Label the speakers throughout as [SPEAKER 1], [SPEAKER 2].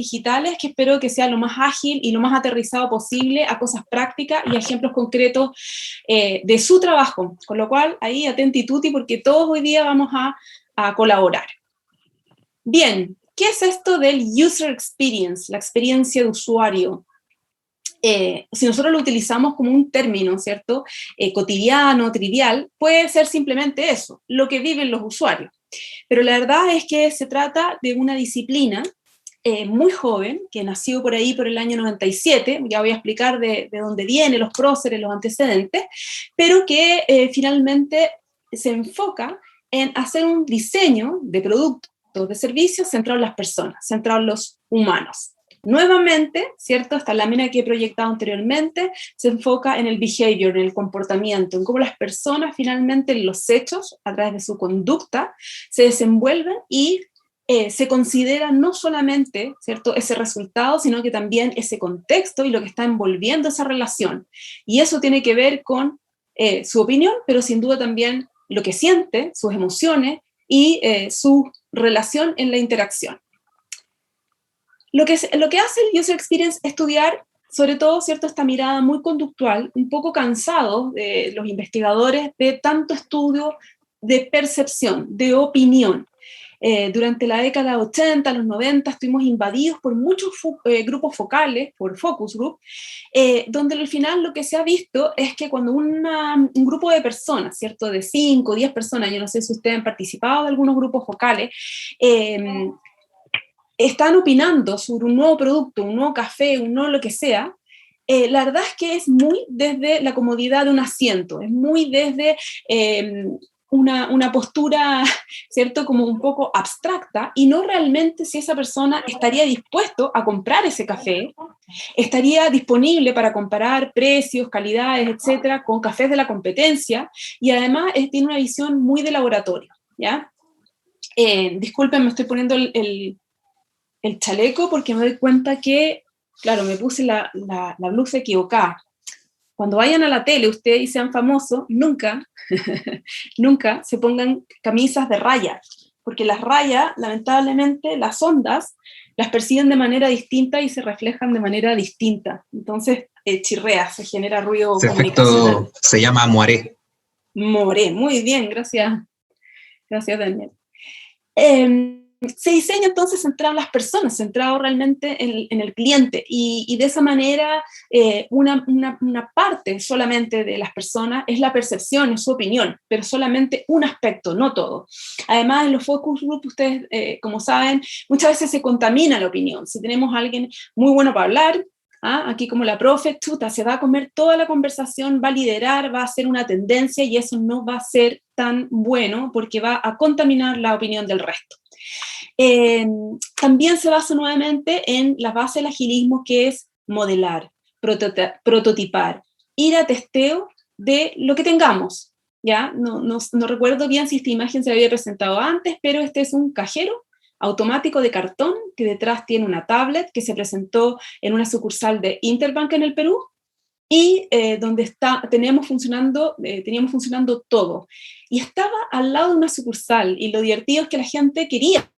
[SPEAKER 1] digitales, que espero que sea lo más ágil y lo más aterrizado posible a cosas prácticas y a ejemplos concretos de su trabajo, con lo cual ahí atenti tutti porque todos hoy día vamos a colaborar. Bien, ¿qué es esto del user experience, la experiencia de usuario? Si nosotros lo utilizamos como un término, ¿cierto? Cotidiano, trivial, puede ser simplemente eso, lo que viven los usuarios. Pero la verdad es que se trata de una disciplina muy joven, que nació por ahí por el año 97, ya voy a explicar de dónde viene, los próceres, los antecedentes, pero que finalmente se enfoca en hacer un diseño de productos, de servicios centrado en las personas, centrado en los humanos. Nuevamente, ¿cierto? Esta lámina que he proyectado anteriormente se enfoca en el behavior, en el comportamiento, en cómo las personas finalmente en los hechos, a través de su conducta, se desenvuelven y se considera no solamente, ¿cierto?, ese resultado, sino que también ese contexto y lo que está envolviendo esa relación. Y eso tiene que ver con su opinión, pero sin duda también lo que siente, sus emociones y su relación en la interacción. Lo que hace el User Experience es estudiar, sobre todo, ¿cierto?, esta mirada muy conductual, un poco cansado de los investigadores de tanto estudio de percepción, de opinión. Durante la década 80, los 90, estuvimos invadidos por muchos grupos focales, por focus group, donde al final lo que se ha visto es que cuando un grupo de personas, ¿cierto?, de 5 o 10 personas, yo no sé si ustedes han participado de algunos grupos focales, están opinando sobre un nuevo producto, un nuevo café, un nuevo lo que sea, la verdad es que es muy desde la comodidad de un asiento, es muy desde una postura, ¿cierto?, como un poco abstracta, y no realmente si esa persona estaría dispuesto a comprar ese café, estaría disponible para comparar precios, calidades, etcétera, con cafés de la competencia, y además tiene una visión muy de laboratorio, ¿ya? Disculpen, me estoy poniendo el chaleco porque me doy cuenta que, claro, me puse la blusa equivocada. Cuando vayan a la tele, ustedes y sean famosos, nunca, nunca se pongan camisas de raya, porque las rayas, lamentablemente, las ondas las perciben de manera distinta y se reflejan de manera distinta. Entonces, chirrea, se genera ruido
[SPEAKER 2] Ese
[SPEAKER 1] comunicacional.
[SPEAKER 2] efecto se llama moiré.
[SPEAKER 1] Moré, muy bien, gracias. Gracias, Daniel. Se diseña entonces centrado en las personas, centrado realmente en el cliente, y de esa manera una parte solamente de las personas es la percepción, es su opinión, pero solamente un aspecto, no todo. Además, en los focus group, ustedes, como saben, muchas veces se contamina la opinión. Si tenemos a alguien muy bueno para hablar, aquí como la profe, chuta, se va a comer toda la conversación, va a liderar, va a hacer una tendencia, y eso no va a ser tan bueno porque va a contaminar la opinión del resto. También se basa nuevamente en la base del agilismo, que es modelar, prototipar, ir a testeo de lo que tengamos. ¿Ya? No recuerdo bien si esta imagen se había presentado antes, pero este es un cajero automático de cartón que detrás tiene una tablet que se presentó en una sucursal de Interbank en el Perú, y donde teníamos funcionando todo. Y estaba al lado de una sucursal, y lo divertido es que la gente quería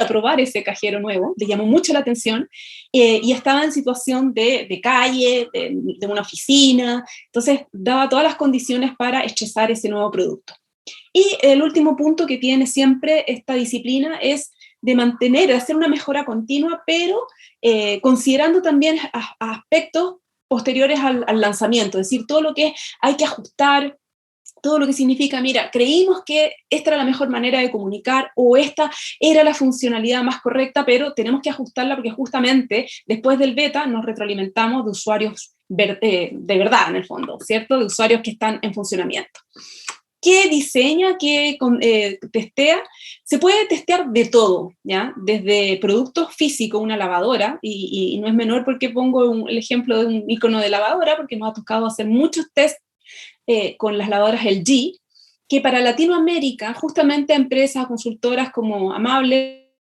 [SPEAKER 1] probar ese cajero nuevo, le llamó mucho la atención, y estaba en situación de calle, de una oficina, entonces daba todas las condiciones para estresar ese nuevo producto. Y el último punto que tiene siempre esta disciplina es de mantener, de hacer una mejora continua, pero considerando también aspectos posteriores al lanzamiento, es decir, todo lo que hay que ajustar, todo lo que significa, mira, creímos que esta era la mejor manera de comunicar, o esta era la funcionalidad más correcta, pero tenemos que ajustarla porque justamente después del beta nos retroalimentamos de usuarios de verdad, en el fondo, ¿cierto? De usuarios que están en funcionamiento. ¿Qué diseña? ¿Qué testea? Se puede testear de todo, ¿ya? Desde productos físicos, una lavadora, y no es menor porque pongo el ejemplo de un icono de lavadora, porque nos ha tocado hacer muchos tests con las lavadoras LG, que para Latinoamérica, justamente empresas, consultoras como Amable,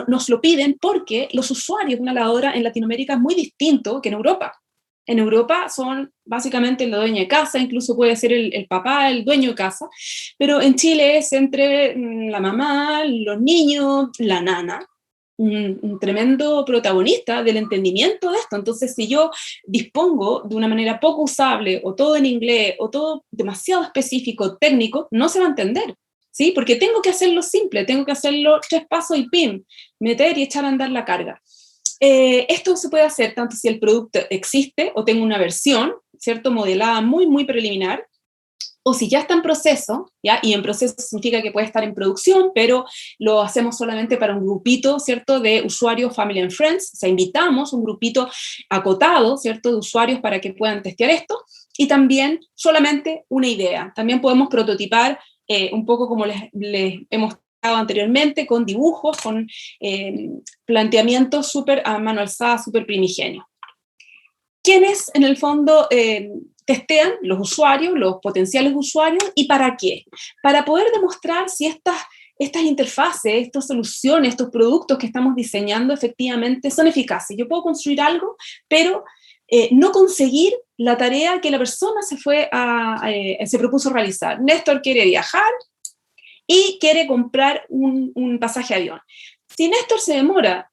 [SPEAKER 1] nos lo piden porque los usuarios de una lavadora en Latinoamérica es muy distinto que en Europa. En Europa son básicamente la dueña de casa, incluso puede ser el papá, el dueño de casa, pero en Chile es entre la mamá, los niños, la nana, un tremendo protagonista del entendimiento de esto. Entonces, si yo dispongo de una manera poco usable, o todo en inglés, o todo demasiado específico, técnico, no se va a entender, ¿sí? Porque tengo que hacerlo simple, tengo que hacerlo 3 pasos y pim, meter y echar a andar la carga. Esto se puede hacer tanto si el producto existe o tengo una versión, ¿cierto? Modelada muy, muy preliminar, o si ya está en proceso, ¿ya? Y en proceso significa que puede estar en producción, pero lo hacemos solamente para un grupito, ¿cierto?, de usuarios, family and friends, o sea, invitamos un grupito acotado, ¿cierto?, de usuarios para que puedan testear esto, y también solamente una idea. También podemos prototipar un poco como les hemos dado anteriormente, con dibujos, con planteamientos súper a mano alzada, súper primigenios. ¿Quiénes en el fondo testean? Los usuarios, los potenciales usuarios, ¿y para qué? Para poder demostrar si estas interfaces, estas soluciones, estos productos que estamos diseñando efectivamente son eficaces. Yo puedo construir algo, pero no conseguir la tarea que la persona se propuso realizar. Néstor quiere viajar y quiere comprar un pasaje de avión. Si Néstor se demora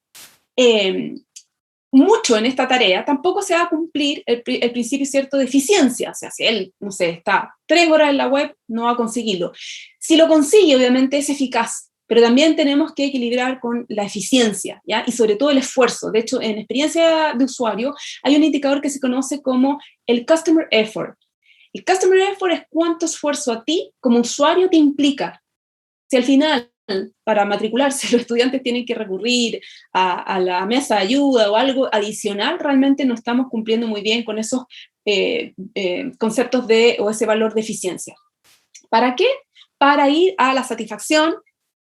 [SPEAKER 1] mucho en esta tarea, tampoco se va a cumplir el principio, ¿cierto?, de eficiencia. O sea, si él, no sé, está 3 horas en la web, no va a conseguirlo. Si lo consigue, obviamente es eficaz, pero también tenemos que equilibrar con la eficiencia, ¿ya? Y sobre todo el esfuerzo. De hecho, en experiencia de usuario hay un indicador que se conoce como el Customer Effort. El Customer Effort es cuánto esfuerzo a ti como usuario te implica. Si al final, para matricularse, los estudiantes tienen que recurrir a la mesa de ayuda o algo adicional, realmente no estamos cumpliendo muy bien con esos conceptos o ese valor de eficiencia. ¿Para qué? Para ir a la satisfacción,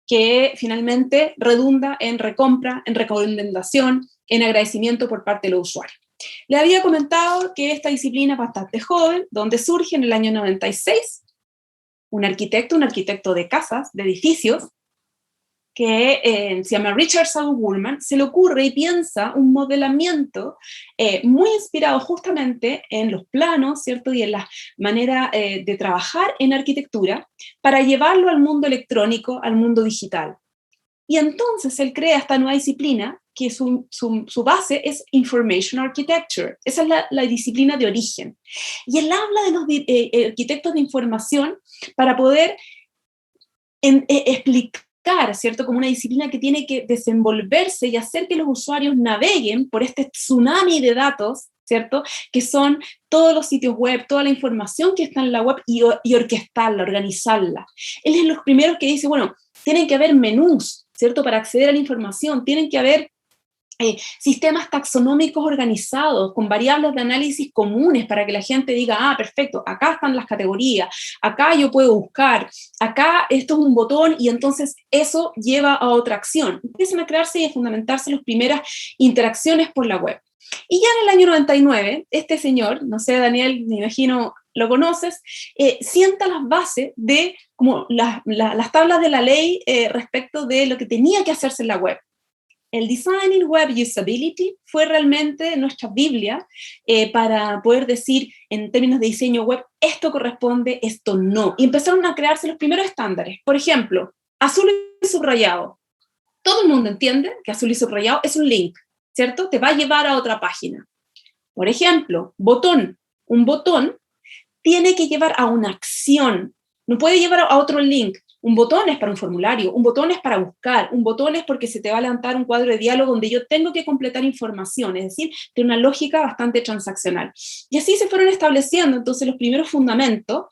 [SPEAKER 1] que finalmente redunda en recompra, en recomendación, en agradecimiento por parte de los usuarios. Le había comentado que esta disciplina es bastante joven, donde surge en el año 96, un arquitecto de casas, de edificios, que se llama Richard Saul Wurman, se le ocurre y piensa un modelamiento muy inspirado justamente en los planos, ¿cierto?, y en la manera de trabajar en arquitectura, para llevarlo al mundo electrónico, al mundo digital. Y entonces él crea esta nueva disciplina, que su base es Information Architecture. Esa es la disciplina de origen. Y él habla de los arquitectos de información para poder explicar, ¿cierto?, como una disciplina que tiene que desenvolverse y hacer que los usuarios naveguen por este tsunami de datos, ¿cierto?, que son todos los sitios web, toda la información que está en la web, y orquestarla, organizarla. Él es los primeros que dice, bueno, tienen que haber menús, ¿cierto?, para acceder a la información, tienen que haber sistemas taxonómicos organizados, con variables de análisis comunes, para que la gente diga, ah, perfecto, acá están las categorías, acá yo puedo buscar, acá esto es un botón, y entonces eso lleva a otra acción. Empiezan a crearse y a fundamentarse las primeras interacciones por la web. Y ya en el año 99, este señor, no sé, Daniel, me imagino lo conoces, sienta las bases de como las tablas de la ley respecto de lo que tenía que hacerse en la web. El Designing Web Usability fue realmente nuestra Biblia para poder decir, en términos de diseño web, esto corresponde, esto no. Y empezaron a crearse los primeros estándares. Por ejemplo, azul y subrayado. Todo el mundo entiende que azul y subrayado es un link, ¿cierto? Te va a llevar a otra página. Por ejemplo, botón. Un botón tiene que llevar a una acción. No puede llevar a otro link. Un botón es para un formulario, un botón es para buscar, un botón es porque se te va a levantar un cuadro de diálogo donde yo tengo que completar información, es decir, tiene una lógica bastante transaccional. Y así se fueron estableciendo entonces los primeros fundamentos,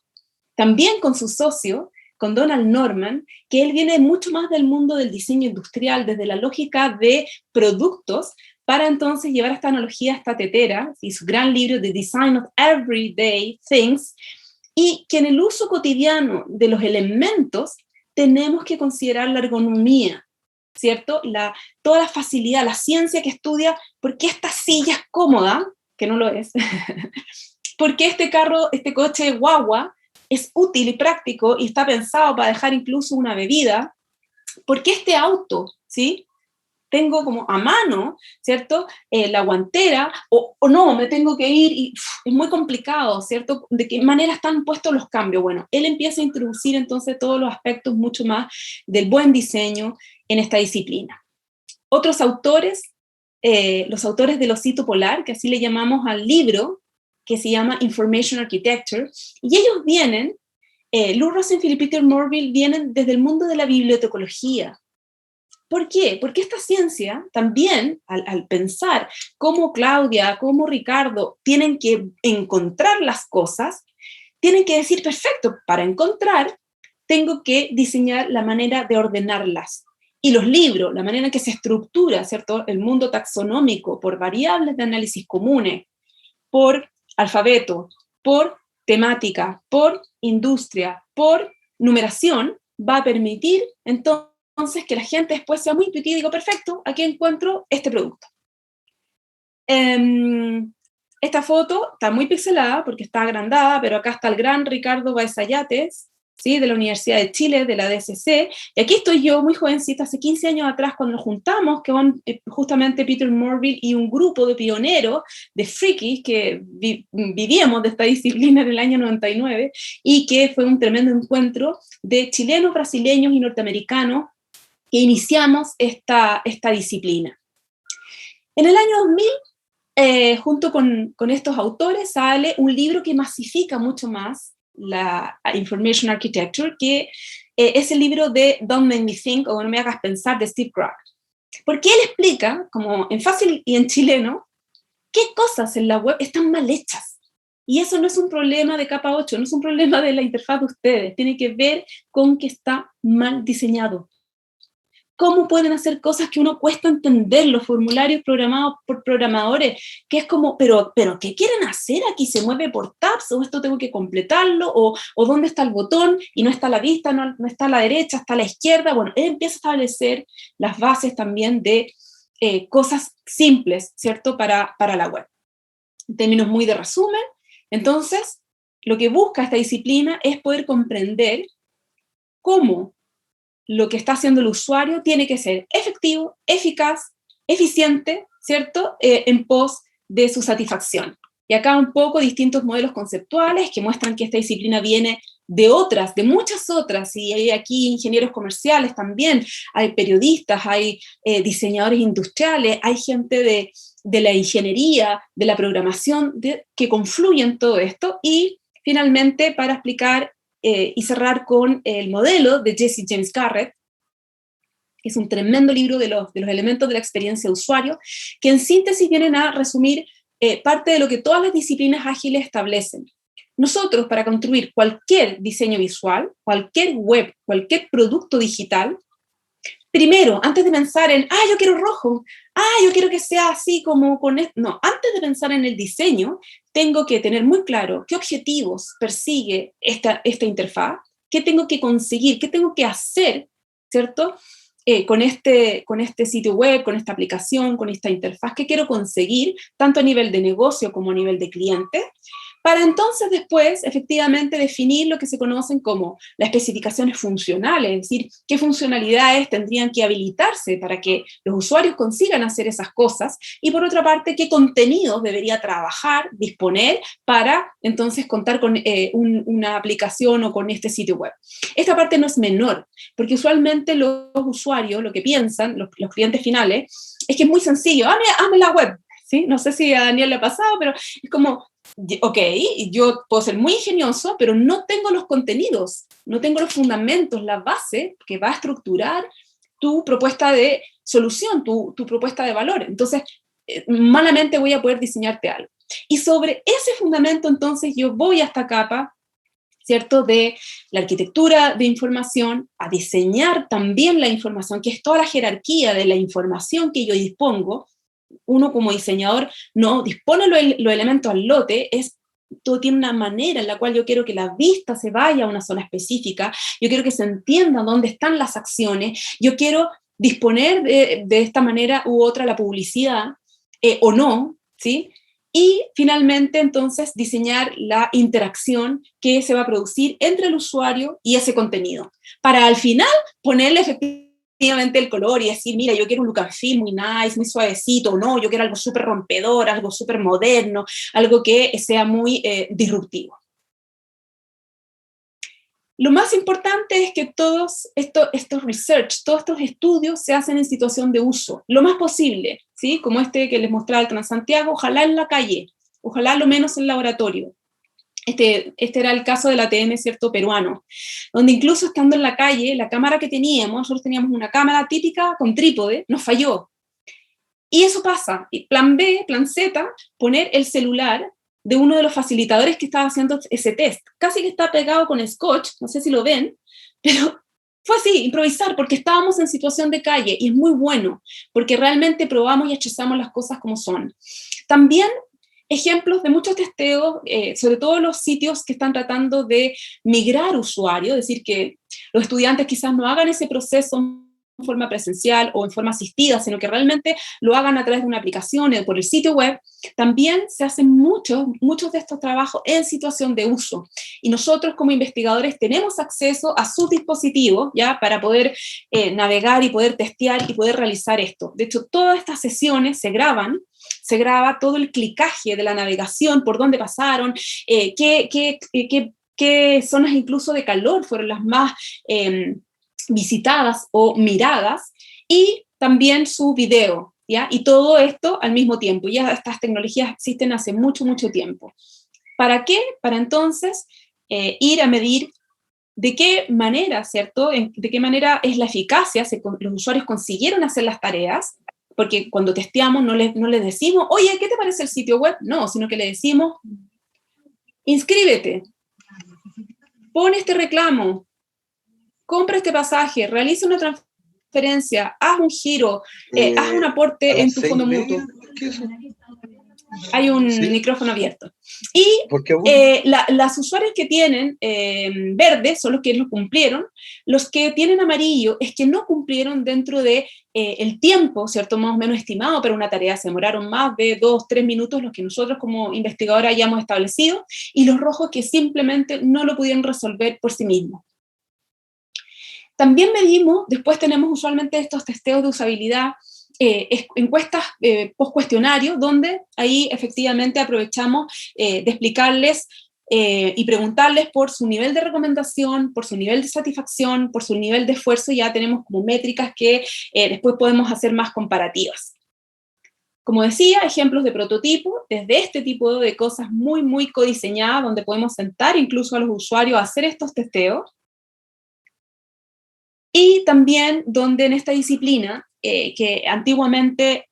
[SPEAKER 1] también con su socio, con Donald Norman, que él viene mucho más del mundo del diseño industrial, desde la lógica de productos, para entonces llevar esta analogía, esta tetera, y su gran libro The Design of Everyday Things, y que en el uso cotidiano de los elementos tenemos que considerar la ergonomía, ¿cierto? Toda la facilidad, la ciencia que estudia por qué esta silla es cómoda, que no lo es, por qué este coche guagua es útil y práctico y está pensado para dejar incluso una bebida, por qué este auto, ¿sí?, tengo como a mano, ¿cierto?, la guantera, o no, me tengo que ir, y es muy complicado, ¿cierto?, de qué manera están puestos los cambios. Bueno, él empieza a introducir entonces todos los aspectos mucho más del buen diseño en esta disciplina. Otros autores, los autores del osito polar, que así le llamamos al libro, que se llama Information Architecture, y ellos vienen, Lou Rosenfield y Peter Morville vienen desde el mundo de la bibliotecología. ¿Por qué? Porque esta ciencia también, al pensar cómo Claudia, cómo Ricardo tienen que encontrar las cosas, tienen que decir, perfecto, para encontrar, tengo que diseñar la manera de ordenarlas. Y los libros, la manera en que se estructura, ¿cierto? El mundo taxonómico por variables de análisis comunes, por alfabeto, por temática, por industria, por numeración, va a permitir entonces que la gente después sea muy intuitiva y diga, perfecto, aquí encuentro este producto. Esta foto está muy pixelada porque está agrandada, pero acá está el gran Ricardo Baezayates, ¿sí? De la Universidad de Chile, de la DSC, y aquí estoy yo, muy jovencita, hace 15 años atrás, cuando nos juntamos, que van justamente Peter Morville y un grupo de pioneros, de frikis, que vivíamos de esta disciplina en el año 99, y que fue un tremendo encuentro de chilenos, brasileños y norteamericanos, que iniciamos esta disciplina. En el año 2000, junto con estos autores, sale un libro que masifica mucho más la Information Architecture, que es el libro de Don't Make Me Think, o No Me Hagas Pensar, de Steve Krug. Porque él explica, como en fácil y en chileno, qué cosas en la web están mal hechas. Y eso no es un problema de capa 8, no es un problema de la interfaz de ustedes, tiene que ver con que está mal diseñado. ¿Cómo pueden hacer cosas que uno cuesta entender, los formularios programados por programadores, que es como, pero ¿qué quieren hacer aquí? ¿Se mueve por tabs? ¿O esto tengo que completarlo? ¿O dónde está el botón? Y no está a la vista, no está a la derecha, está a la izquierda. Bueno, él empieza a establecer las bases también de cosas simples, ¿cierto? Para la web. En términos muy de resumen, entonces, lo que busca esta disciplina es poder comprender cómo lo que está haciendo el usuario tiene que ser efectivo, eficaz, eficiente, ¿cierto? En pos de su satisfacción. Y acá un poco distintos modelos conceptuales que muestran que esta disciplina viene de otras, de muchas otras, y hay aquí ingenieros comerciales también, hay periodistas, hay diseñadores industriales, hay gente de la ingeniería, de la programación, que confluyen en todo esto, y finalmente, para explicar y cerrar con el modelo de Jesse James Garrett, que es un tremendo libro de los elementos de la experiencia de usuario, que en síntesis vienen a resumir parte de lo que todas las disciplinas ágiles establecen. Nosotros, para construir cualquier diseño visual, cualquier web, cualquier producto digital, primero, antes de pensar en, yo quiero rojo, yo quiero que sea así como con esto. No, antes de pensar en el diseño, tengo que tener muy claro qué objetivos persigue esta interfaz, qué tengo que conseguir, qué tengo que hacer, ¿cierto? Con este sitio web, con esta aplicación, con esta interfaz, qué quiero conseguir, tanto a nivel de negocio como a nivel de cliente, para entonces después efectivamente definir lo que se conocen como las especificaciones funcionales, es decir, qué funcionalidades tendrían que habilitarse para que los usuarios consigan hacer esas cosas, y por otra parte, qué contenidos debería trabajar, disponer, para entonces contar con una aplicación o con este sitio web. Esta parte no es menor, porque usualmente los usuarios lo que piensan, los clientes finales, es que es muy sencillo, hazme la web, ¿sí? No sé si a Daniel le ha pasado, pero es como, ok, yo puedo ser muy ingenioso, pero no tengo los contenidos, no tengo los fundamentos, la base que va a estructurar tu propuesta de solución, tu propuesta de valor. Entonces, malamente voy a poder diseñarte algo. Y sobre ese fundamento, entonces, yo voy a esta capa, ¿cierto?, de la arquitectura de información, a diseñar también la información, que es toda la jerarquía de la información que yo dispongo. Uno como diseñador no dispone los elementos al lote, todo tiene una manera en la cual yo quiero que la vista se vaya a una zona específica, yo quiero que se entienda dónde están las acciones, yo quiero disponer de esta manera u otra la publicidad, o no, ¿sí? Y finalmente, entonces, diseñar la interacción que se va a producir entre el usuario y ese contenido, para al final ponerle efectivamente el color y decir, mira, yo quiero un look and feel muy nice, muy suavecito, no, yo quiero algo súper rompedor, algo súper moderno, algo que sea muy disruptivo. Lo más importante es que todos estos research, todos estos estudios se hacen en situación de uso, lo más posible, ¿sí? Como este que les mostraba el Transantiago, ojalá en la calle, ojalá lo menos en laboratorio. Este era el caso del ATM, ¿cierto?, peruano, donde incluso estando en la calle, la cámara que teníamos, nosotros teníamos una cámara típica con trípode, nos falló. Y eso pasa. Y plan B, plan Z, poner el celular de uno de los facilitadores que estaba haciendo ese test. Casi que está pegado con scotch, no sé si lo ven, pero fue así, improvisar, porque estábamos en situación de calle, y es muy bueno, porque realmente probamos y achuzamos las cosas como son. También ejemplos de muchos testeos, sobre todo los sitios que están tratando de migrar usuarios, es decir, que los estudiantes quizás no hagan ese proceso en forma presencial o en forma asistida, sino que realmente lo hagan a través de una aplicación o por el sitio web. También se hacen muchos de estos trabajos en situación de uso. Y nosotros como investigadores tenemos acceso a sus dispositivos, ¿ya?, para poder navegar y poder testear y poder realizar esto. De hecho, todas estas sesiones se graban, se graba todo el clicaje de la navegación, por dónde pasaron, qué zonas incluso de calor fueron las más visitadas o miradas, y también su video, ¿ya? Y todo esto al mismo tiempo. Ya estas tecnologías existen hace mucho tiempo. ¿Para qué? Para entonces ir a medir de qué manera, ¿cierto?, de qué manera es la eficacia, los usuarios consiguieron hacer las tareas, porque cuando testeamos no les decimos, oye, ¿qué te parece el sitio web? No, sino que le decimos, inscríbete, pon este reclamo, compra este pasaje, realiza una transferencia, haz un giro, haz un
[SPEAKER 2] A
[SPEAKER 1] aporte
[SPEAKER 2] las
[SPEAKER 1] en tu fondo
[SPEAKER 2] 6:30,
[SPEAKER 1] mutuo.
[SPEAKER 2] ¿qué es eso?
[SPEAKER 1] Hay un
[SPEAKER 2] Sí,
[SPEAKER 1] micrófono abierto. Y
[SPEAKER 2] porque aún.
[SPEAKER 1] las usuarios que tienen verde son los que lo cumplieron, los que tienen amarillo es que no cumplieron dentro de el tiempo, ¿cierto?, más o menos estimado, pero una tarea se demoraron más de 2-3 minutos, los que nosotros como investigadores hayamos establecido, y los rojos que simplemente no lo pudieron resolver por sí mismos. También medimos, después tenemos usualmente estos testeos de usabilidad, encuestas post-cuestionario, donde ahí efectivamente aprovechamos de explicarles y preguntarles por su nivel de recomendación, por su nivel de satisfacción, por su nivel de esfuerzo, y ya tenemos como métricas que después podemos hacer más comparativas. Como decía, ejemplos de prototipo, desde este tipo de cosas muy codiseñadas, donde podemos sentar incluso a los usuarios a hacer estos testeos, y también donde en esta disciplina, que antiguamente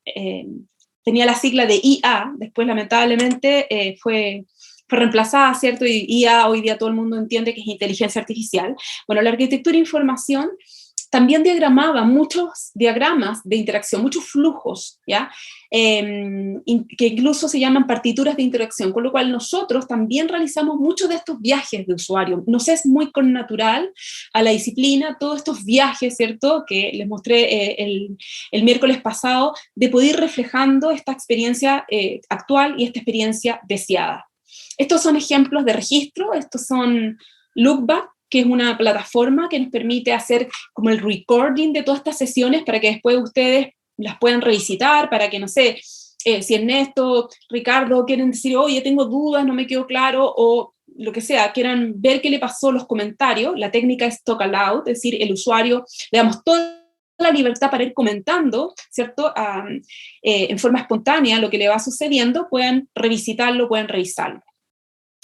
[SPEAKER 1] tenía la sigla de IA, después lamentablemente fue reemplazada, ¿cierto? Y IA hoy día todo el mundo entiende que es inteligencia artificial. Bueno, la arquitectura de información también diagramaba muchos diagramas de interacción, muchos flujos, ¿ya? Que incluso se llaman partituras de interacción, con lo cual nosotros también realizamos muchos de estos viajes de usuario. Nos es muy connatural a la disciplina todos estos viajes, ¿cierto?, que les mostré el miércoles pasado, de poder ir reflejando esta experiencia actual y esta experiencia deseada. Estos son ejemplos de registro, estos son Lookback, que es una plataforma que nos permite hacer como el recording de todas estas sesiones para que después ustedes las puedan revisitar, para que, no sé, si Ernesto, Ricardo quieren decir, oye, tengo dudas, no me quedó claro, o lo que sea, quieran ver qué le pasó, los comentarios. La técnica es talk aloud, es decir, el usuario, le damos toda la libertad para ir comentando, ¿cierto?, en forma espontánea lo que le va sucediendo, puedan revisitarlo, pueden revisarlo.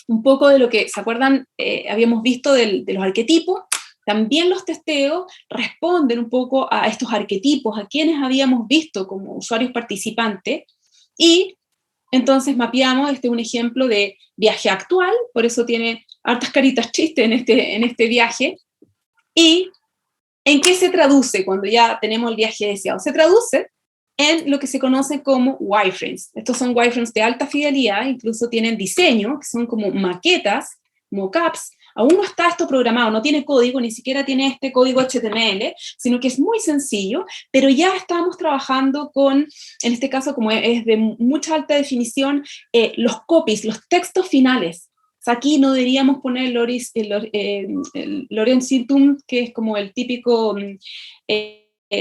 [SPEAKER 1] Un poco de lo que, ¿se acuerdan? Habíamos visto de los arquetipos. También los testeos responden un poco a estos arquetipos, a quienes habíamos visto como usuarios participantes, y entonces mapeamos, este es un ejemplo de viaje actual, por eso tiene hartas caritas chistes en este viaje. ¿Y en qué se traduce cuando ya tenemos el viaje deseado? Se traduce en lo que se conoce como wireframes. Estos son wireframes de alta fidelidad, incluso tienen diseño, que son como maquetas, mockups. Aún no está esto programado, no tiene código, ni siquiera tiene este código HTML, sino que es muy sencillo, pero ya estamos trabajando con, en este caso, como es de mucha alta definición, los copies, los textos finales. O sea, aquí no deberíamos poner el Lorenzitum, que es como el típico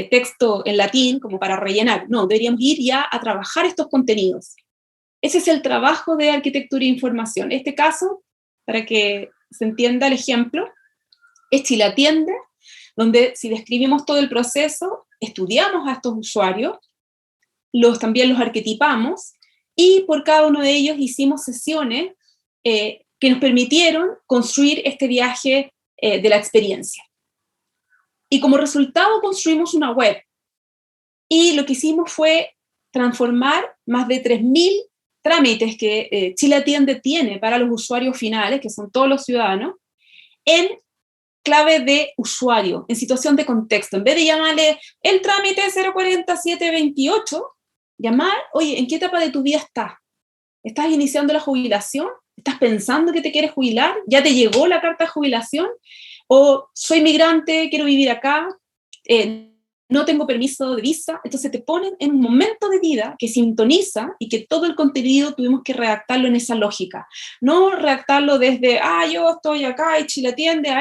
[SPEAKER 1] texto en latín, como para rellenar. No, deberíamos ir ya a trabajar estos contenidos. Ese es el trabajo de arquitectura e información. En este caso, para que se entienda el ejemplo, es Chile Atiende, donde si describimos todo el proceso, estudiamos a estos usuarios, también los arquetipamos, y por cada uno de ellos hicimos sesiones que nos permitieron construir este viaje de la experiencia. Y como resultado construimos una web, y lo que hicimos fue transformar más de 3.000 trámites que Chile Atiende tiene para los usuarios finales, que son todos los ciudadanos, en clave de usuario, en situación de contexto. En vez de llamarle el trámite 04728, llamar, oye, ¿en qué etapa de tu vida estás? ¿Estás iniciando la jubilación? ¿Estás pensando que te quieres jubilar? ¿Ya te llegó la carta de jubilación? ¿O soy migrante, quiero vivir acá? No tengo permiso de visa. Entonces te ponen en un momento de vida que sintoniza y que todo el contenido tuvimos que redactarlo en esa lógica. No redactarlo desde, yo estoy acá y Chile Atiende,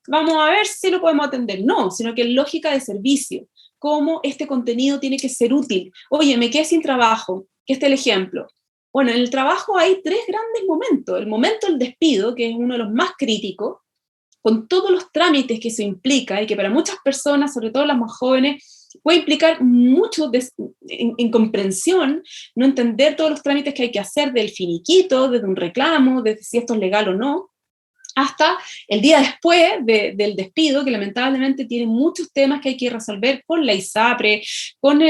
[SPEAKER 1] vamos a ver si lo podemos atender. No, sino que en lógica de servicio. Cómo este contenido tiene que ser útil. Oye, me quedé sin trabajo. ¿Qué es el ejemplo? Bueno, en el trabajo hay 3 grandes momentos. El momento del despido, que es uno de los más críticos, con todos los trámites que eso implica y que para muchas personas, sobre todo las más jóvenes, puede implicar mucho en comprensión, no entender todos los trámites que hay que hacer del finiquito, desde un reclamo, desde si esto es legal o no, hasta el día después del despido, que lamentablemente tiene muchos temas que hay que resolver con la ISAPRE, con la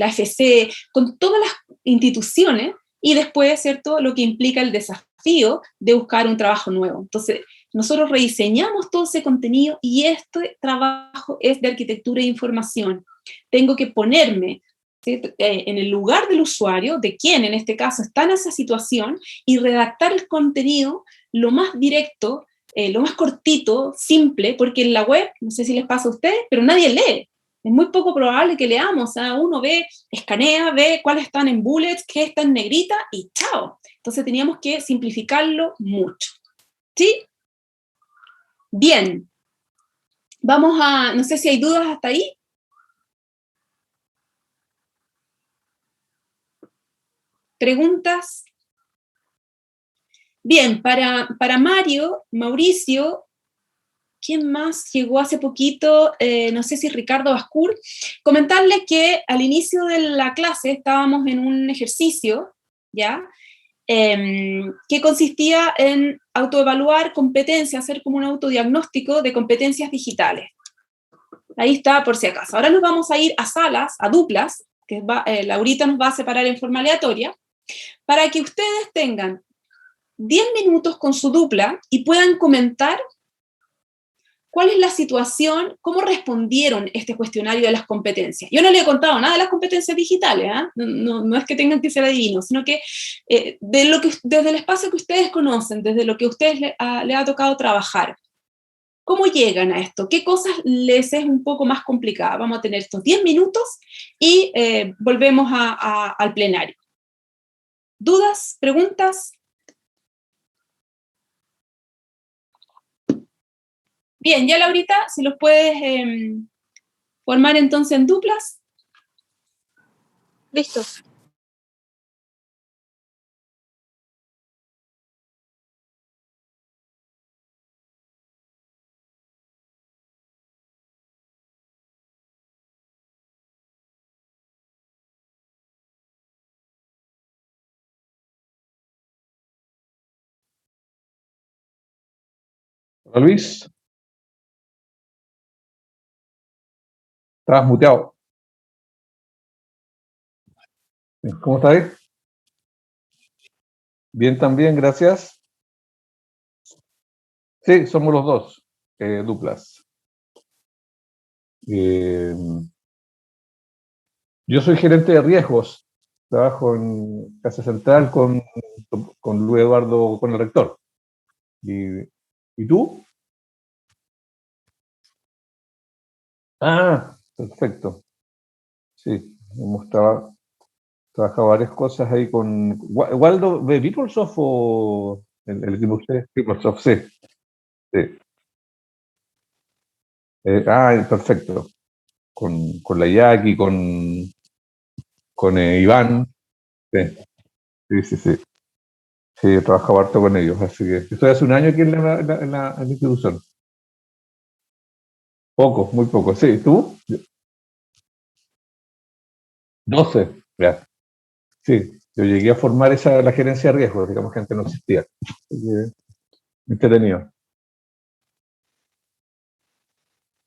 [SPEAKER 1] AFC, con todas las instituciones, y después, ¿cierto?, lo que implica el desafío de buscar un trabajo nuevo. Entonces, nosotros rediseñamos todo ese contenido y este trabajo es de arquitectura de información. Tengo que ponerme, ¿sí?, en el lugar del usuario, de quien en este caso está en esa situación, y redactar el contenido lo más directo, lo más cortito, simple, porque en la web, no sé si les pasa a ustedes, pero nadie lee. Es muy poco probable que leamos. Uno ve, escanea, ve cuáles están en bullets, qué está en negrita y chao. Entonces teníamos que simplificarlo mucho. ¿Sí? Bien. Vamos a, no sé si hay dudas hasta ahí. ¿Preguntas? Bien, para Mauricio, ¿quién más llegó hace poquito? No sé si Ricardo Bascur. Comentarles que al inicio de la clase estábamos en un ejercicio, ¿ya? Que consistía en autoevaluar competencias, hacer como un autodiagnóstico de competencias digitales. Ahí está, por si acaso. Ahora nos vamos a ir a salas, a duplas, que Laurita nos va a separar en forma aleatoria, para que ustedes tengan 10 minutos con su dupla y puedan comentar cuál es la situación, cómo respondieron este cuestionario de las competencias. Yo no le he contado nada de las competencias digitales, no es que tengan que ser adivinos, sino que, desde el espacio que ustedes conocen, desde lo que a ustedes les ha tocado trabajar, ¿cómo llegan a esto? ¿Qué cosas les es un poco más complicada? Vamos a tener estos 10 minutos y volvemos al plenario. ¿Dudas? ¿Preguntas? Bien, ya Laurita, si los puedes formar entonces en duplas.
[SPEAKER 2] Listo.
[SPEAKER 3] Hola Luis, estabas muteado. ¿Cómo estás? Bien también, gracias. Sí, somos los dos, duplas. Yo soy gerente de riesgos, trabajo en Casa Central con Luis Eduardo, con el rector. ¿Y tú? Ah, perfecto. Sí, hemos trabajado varias cosas ahí con Waldo de PeopleSoft o el equipo de ustedes, PeopleSoft, sí. Sí. Perfecto. Con la Jackie, con Iván. Sí, sí, sí, sí. Sí, he trabajado harto con ellos, así que estoy hace un año aquí en la institución. Poco, muy poco. Sí, ¿tú? 12. Ya. Sí, yo llegué a formar la gerencia de riesgo, digamos que antes no existía. Así que, entretenido.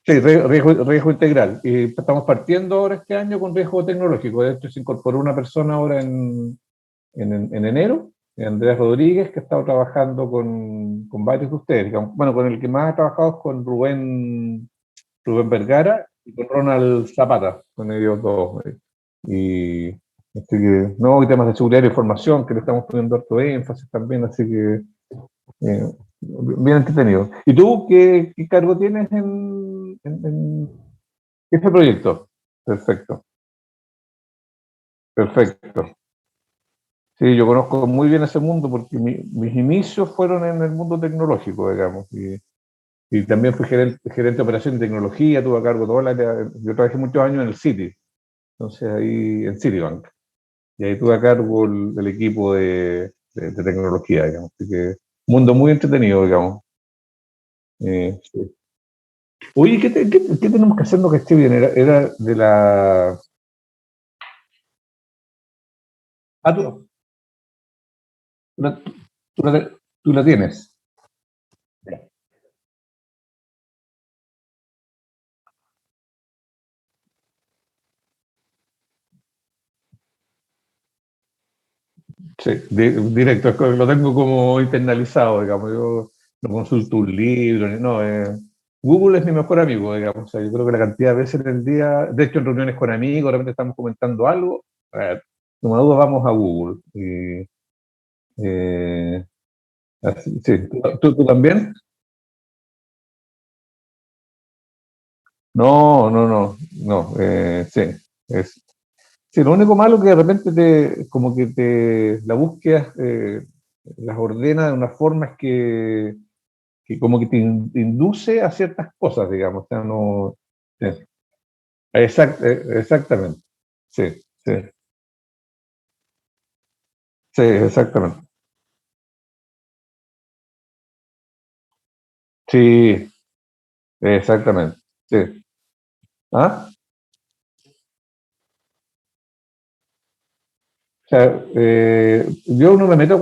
[SPEAKER 3] Sí, riesgo integral. Y estamos partiendo ahora este año con riesgo tecnológico. De hecho, se incorporó una persona ahora en enero, Andrés Rodríguez, que ha estado trabajando con varios de ustedes. Digamos. Bueno, con el que más ha trabajado es con Rubén Vergara y con Ronald Zapata, con ellos dos. Y así que, no, hay temas de seguridad de información que le estamos poniendo harto énfasis también, así que bien entretenido. ¿Y tú qué cargo tienes en este proyecto? Perfecto, perfecto. Sí, yo conozco muy bien ese mundo porque mis inicios fueron en el mundo tecnológico, digamos, y también fui gerente de operación y tecnología, tuve a cargo toda la área, yo trabajé muchos años en el Citi, entonces ahí en Citibank, y ahí tuve a cargo el equipo de tecnología, digamos, así que mundo muy entretenido, digamos. Sí. Oye, ¿qué tenemos que hacer lo que esté bien? Era de la... Ah, tú la, tú la tienes. Sí, directo, lo tengo como internalizado, digamos, yo no consulto un libro, no, Google es mi mejor amigo, digamos, o sea, yo creo que la cantidad de veces en el día, de hecho en reuniones con amigos, de repente estamos comentando algo, no duda vamos a Google. Eh, sí, ¿tú también? No, no, no, no, sí, es, sí, lo único malo que de repente como que la búsqueda las ordena de una forma es que como que te induce a ciertas cosas, digamos. O sea, no, sí. Exactamente. Sí, sí, sí, exactamente. Sí, exactamente. Sí. ¿Ah? O sea, yo no me meto a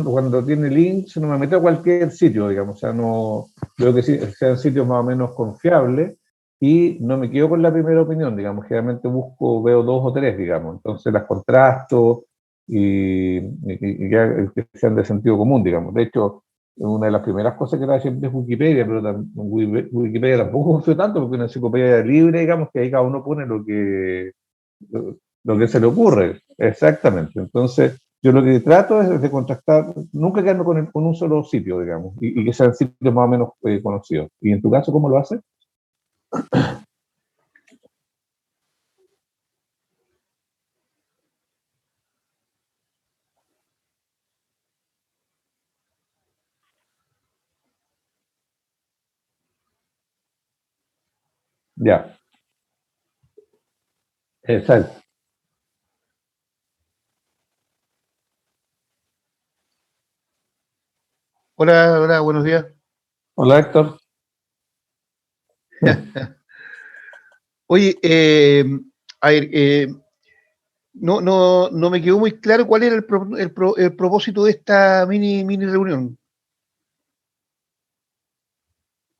[SPEAKER 3] cuando tiene links, no me meto a cualquier sitio, digamos. O sea, no, veo que sí, sean sitios más o menos confiables y no me quedo con la primera opinión, digamos. Generalmente veo dos o tres, digamos. Entonces las contrasto y que sean de sentido común, digamos. De hecho, una de las primeras cosas que da siempre es Wikipedia, pero Wikipedia tampoco confío tanto porque es una enciclopedia libre, digamos, que ahí cada uno pone lo que se le ocurre, exactamente. Entonces, yo lo que trato es de contactar, nunca quedarme con un solo sitio, digamos, y que sean sitios más o menos conocidos. ¿Y en tu caso cómo lo haces? Ya, exacto.
[SPEAKER 2] Hola, hola, buenos días.
[SPEAKER 3] Hola Héctor.
[SPEAKER 2] Oye, a ver, no me quedó muy claro cuál era el propósito de esta mini reunión.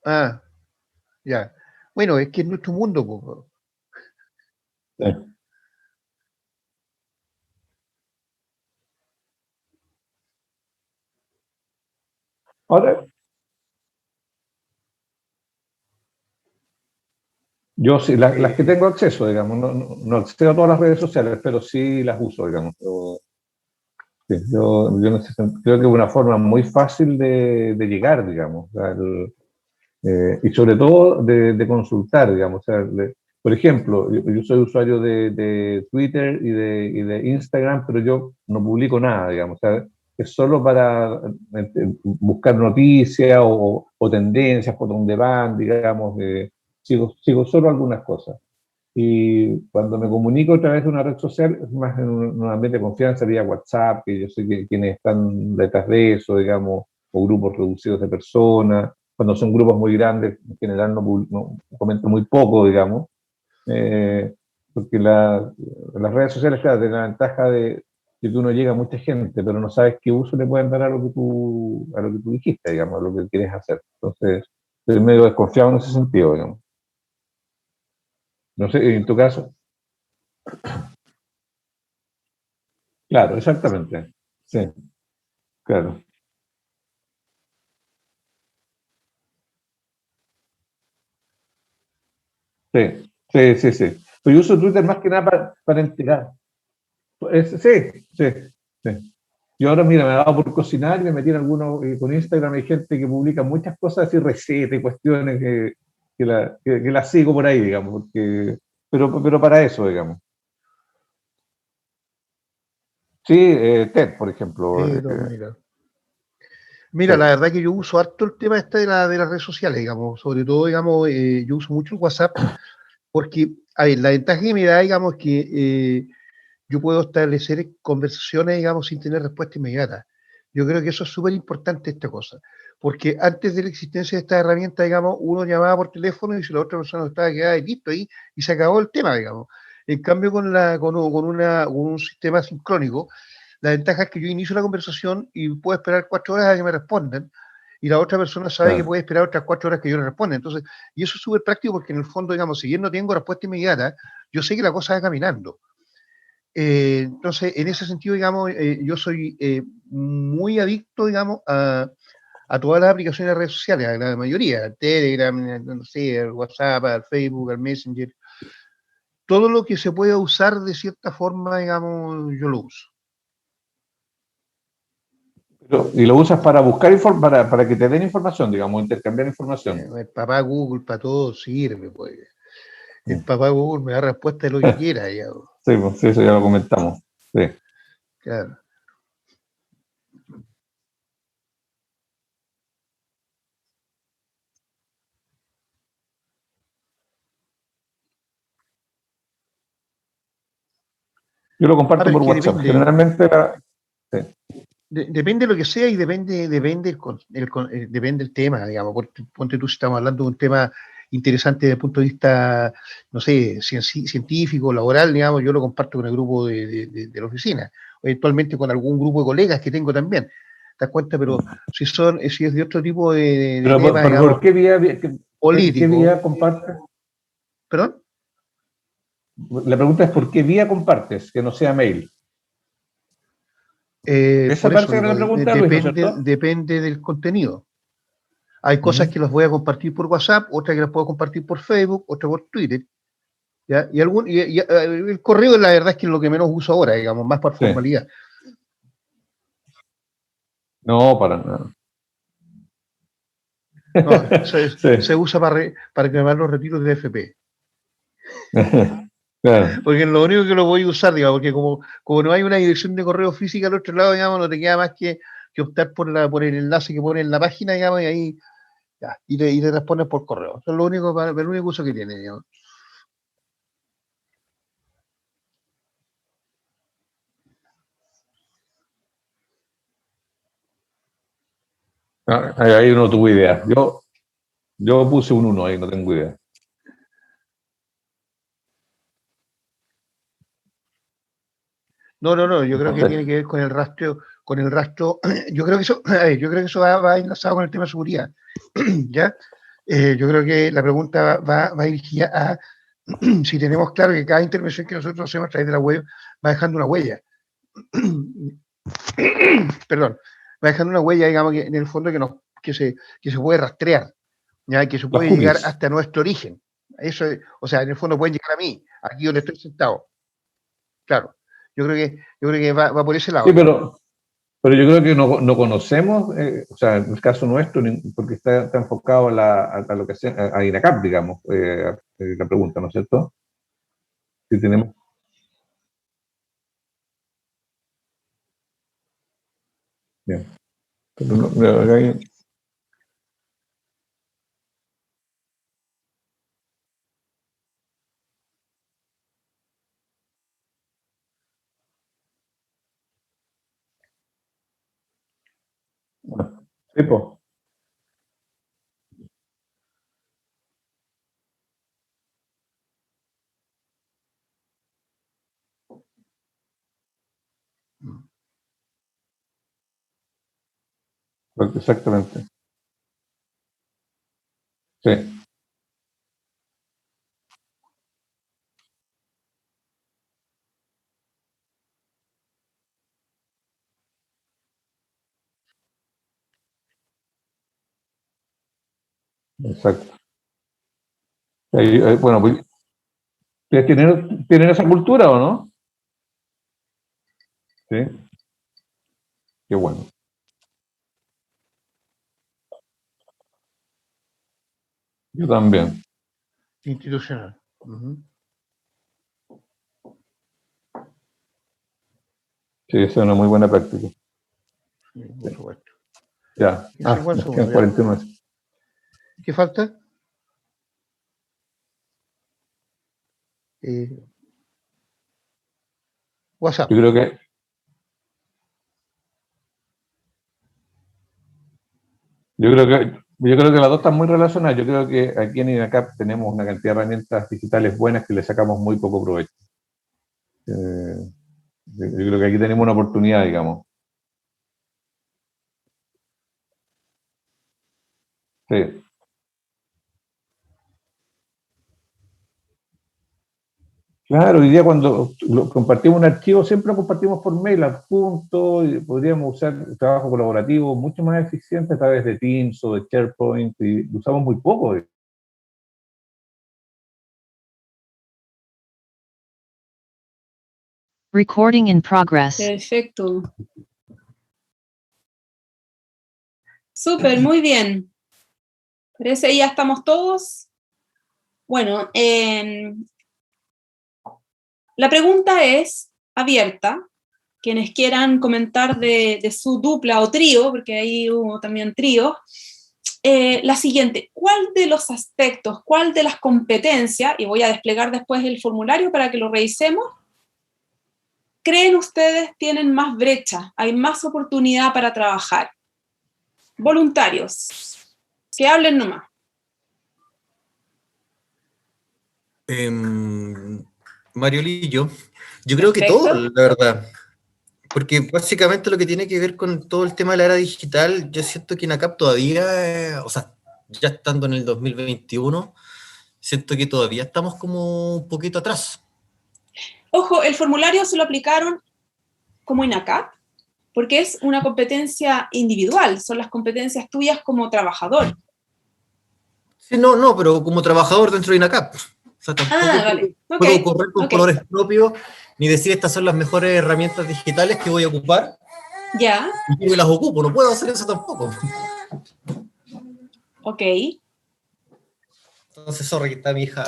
[SPEAKER 2] Ah, ya. Bueno, es que es nuestro mundo, po.
[SPEAKER 3] Sí. Ahora, yo sí, las que tengo acceso, digamos, no accedo a todas las redes sociales, pero sí las uso, digamos. Sí, yo en creo que es una forma muy fácil de llegar, digamos. O sea, y sobre todo de consultar, digamos. O sea, por ejemplo, yo soy usuario de Twitter y de Instagram, pero yo no publico nada, digamos. O sea, es solo para buscar noticias o tendencias por donde van, digamos. Sigo solo algunas cosas. Y cuando me comunico a través de una red social, es más en un ambiente de confianza, vía WhatsApp, que yo sé que quienes están detrás de eso, digamos, o grupos reducidos de personas. Cuando son grupos muy grandes, en general no comento muy poco, digamos, porque las redes sociales, claro, tienen la ventaja de que uno llega a mucha gente, pero no sabes qué uso le pueden dar a lo que tú dijiste, digamos, a lo que quieres hacer. Entonces, estoy medio desconfiado en ese sentido, digamos. No sé, en tu caso. Claro, exactamente. Sí, claro. Sí, sí, sí, sí. Pero yo uso Twitter más que nada para entregar. Sí, sí, sí. Yo ahora, mira, me ha dado por cocinar y me metí en algunos, con Instagram hay gente que publica muchas cosas así, recetas y cuestiones que las sigo por ahí, digamos, pero para eso, digamos. Sí, TED, por ejemplo.
[SPEAKER 2] Mira.
[SPEAKER 3] Sí,
[SPEAKER 2] Mira, la verdad que yo uso harto el tema este de las redes sociales, digamos, sobre todo, digamos, yo uso mucho el WhatsApp porque, a ver, la ventaja que me da, digamos, es que yo puedo establecer conversaciones, digamos, sin tener respuesta inmediata. Yo creo que eso es súper importante esta cosa, porque antes de la existencia de esta herramienta, digamos, uno llamaba por teléfono y si la otra persona no estaba quedada y listo ahí, y se acabó el tema, digamos. En cambio, con un sistema sincrónico, la ventaja es que yo inicio la conversación y puedo esperar 4 horas a que me respondan, y la otra persona sabe que
[SPEAKER 3] claro.
[SPEAKER 2] puede esperar otras 4 horas que yo le responda. Entonces, y eso es súper práctico porque en el fondo, digamos, si bien no tengo respuesta inmediata, yo sé que la cosa va caminando. Entonces, en ese sentido, digamos, yo soy muy adicto, digamos, a todas las aplicaciones de redes sociales, a la mayoría, Telegram, no sé, el WhatsApp, al Facebook, al Messenger, todo lo que se pueda usar de cierta forma, digamos, yo lo uso.
[SPEAKER 3] Y lo usas para buscar para que te den información, digamos, intercambiar información.
[SPEAKER 2] El papá Google para todo sirve, pues. El
[SPEAKER 3] Mm.
[SPEAKER 2] papá Google me da respuesta de lo que quiera, digamos.
[SPEAKER 3] Sí, pues, sí, eso ya lo comentamos. Sí.
[SPEAKER 2] Claro.
[SPEAKER 3] Yo lo
[SPEAKER 2] Ah,
[SPEAKER 3] comparto
[SPEAKER 2] pero es
[SPEAKER 3] por
[SPEAKER 2] que
[SPEAKER 3] WhatsApp.
[SPEAKER 2] depende.
[SPEAKER 3] Generalmente, sí.
[SPEAKER 2] Depende de lo que sea y depende el tema, digamos. Ponte tú si estamos hablando de un tema interesante desde el punto de vista, no sé, científico, laboral, digamos, yo lo comparto con el grupo de la oficina, o eventualmente con algún grupo de colegas que tengo también. ¿Te das cuenta? Pero si es de otro tipo de
[SPEAKER 3] Pero,
[SPEAKER 2] temas,
[SPEAKER 3] ¿por
[SPEAKER 2] digamos,
[SPEAKER 3] qué
[SPEAKER 2] políticos,
[SPEAKER 3] vía compartes?
[SPEAKER 2] ¿perdón?
[SPEAKER 3] La pregunta es ¿por qué vía compartes, que no sea mail? Esa
[SPEAKER 2] Por eso
[SPEAKER 3] parece que era
[SPEAKER 2] digo,
[SPEAKER 3] la pregunta, Luis, ¿no es cierto?
[SPEAKER 2] depende del contenido. Hay cosas
[SPEAKER 3] Ujú.
[SPEAKER 2] que las voy a compartir por WhatsApp, otras que las puedo compartir por Facebook, otras por Twitter. ¿Ya? El correo, la verdad es que es lo que menos uso ahora, digamos, más por
[SPEAKER 3] Sí.
[SPEAKER 2] formalidad.
[SPEAKER 3] No, para nada.
[SPEAKER 2] No, se
[SPEAKER 3] Sí.
[SPEAKER 2] usa para crear los retiros de FP.
[SPEAKER 3] Claro,
[SPEAKER 2] Porque es lo único que lo voy a usar, digamos, porque como no hay una dirección de correo física al otro lado, digamos, no te queda más que optar por el enlace que pone en la página, digamos, y ahí ya, y te respondes por correo. Eso es lo único, el único uso que tiene, digamos.
[SPEAKER 3] ahí no tuve idea. Yo puse un 1 ahí, no tengo idea.
[SPEAKER 2] No, yo creo que tiene que ver con el rastro, yo creo que eso, yo creo que eso va enlazado con el tema de seguridad, ¿ya? Yo creo que la pregunta va dirigida a si tenemos claro que cada intervención que nosotros hacemos a través de la web va dejando una huella, perdón, va dejando una huella, digamos, que en el fondo que se puede rastrear, ¿ya? Que se
[SPEAKER 3] Los
[SPEAKER 2] puede llegar
[SPEAKER 3] cookies.
[SPEAKER 2] hasta nuestro origen. Eso, o sea, en el fondo pueden llegar a mí, aquí donde estoy sentado, claro. Yo creo que va por ese
[SPEAKER 3] Sí,
[SPEAKER 2] lado, digamos.
[SPEAKER 3] pero yo creo que no conocemos, o sea, en el caso nuestro, porque está enfocado a lo que sea, a INACAP, digamos, la pregunta, ¿no es cierto? Si tenemos. Bien. Pero Sí, po. Exactamente. Sí, exacto. Bueno, pues, ¿ustedes tienen esa cultura o no? Sí, qué bueno. Yo también.
[SPEAKER 2] Institucional. Ujú.
[SPEAKER 3] Sí, esa es una muy buena práctica.
[SPEAKER 2] Sí, por supuesto.
[SPEAKER 3] Ya.
[SPEAKER 2] Y hace cuánto
[SPEAKER 3] Nos
[SPEAKER 2] segundo,
[SPEAKER 3] quedan
[SPEAKER 2] ya.
[SPEAKER 3] 41.
[SPEAKER 2] ¿Qué falta? WhatsApp.
[SPEAKER 3] Yo creo que las dos están muy relacionadas. Yo creo que aquí en INACAP tenemos una cantidad de herramientas digitales buenas que le sacamos muy poco provecho. Yo creo que aquí tenemos una oportunidad, digamos. Sí. Claro, hoy día cuando compartimos un archivo, siempre lo compartimos por mail, adjunto, y podríamos usar trabajo colaborativo mucho más eficiente a través de Teams o de SharePoint, y lo usamos muy poco.
[SPEAKER 4] Recording in progress.
[SPEAKER 1] Perfecto. Súper, muy bien. Parece ya estamos todos. Bueno, la pregunta es abierta. Quienes quieran comentar de su dupla o trío, porque ahí hubo también trío, la siguiente: ¿cuál de los aspectos, cuál de las competencias, y voy a desplegar después el formulario para que lo revisemos, creen ustedes tienen más brecha, hay más oportunidad para trabajar? Voluntarios, que hablen nomás.
[SPEAKER 5] Mariolillo, yo creo que todo,
[SPEAKER 1] Perfecto.
[SPEAKER 5] la verdad. Porque básicamente lo que tiene que ver con todo el tema de la era digital, yo siento que en ACAP todavía, o sea, ya estando en el 2021, siento que todavía estamos como un poquito atrás.
[SPEAKER 1] Ojo, el formulario se lo aplicaron como INACAP, porque es una competencia individual, son las competencias tuyas como trabajador.
[SPEAKER 5] Sí, no, pero como trabajador dentro de INACAP. O sea, tampoco
[SPEAKER 1] Vale.
[SPEAKER 5] puedo correr con
[SPEAKER 1] Ok.
[SPEAKER 5] colores propios, ni decir estas son las mejores herramientas digitales que voy a ocupar,
[SPEAKER 1] Ya.
[SPEAKER 5] y yo las ocupo, no puedo hacer eso tampoco.
[SPEAKER 1] Ok.
[SPEAKER 5] Entonces, sorry, que está mi hija.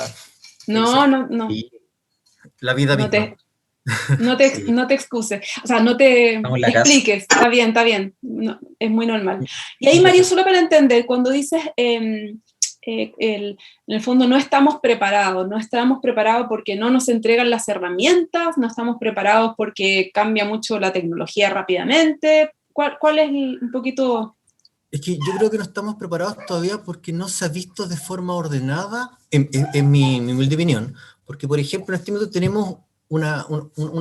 [SPEAKER 1] No.
[SPEAKER 5] Y la vida
[SPEAKER 1] No
[SPEAKER 5] misma. Sí.
[SPEAKER 1] no te excuses, o sea, no te
[SPEAKER 5] Estamos en la casa.
[SPEAKER 1] expliques, está bien, no, es muy normal. Y ahí, Mario, solo para entender, cuando dices, en el fondo no estamos preparados porque no nos entregan las herramientas, no estamos preparados porque cambia mucho la tecnología rápidamente. ¿Cuál es un poquito?
[SPEAKER 5] Es que yo creo que no estamos preparados todavía porque no se ha visto de forma ordenada, en mi humilde opinión, porque, por ejemplo, en este momento tenemos una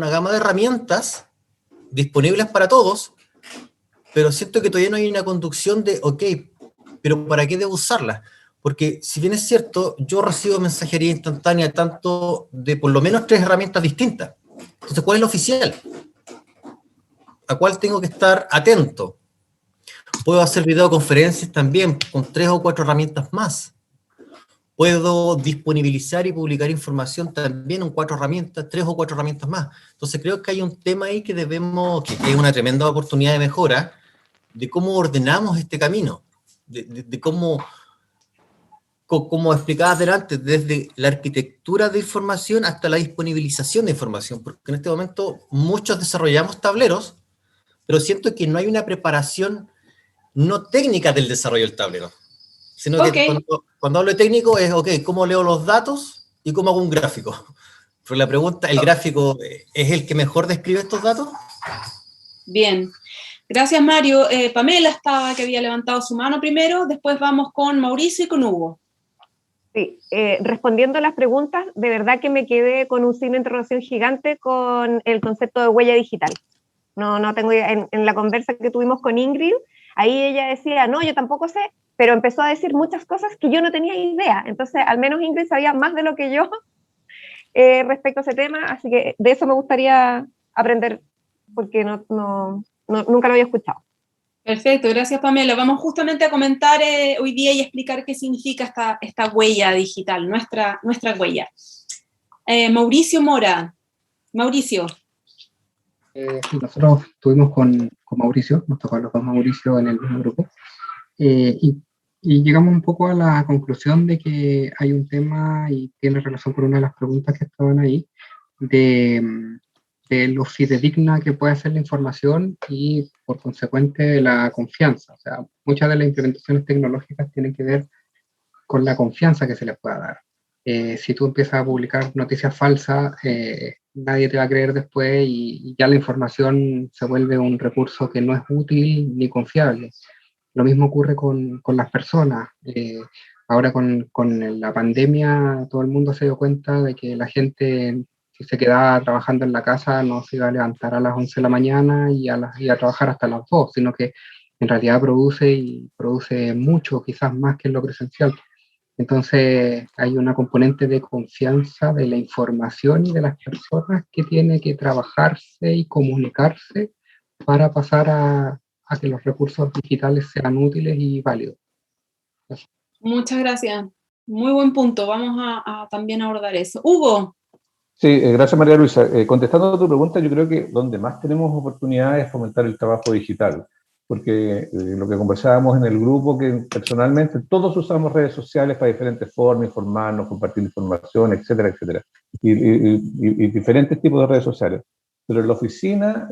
[SPEAKER 5] gama de herramientas disponibles para todos, pero siento que todavía no hay una conducción de, ok, pero ¿para qué debo usarlas? Porque si bien es cierto, yo recibo mensajería instantánea tanto de por lo menos 3 herramientas distintas. Entonces, ¿cuál es la oficial? ¿A cuál tengo que estar atento? Puedo hacer videoconferencias también con 3 o 4 herramientas más. Puedo disponibilizar y publicar información también en 4 herramientas, 3 o 4 herramientas más. Entonces creo que hay un tema ahí que que es una tremenda oportunidad de mejora, de cómo ordenamos este camino, de cómo, como explicaba antes, desde la arquitectura de información hasta la disponibilización de información, porque en este momento muchos desarrollamos tableros, pero siento que no hay una preparación no técnica del desarrollo del tablero, sino que
[SPEAKER 1] Ok,
[SPEAKER 5] cuando hablo de técnico es, ok, ¿cómo leo los datos y cómo hago un gráfico? Pero la pregunta, ¿el gráfico es el que mejor describe estos datos?
[SPEAKER 1] bien. Gracias, Mario. Pamela estaba, que había levantado su mano primero, después vamos con Mauricio y con Hugo.
[SPEAKER 6] Sí, respondiendo a las preguntas, de verdad que me quedé con un signo de interrogación gigante con el concepto de huella digital. No tengo idea. En la conversa que tuvimos con Ingrid, ahí ella decía, no, yo tampoco sé, pero empezó a decir muchas cosas que yo no tenía idea. Entonces, al menos Ingrid sabía más de lo que yo respecto a ese tema, así que de eso me gustaría aprender, porque nunca lo había escuchado.
[SPEAKER 1] Perfecto, gracias, Pamela. Vamos justamente a comentar hoy día y explicar qué significa esta huella digital, nuestra huella. Mauricio Mora. Mauricio.
[SPEAKER 7] Sí, nosotros estuvimos con Mauricio, nos tocó a los dos Mauricio en el mismo grupo, y llegamos un poco a la conclusión de que hay un tema, y tiene relación con una de las preguntas que estaban ahí, de lo fidedigna que puede ser la información y por consecuente la confianza. O sea, muchas de las implementaciones tecnológicas tienen que ver con la confianza que se les pueda dar. Si tú empiezas a publicar noticias falsas, nadie te va a creer después y ya la información se vuelve un recurso que no es útil ni confiable. Lo mismo ocurre con las personas. Ahora con la pandemia todo el mundo se dio cuenta de que la gente, si se quedaba trabajando en la casa, no se iba a levantar a las 11 de la mañana y a trabajar hasta las 2, sino que en realidad produce mucho, quizás más que en lo presencial. Entonces hay una componente de confianza de la información y de las personas que tiene que trabajarse y comunicarse para pasar a que los recursos digitales sean útiles y válidos. Gracias.
[SPEAKER 1] Muchas gracias. Muy buen punto. Vamos a también abordar eso. Hugo.
[SPEAKER 3] Sí, gracias María Luisa. Contestando a tu pregunta, yo creo que donde más tenemos oportunidades es fomentar el trabajo digital, porque lo que conversábamos en el grupo, que personalmente todos usamos redes sociales para diferentes formas, informarnos, compartir información, etcétera, etcétera, y diferentes tipos de redes sociales. Pero en la oficina,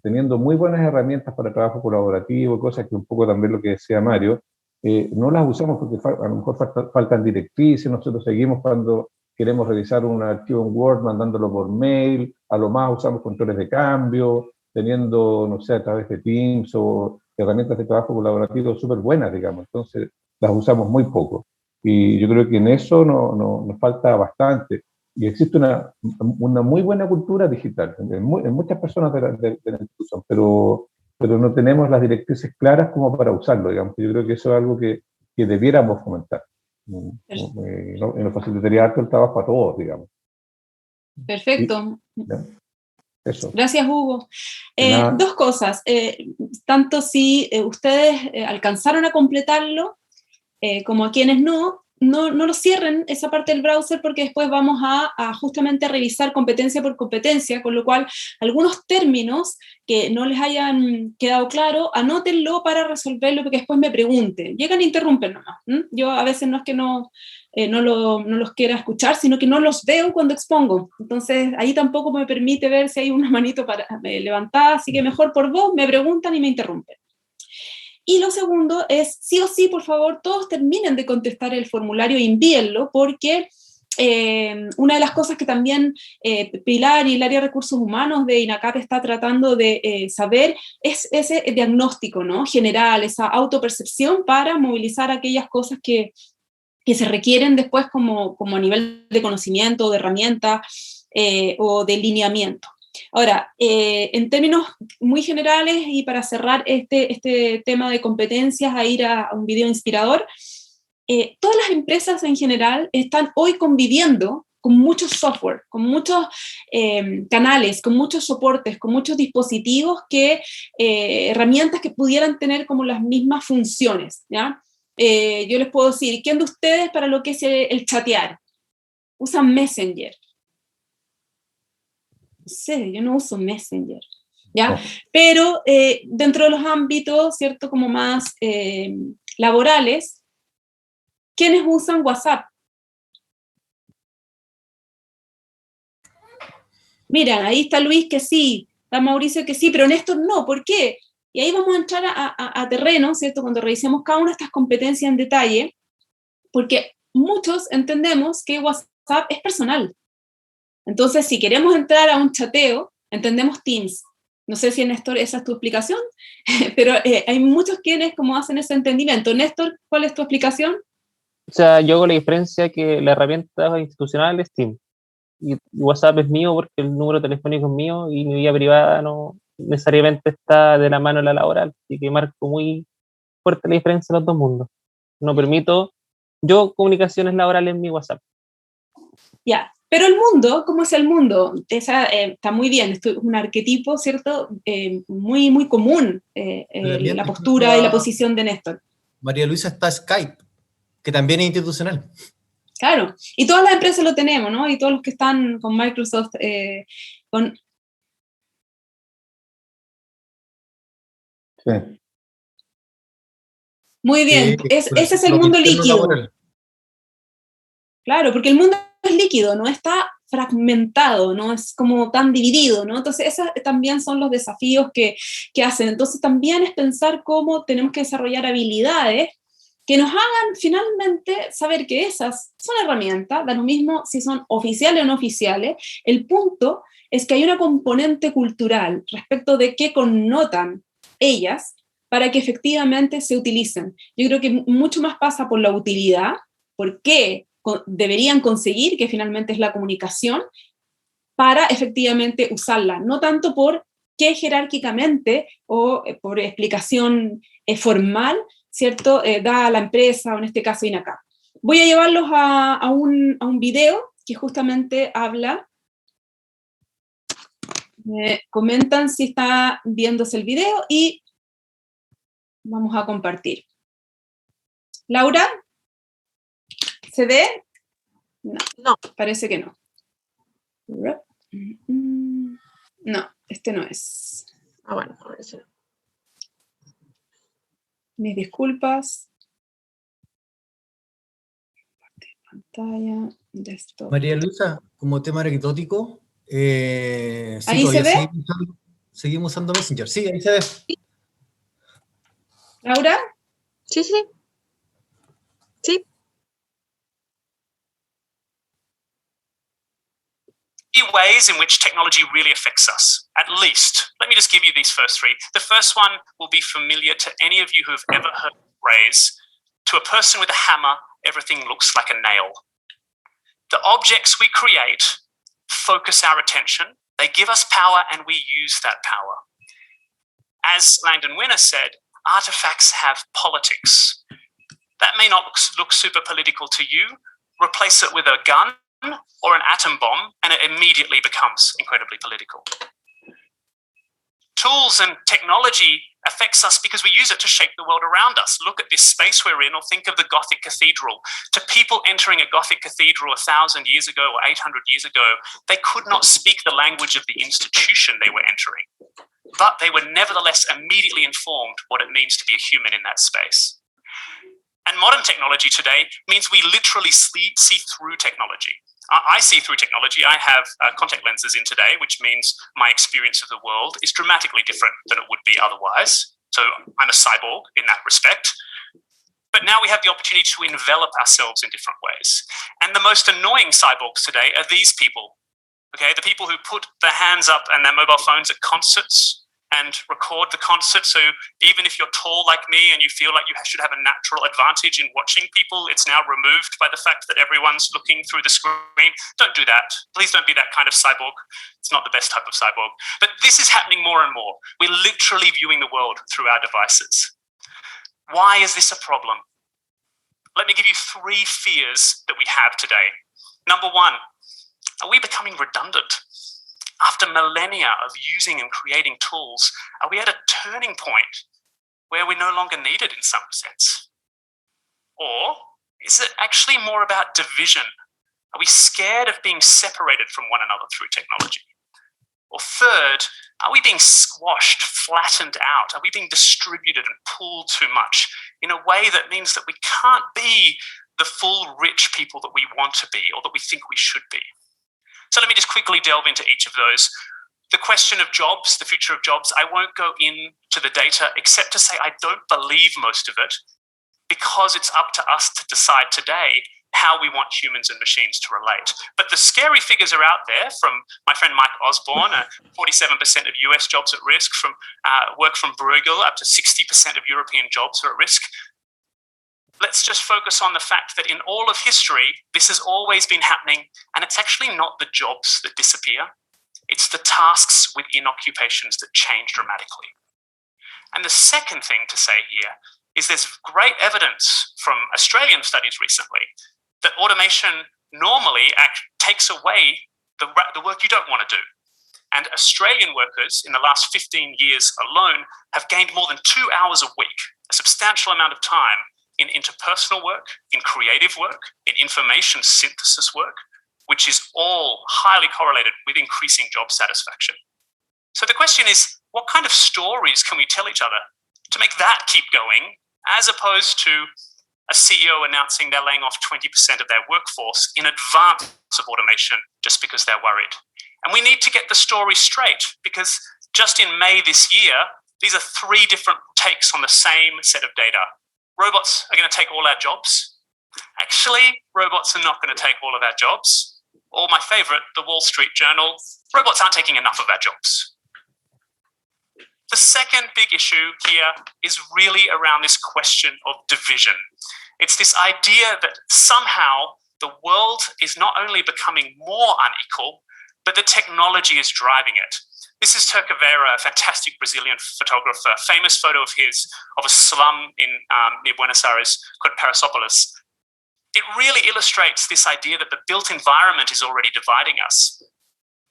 [SPEAKER 3] teniendo muy buenas herramientas para trabajo colaborativo, cosas que un poco también lo que decía Mario, no las usamos porque a lo mejor faltan directrices, nosotros seguimos cuando queremos revisar un archivo en Word mandándolo por mail, a lo más usamos controles de cambio, teniendo, no sé, a través de Teams o herramientas de trabajo colaborativo súper buenas, digamos. Entonces, las usamos muy poco. Y yo creo que en eso nos falta bastante. Y existe una muy buena cultura digital en muchas personas de la institución, pero no tenemos las directrices claras como para usarlo, digamos. Yo creo que eso es algo que debiéramos fomentar. Y nos facilitaría harto el trabajo a todos, digamos.
[SPEAKER 1] Perfecto.
[SPEAKER 3] Eso.
[SPEAKER 1] Gracias, Hugo. Dos cosas. Tanto si ustedes alcanzaron a completarlo, como a quienes no lo cierren esa parte del browser, porque después vamos a justamente revisar competencia por competencia, con lo cual algunos términos que no les hayan quedado claros, anótenlo para resolverlo, porque después me pregunten. Llegan e interrumpen nomás. Yo a veces no es que no los quiera escuchar, sino que no los veo cuando expongo. Entonces ahí tampoco me permite ver si hay una manito levantada, así que mejor por voz me preguntan y me interrumpen. Y lo segundo es, sí o sí, por favor, todos terminen de contestar el formulario y envíenlo, porque una de las cosas que también Pilar y el área de recursos humanos de INACAP está tratando de saber es ese diagnóstico, ¿no?, general, esa autopercepción para movilizar aquellas cosas que se requieren después como a nivel de conocimiento, de herramienta o de lineamiento. Ahora, en términos muy generales y para cerrar este tema de competencias, a ir a un video inspirador, todas las empresas en general están hoy conviviendo con muchos software, con muchos canales, con muchos soportes, con muchos dispositivos herramientas que pudieran tener como las mismas funciones, ¿ya? Yo les puedo decir, ¿quién de ustedes para lo que es el chatear usan Messenger? No sé, yo no uso Messenger, ¿ya? Oh. Pero dentro de los ámbitos, ¿cierto?, como más laborales, ¿quiénes usan WhatsApp? Miren, ahí está Luis que sí, está Mauricio que sí, pero Néstor no, ¿por qué? Y ahí vamos a entrar a terreno, ¿cierto?, cuando revisemos cada una de estas competencias en detalle, porque muchos entendemos que WhatsApp es personal. Entonces, si queremos entrar a un chateo, entendemos Teams. No sé si, Néstor, esa es tu explicación, pero hay muchos quienes como hacen ese entendimiento. Néstor, ¿cuál es tu explicación?
[SPEAKER 8] O sea, yo hago la diferencia que la herramienta institucional es Teams. Y WhatsApp es mío porque el número telefónico es mío y mi vida privada no necesariamente está de la mano de la laboral. Así que marco muy fuerte la diferencia en los dos mundos. No permito yo comunicaciones laborales en mi WhatsApp.
[SPEAKER 1] Ya, pero el mundo, ¿cómo es el mundo? Está muy bien, esto es un arquetipo, ¿cierto? Muy, muy común, la postura y la posición de Néstor.
[SPEAKER 5] María Luisa, está Skype, que también es institucional.
[SPEAKER 1] Claro, y todas las empresas lo tenemos, ¿no? Y todos los que están con Microsoft,
[SPEAKER 3] Sí.
[SPEAKER 1] Muy bien,
[SPEAKER 5] Sí,
[SPEAKER 1] ese es el mundo líquido.
[SPEAKER 5] Laboral.
[SPEAKER 1] Claro, porque el mundo es líquido, no está fragmentado, no es como tan dividido, ¿no? Entonces, esos también son los desafíos que hacen. Entonces, también es pensar cómo tenemos que desarrollar habilidades que nos hagan finalmente saber que esas son herramientas, da lo mismo si son oficiales o no oficiales. El punto es que hay una componente cultural respecto de qué connotan ellas para que efectivamente se utilicen. Yo creo que mucho más pasa por la utilidad, por qué deberían conseguir, que finalmente es la comunicación, para efectivamente usarla, no tanto por qué jerárquicamente o por explicación formal, ¿cierto?, da a la empresa, o en este caso INACAP. Voy a llevarlos a un video que justamente habla, comentan si está viéndose el video y vamos a compartir. Laura, ¿se ve? No, parece que no. No, este no es.
[SPEAKER 6] Bueno, a ver si no.
[SPEAKER 1] Mis disculpas. Pantalla, desktop.
[SPEAKER 5] María Luisa, como tema anecdótico, sí,
[SPEAKER 1] ¿Ahí se ve?
[SPEAKER 5] Seguimos usando Messenger. Sí, ahí se ve.
[SPEAKER 1] ¿Laura?
[SPEAKER 6] Sí.
[SPEAKER 9] Ways in which technology really affects us, at least. Let me just give you these first three. The first one will be familiar to any of you who have ever heard the phrase, to a person with a hammer, everything looks like a nail. The objects we create focus our attention, they give us power, and we use that power. As Langdon Winner said, artifacts have politics. That may not look super political to you. Replace it with a gun or an atom bomb, and it immediately becomes incredibly political. Tools and technology affects us because we use it to shape the world around us. Look at this space we're in, or think of the Gothic Cathedral. To people entering a Gothic cathedral 1,000 years ago or 800 years ago, they could not speak the language of the institution they were entering, but they were nevertheless immediately informed what it means to be a human in that space. And modern technology today means we literally see through technology. I see through technology. I have contact lenses in today, which means my experience of the world is dramatically different than it would be otherwise. So I'm a cyborg in that respect. But now we have the opportunity to envelop ourselves in different ways. And the most annoying cyborgs today are these people, okay? The people who put their hands up and their mobile phones at concerts and record the concert. So even if you're tall like me and you feel like you should have a natural advantage in watching people, it's now removed by the fact that everyone's looking through the screen. Don't do that. Please don't be that kind of cyborg. It's not the best type of cyborg. But this is happening more and more. We're literally viewing the world through our devices. Why is this a problem? Let me give you 3 fears that we have today. Number 1, are we becoming redundant? After millennia of using and creating tools, are we at a turning point where we're no longer needed in some sense? Or is it actually more about division? Are we scared of being separated from one another through technology? Or third, are we being squashed, flattened out? Are we being distributed and pulled too much in a way that means that we can't be the full rich people that we want to be or that we think we should be? So let me just quickly delve into each of those. The question of jobs, the future of jobs, I won't go into the data except to say I don't believe most of it, because it's up to us to decide today how we want humans and machines to relate. But the scary figures are out there from my friend Mike Osborne, 47% of US jobs at risk, from work from Bruegel, up to 60% of European jobs are at risk. Let's just focus on the fact that in all of history, this has always been happening, and it's actually not the jobs that disappear. It's the tasks within occupations that change dramatically. And the second thing to say here is there's great evidence from Australian studies recently that automation normally takes away the work you don't want to do. And Australian workers in the last 15 years alone have gained more than 2 hours a week, a substantial amount of time in interpersonal work, in creative work, in information synthesis work, which is all highly correlated with increasing job satisfaction. So the question is, what kind of stories can we tell each other to make that keep going, as opposed to a CEO announcing they're laying off 20% of their workforce in advance of automation just because they're worried? And we need to get the story straight, because just in May this year, these are 3 different takes on the same set of data. Robots are going to take all our jobs. Actually, robots are not going to take all of our jobs. Or my favorite, the Wall Street Journal, robots aren't taking enough of our jobs. The second big issue here is really around this question of division. It's this idea that somehow the world is not only becoming more unequal, but the technology is driving it. This is Turca Vera, a fantastic Brazilian photographer, famous photo of his of a slum in near Buenos Aires called Paraisópolis. It really illustrates this idea that the built environment is already dividing us.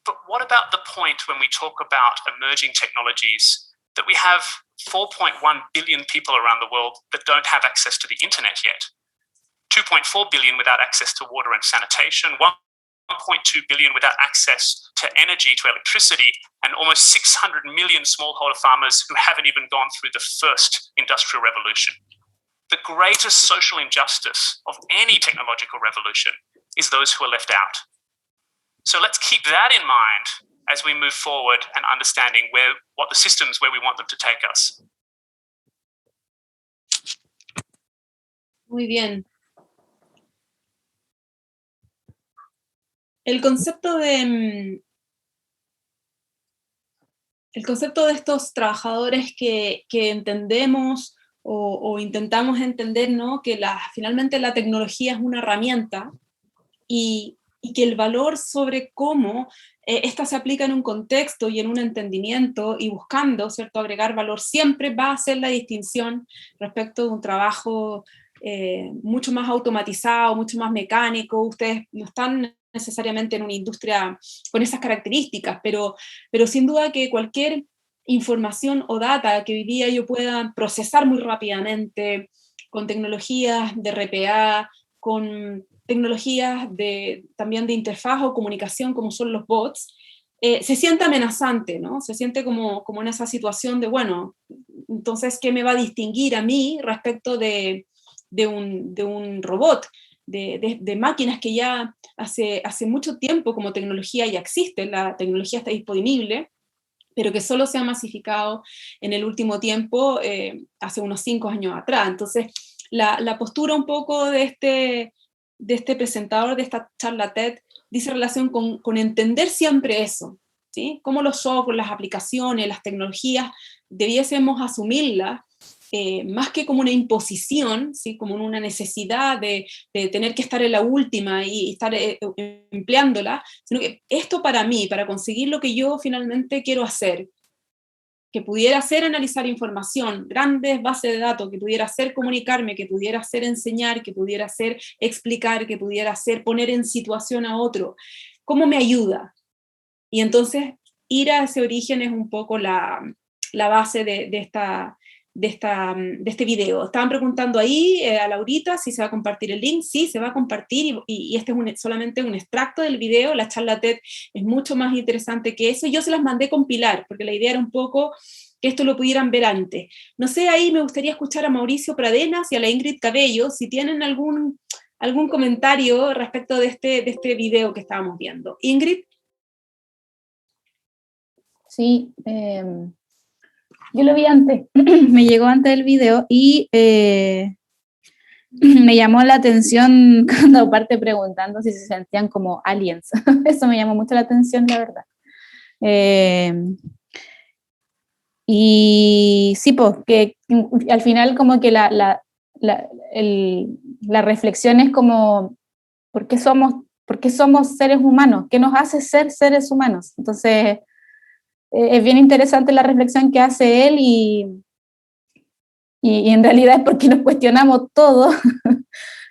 [SPEAKER 9] But what about the point when we talk about emerging technologies that we have 4.1 billion people around the world that don't have access to the internet yet, 2.4 billion without access to water and sanitation, 1.2 billion without access to energy, to electricity, and almost 600 million smallholder farmers who haven't even gone through the first industrial revolution. The greatest social injustice of any technological revolution is those who are left out. So let's keep that in mind as we move forward and understanding what the systems where we want them to take us.
[SPEAKER 1] Muy bien. El concepto de estos trabajadores que entendemos o intentamos entender, ¿no? Que finalmente la tecnología es una herramienta y que el valor sobre cómo esta se aplica en un contexto y en un entendimiento y buscando, ¿cierto?, agregar valor, siempre va a ser la distinción respecto de un trabajo mucho más automatizado, mucho más mecánico. Ustedes no están necesariamente en una industria con esas características, pero sin duda que cualquier información o data que hoy día yo pueda procesar muy rápidamente con tecnologías de RPA, con tecnologías también de interfaz o comunicación como son los bots, se siente amenazante, ¿no? Se siente como en esa situación de, bueno, entonces, ¿qué me va a distinguir a mí respecto de un robot? De máquinas que ya hace mucho tiempo como tecnología ya existe, la tecnología está disponible, pero que solo se ha masificado en el último tiempo, hace unos 5 años atrás. Entonces, la postura un poco de este presentador, de esta charla TED, dice relación con entender siempre eso, ¿sí? Cómo los software, las aplicaciones, las tecnologías, debiésemos asumirlas más que como una imposición, ¿sí? Como una necesidad de tener que estar en la última y estar empleándola, sino que esto para mí, para conseguir lo que yo finalmente quiero hacer, que pudiera ser analizar información, grandes bases de datos, que pudiera ser comunicarme, que pudiera ser enseñar, que pudiera ser explicar, que pudiera ser poner en situación a otro, ¿cómo me ayuda? Y entonces ir a ese origen es un poco la base de este video. Estaban preguntando ahí a Laurita si se va a compartir el link. Sí, se va a compartir y este es solamente un extracto del video. La charla TED es mucho más interesante que eso. Yo se las mandé compilar porque la idea era un poco que esto lo pudieran ver antes. No sé, ahí me gustaría escuchar a Mauricio Pradenas y a la Ingrid Cabello si tienen algún comentario respecto de este video que estábamos viendo. Ingrid.
[SPEAKER 10] Sí, yo lo vi antes, me llegó antes del video y me llamó la atención cuando parte preguntando si se sentían como aliens. Eso me llamó mucho la atención, la verdad. Y sí, pues, que al final como que la reflexión es como, ¿por qué somos seres humanos? ¿Qué nos hace ser seres humanos? Entonces, es bien interesante la reflexión que hace él y en realidad es porque nos cuestionamos todo.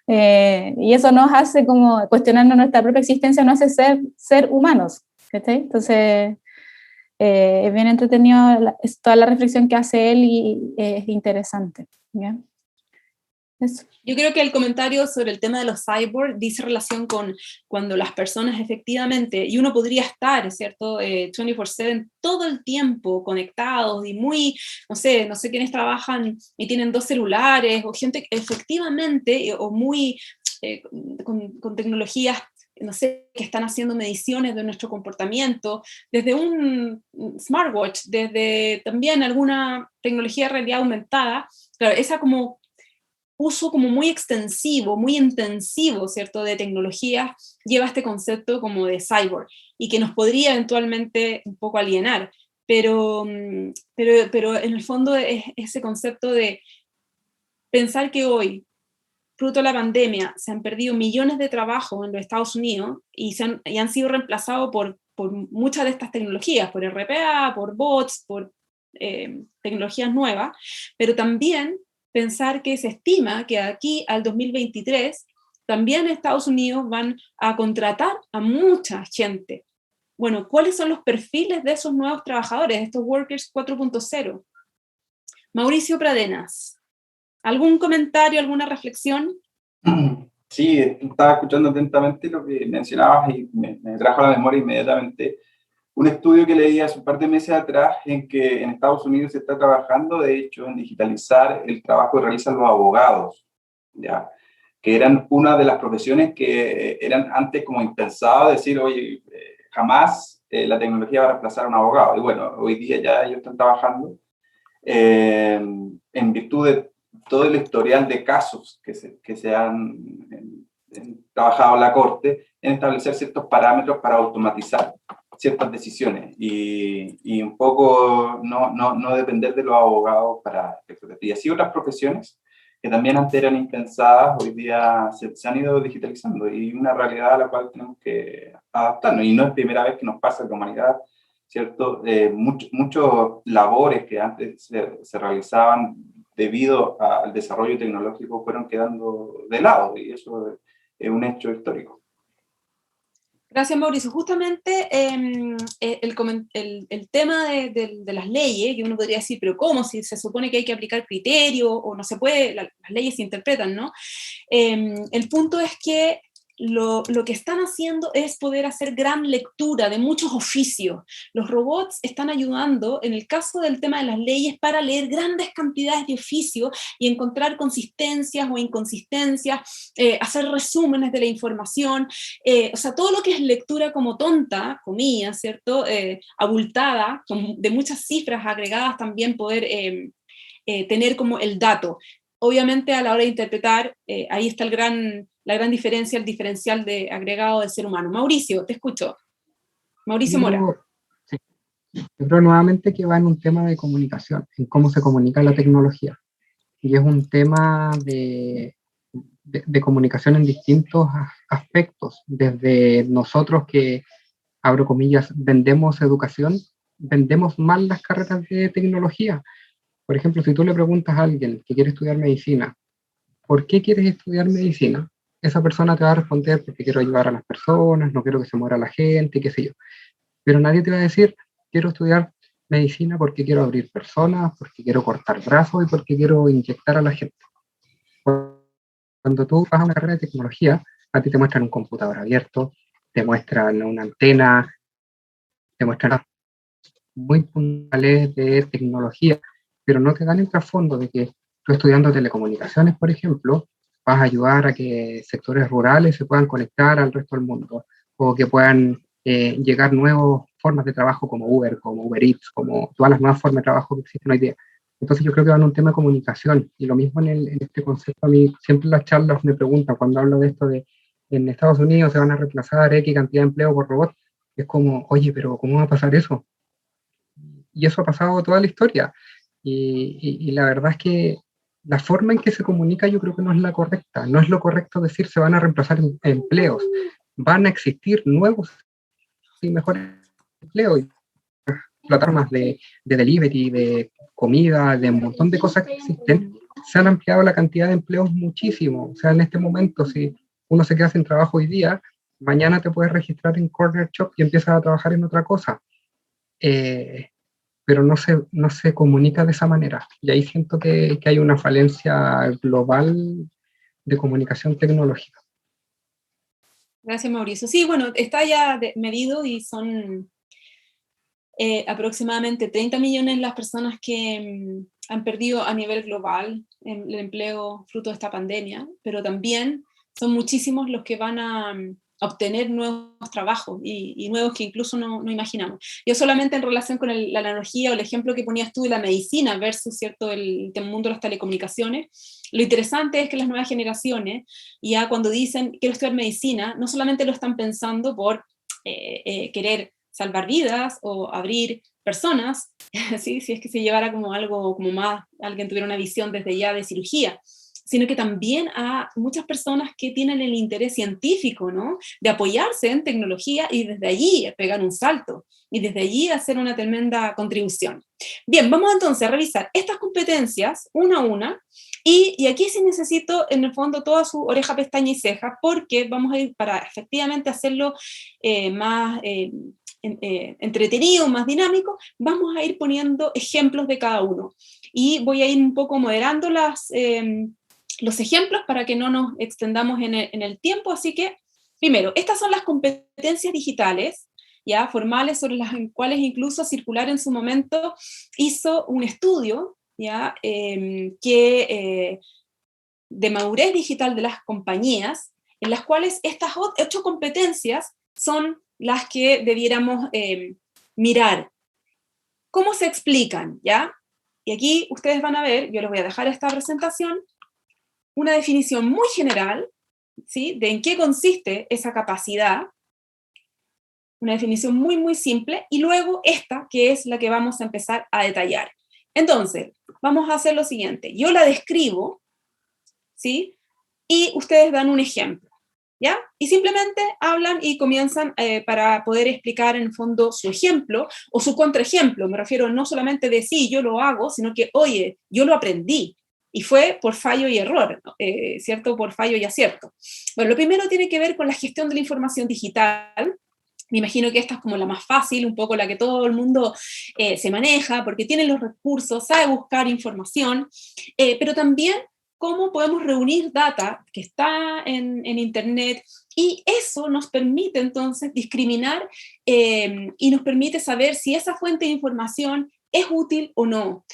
[SPEAKER 10] Y eso nos hace como cuestionarnos nuestra propia existencia, nos hace ser humanos, ¿cachai? Entonces, es bien entretenido toda la reflexión que hace él y es interesante, ¿ya? Eso.
[SPEAKER 1] Yo creo que el comentario sobre el tema de los cyborgs dice relación con cuando las personas efectivamente, y uno podría estar, ¿cierto? 24/7 todo el tiempo conectados y muy, no sé quiénes trabajan y tienen 2 celulares, o gente que efectivamente, o muy con tecnologías, no sé, que están haciendo mediciones de nuestro comportamiento, desde un smartwatch, desde también alguna tecnología de realidad aumentada, claro, esa como uso como muy extensivo, muy intensivo, ¿cierto?, de tecnología, lleva este concepto como de cyborg, y que nos podría eventualmente un poco alienar, pero en el fondo es ese concepto de pensar que hoy, fruto de la pandemia, se han perdido millones de trabajos en los Estados Unidos y han sido reemplazados por muchas de estas tecnologías, por RPA, por bots, por tecnologías nuevas, pero también pensar que se estima que aquí al 2023 también Estados Unidos van a contratar a mucha gente. Bueno, ¿cuáles son los perfiles de esos nuevos trabajadores, estos workers 4.0? Mauricio Pradenas, ¿algún comentario, alguna reflexión?
[SPEAKER 11] Sí, estaba escuchando atentamente lo que mencionabas y me trajo a la memoria inmediatamente un estudio que leí hace un par de meses atrás en que en Estados Unidos se está trabajando, de hecho, en digitalizar el trabajo que realizan los abogados, ¿ya? Que eran una de las profesiones que eran antes como impensado decir, oye, jamás la tecnología va a reemplazar a un abogado. Y bueno, hoy día ya ellos están trabajando en virtud de todo el historial de casos que se han trabajado en la Corte, en establecer ciertos parámetros para automatizar ciertas decisiones y un poco no depender de los abogados para y así otras profesiones que también antes eran impensadas, hoy día se han ido digitalizando y una realidad a la cual tenemos que adaptarnos, y no es primera vez que nos pasa en la humanidad, ¿cierto? Muchos labores que antes se realizaban debido al desarrollo tecnológico fueron quedando de lado, y eso es un hecho histórico.
[SPEAKER 1] Gracias, Mauricio. Justamente el tema de las leyes, que uno podría decir, pero ¿cómo? Si se supone que hay que aplicar criterios o no se puede, las leyes se interpretan, ¿no? El punto es que lo que están haciendo es poder hacer gran lectura de muchos oficios. Los robots están ayudando, en el caso del tema de las leyes, para leer grandes cantidades de oficios y encontrar consistencias o inconsistencias, hacer resúmenes de la información, o sea, todo lo que es lectura como tonta, comillas, ¿cierto?, abultada, de muchas cifras agregadas, también poder tener como el dato. Obviamente a la hora de interpretar, ahí está la gran diferencia, el diferencial de agregado del ser humano. Mauricio, te escucho. Mauricio Mora.
[SPEAKER 7] Sí. Yo creo nuevamente que va en un tema de comunicación, en cómo se comunica la tecnología. Y es un tema de comunicación en distintos aspectos, desde nosotros que, abro comillas, vendemos educación, vendemos mal las carreras de tecnología. Por ejemplo, si tú le preguntas a alguien que quiere estudiar medicina, ¿por qué quieres estudiar medicina? Esa persona te va a responder porque quiero ayudar a las personas, no quiero que se muera la gente, qué sé yo. Pero nadie te va a decir, quiero estudiar medicina porque quiero abrir personas, porque quiero cortar brazos y porque quiero inyectar a la gente. Cuando tú vas a una carrera de tecnología, a ti te muestran un computador abierto, te muestran una antena, te muestran muy puntuales de tecnología, pero no te dan el trasfondo de que tú estudiando telecomunicaciones, por ejemplo, vas a ayudar a que sectores rurales se puedan conectar al resto del mundo, o que puedan llegar nuevas formas de trabajo como Uber Eats, como todas las nuevas formas de trabajo que existen hoy día. Entonces yo creo que va en un tema de comunicación, y lo mismo en este concepto. A mí siempre en las charlas me preguntan, cuando hablo de esto de en Estados Unidos se van a reemplazar X cantidad de empleo por robots, es como, oye, pero ¿cómo va a pasar eso? Y eso ha pasado toda la historia, y la verdad es que la forma en que se comunica yo creo que no es la correcta. No es lo correcto decir se van a reemplazar empleos, van a existir nuevos y mejores empleos, y plataformas de delivery, de comida, de un montón de cosas que existen. Se han ampliado la cantidad de empleos muchísimo. O sea, en este momento, si uno se queda sin trabajo hoy día, mañana te puedes registrar en Corner Shop y empiezas a trabajar en otra cosa. Pero no se comunica de esa manera. Y ahí siento que hay una falencia global de comunicación tecnológica.
[SPEAKER 1] Gracias, Mauricio. Sí, bueno, está ya medido y son aproximadamente 30 millones las personas que han perdido a nivel global el empleo fruto de esta pandemia, pero también son muchísimos los que van a obtener nuevos trabajos y nuevos que incluso no imaginamos. Yo solamente en relación con la analogía o el ejemplo que ponías tú de la medicina versus, ¿cierto?, el mundo de las telecomunicaciones, lo interesante es que las nuevas generaciones, ya cuando dicen quiero estudiar medicina, no solamente lo están pensando por querer salvar vidas o abrir personas, ¿sí? Si es que se llevara como algo como más, alguien tuviera una visión desde ya de cirugía, sino que también a muchas personas que tienen el interés científico, ¿no?, de apoyarse en tecnología y desde allí pegar un salto, y desde allí hacer una tremenda contribución. Bien, vamos entonces a revisar estas competencias una a una, y aquí sí necesito en el fondo toda su oreja, pestaña y ceja, porque vamos a ir para efectivamente hacerlo más entretenido, más dinámico, vamos a ir poniendo ejemplos de cada uno, y voy a ir un poco moderando los ejemplos para que no nos extendamos en el tiempo. Así que, primero, estas son las competencias digitales, ya formales, sobre las cuales incluso Circular en su momento hizo un estudio, ya, de madurez digital de las compañías, en las cuales estas 8 competencias son las que debiéramos mirar. ¿Cómo se explican? ¿Ya? Y aquí ustedes van a ver, yo les voy a dejar esta presentación, una definición muy general, ¿sí?, de en qué consiste esa capacidad, una definición muy, muy simple, y luego esta, que es la que vamos a empezar a detallar. Entonces, vamos a hacer lo siguiente, yo la describo, ¿sí?, y ustedes dan un ejemplo, ¿ya? Y simplemente hablan y comienzan para poder explicar en el fondo su ejemplo o su contraejemplo. Me refiero no solamente de sí, yo lo hago, sino que, oye, yo lo aprendí. Y fue por fallo y error, ¿cierto? Por fallo y acierto. Bueno, lo primero tiene que ver con la gestión de la información digital. Me imagino que esta es como la más fácil, un poco la que todo el mundo se maneja, porque tiene los recursos, sabe buscar información, pero también cómo podemos reunir data que está en Internet, y eso nos permite entonces discriminar y nos permite saber si esa fuente de información es útil o no,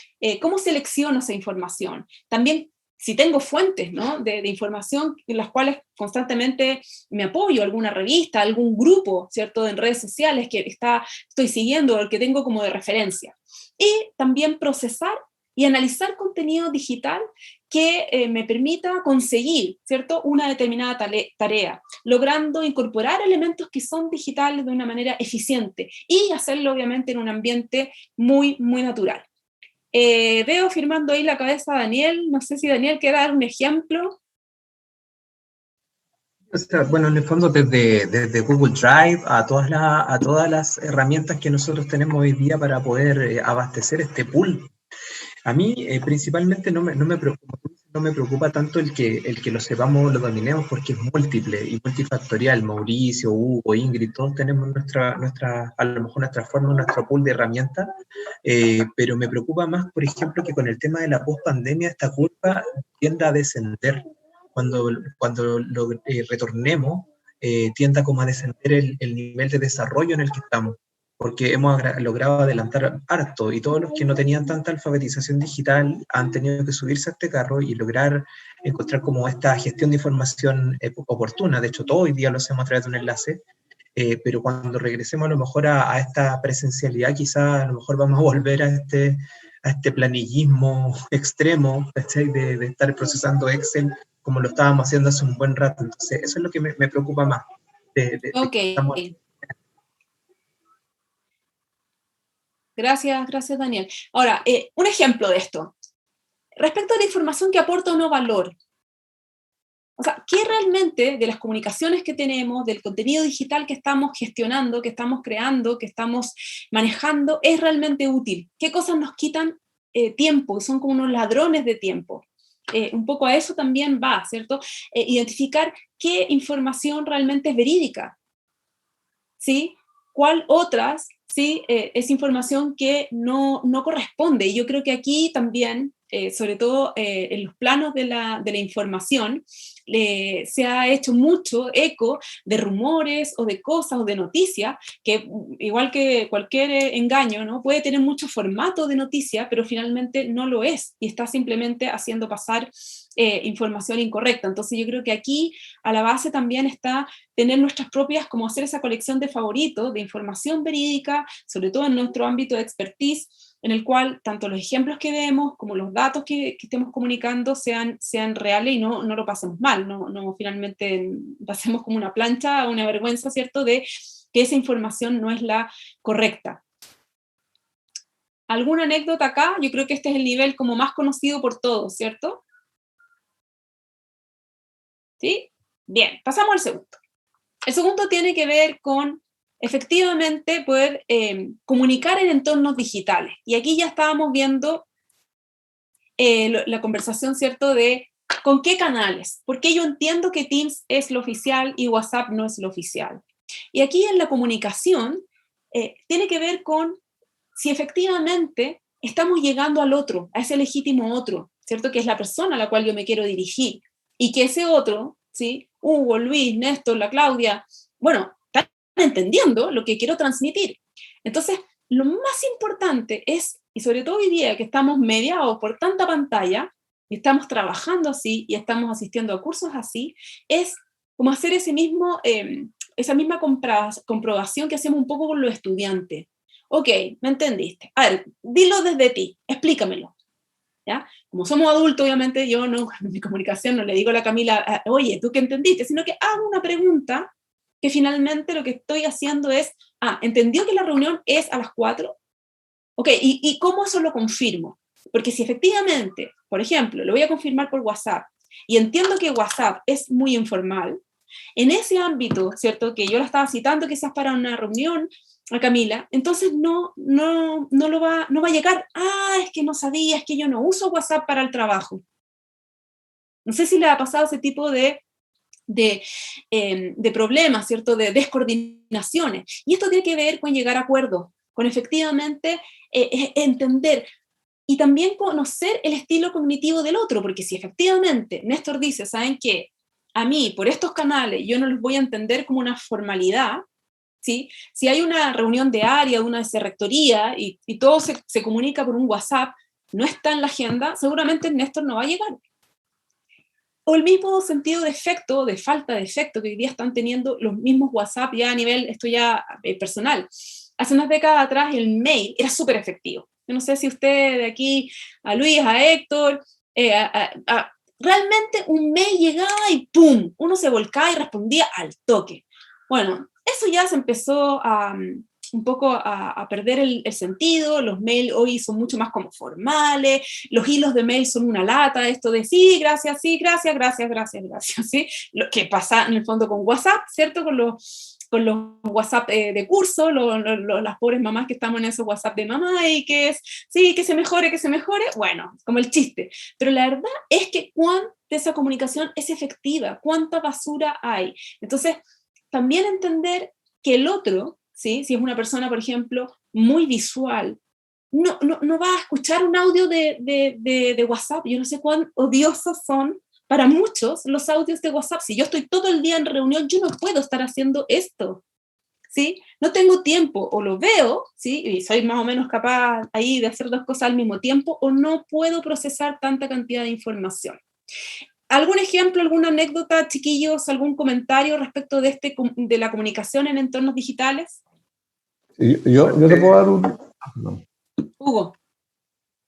[SPEAKER 1] cómo selecciono esa información. También si tengo fuentes, ¿no?, de información en las cuales constantemente me apoyo, alguna revista, algún grupo, ¿cierto?, en redes sociales que estoy siguiendo, o el que tengo como de referencia. Y también procesar y analizar contenido digital que me permita conseguir, ¿cierto?, una determinada tarea, logrando incorporar elementos que son digitales de una manera eficiente y hacerlo obviamente en un ambiente muy, muy natural. Veo firmando ahí la cabeza Daniel, no sé si Daniel quiere dar un ejemplo.
[SPEAKER 12] O sea, bueno, en el fondo desde Google Drive a todas las herramientas que nosotros tenemos hoy día para poder abastecer este pool. A mí principalmente no me preocupa tanto el que lo sepamos, lo dominemos, porque es múltiple y multifactorial. Mauricio, Hugo, Ingrid, todos tenemos a lo mejor nuestra forma, nuestro pool de herramientas, pero me preocupa más, por ejemplo, que con el tema de la post-pandemia esta curva tienda a descender. Cuando lo retornemos, tienda como a descender el nivel de desarrollo en el que estamos, porque hemos logrado adelantar harto, y todos los que no tenían tanta alfabetización digital han tenido que subirse a este carro y lograr encontrar como esta gestión de información oportuna. De hecho, todo hoy día lo hacemos a través de un enlace, pero cuando regresemos a lo mejor a esta presencialidad, quizá a lo mejor vamos a volver este planillismo extremo, ¿cachai? De estar procesando Excel como lo estábamos haciendo hace un buen rato. Entonces, eso es lo que me preocupa más.
[SPEAKER 1] Ok. Gracias, Daniel. Ahora, un ejemplo de esto. Respecto a la información que aporta o no valor. O sea, ¿qué realmente de las comunicaciones que tenemos, del contenido digital que estamos gestionando, que estamos creando, que estamos manejando, es realmente útil? ¿Qué cosas nos quitan tiempo? Son como unos ladrones de tiempo. Un poco a eso también va, ¿cierto? Identificar qué información realmente es verídica, ¿sí? ¿Cuál otras, sí, es información que no corresponde? Y yo creo que aquí también, sobre todo en los planos de la información, se ha hecho mucho eco de rumores o de cosas o de noticias, que igual que cualquier engaño, ¿no? Puede tener mucho formato de noticia, pero finalmente no lo es, y está simplemente haciendo pasar información incorrecta. Entonces yo creo que aquí a la base también está tener nuestras propias, como hacer esa colección de favoritos, de información verídica, sobre todo en nuestro ámbito de expertise, en el cual tanto los ejemplos que demos como los datos que estemos comunicando sean reales y no lo pasemos mal, no finalmente pasemos como una plancha, una vergüenza, ¿cierto?, de que esa información no es la correcta. ¿Alguna anécdota acá? Yo creo que este es el nivel como más conocido por todos, ¿cierto? ¿Sí? Bien, pasamos al segundo. El segundo tiene que ver con, efectivamente, poder comunicar en entornos digitales. Y aquí ya estábamos viendo la conversación, ¿cierto?, de con qué canales. Porque yo entiendo que Teams es lo oficial y WhatsApp no es lo oficial. Y aquí en la comunicación tiene que ver con si efectivamente estamos llegando al otro, a ese legítimo otro, ¿cierto?, que es la persona a la cual yo me quiero dirigir. Y que ese otro, ¿sí?, Hugo, Luis, Néstor, la Claudia, bueno, están entendiendo lo que quiero transmitir. Entonces, lo más importante es, y sobre todo hoy día que estamos mediados por tanta pantalla, y estamos trabajando así, y estamos asistiendo a cursos así, es como hacer esa misma comprobación que hacemos un poco con los estudiantes. Ok, me entendiste. A ver, dilo desde ti, explícamelo. ¿Ya? Como somos adultos, obviamente, yo no, en mi comunicación no le digo a la Camila, oye, ¿tú qué entendiste? Sino que hago una pregunta que finalmente lo que estoy haciendo es, ¿entendió que la reunión es a las 4? Ok, ¿y cómo eso lo confirmo? Porque si efectivamente, por ejemplo, lo voy a confirmar por WhatsApp, y entiendo que WhatsApp es muy informal, en ese ámbito, ¿cierto?, que yo la estaba citando quizás para una reunión a Camila, entonces no va a llegar, es que no sabía, es que yo no uso WhatsApp para el trabajo. No sé si le ha pasado ese tipo de problemas, ¿cierto?, de descoordinaciones. Y esto tiene que ver con llegar a acuerdos, con efectivamente entender y también conocer el estilo cognitivo del otro, porque si efectivamente Néstor dice, ¿saben qué? A mí, por estos canales, yo no los voy a entender como una formalidad, ¿sí? Si hay una reunión de área, una de rectoría, y todo se comunica por un WhatsApp, no está en la agenda, seguramente Néstor no va a llegar. O el mismo sentido de efecto, de falta de efecto que hoy día están teniendo los mismos WhatsApp ya a nivel, esto ya personal. Hace unas décadas atrás el mail era súper efectivo. Yo no sé si usted de aquí, a Luis, a Héctor, realmente un mail llegaba y ¡pum! Uno se volcaba y respondía al toque. Bueno, eso ya se empezó un poco a perder el sentido. Los mails hoy son mucho más como formales, los hilos de mail son una lata, esto de sí, gracias, ¿sí? Lo que pasa en el fondo con WhatsApp, ¿cierto? Con los WhatsApp de curso, las pobres mamás que estamos en esos WhatsApp de mamá y que es, sí, que se mejore, bueno, como el chiste. Pero la verdad es que cuánta de esa comunicación es efectiva, cuánta basura hay. Entonces, también entender que el otro, ¿sí?, si es una persona, por ejemplo, muy visual, no va a escuchar un audio de WhatsApp. Yo no sé cuán odiosos son para muchos los audios de WhatsApp. Si yo estoy todo el día en reunión, yo no puedo estar haciendo esto, ¿sí? No tengo tiempo, o lo veo, ¿sí?, y soy más o menos capaz ahí de hacer dos cosas al mismo tiempo, o no puedo procesar tanta cantidad de información. ¿Algún ejemplo, alguna anécdota, chiquillos, algún comentario respecto de la comunicación en entornos digitales?
[SPEAKER 3] Yo te puedo dar un...
[SPEAKER 1] Hugo.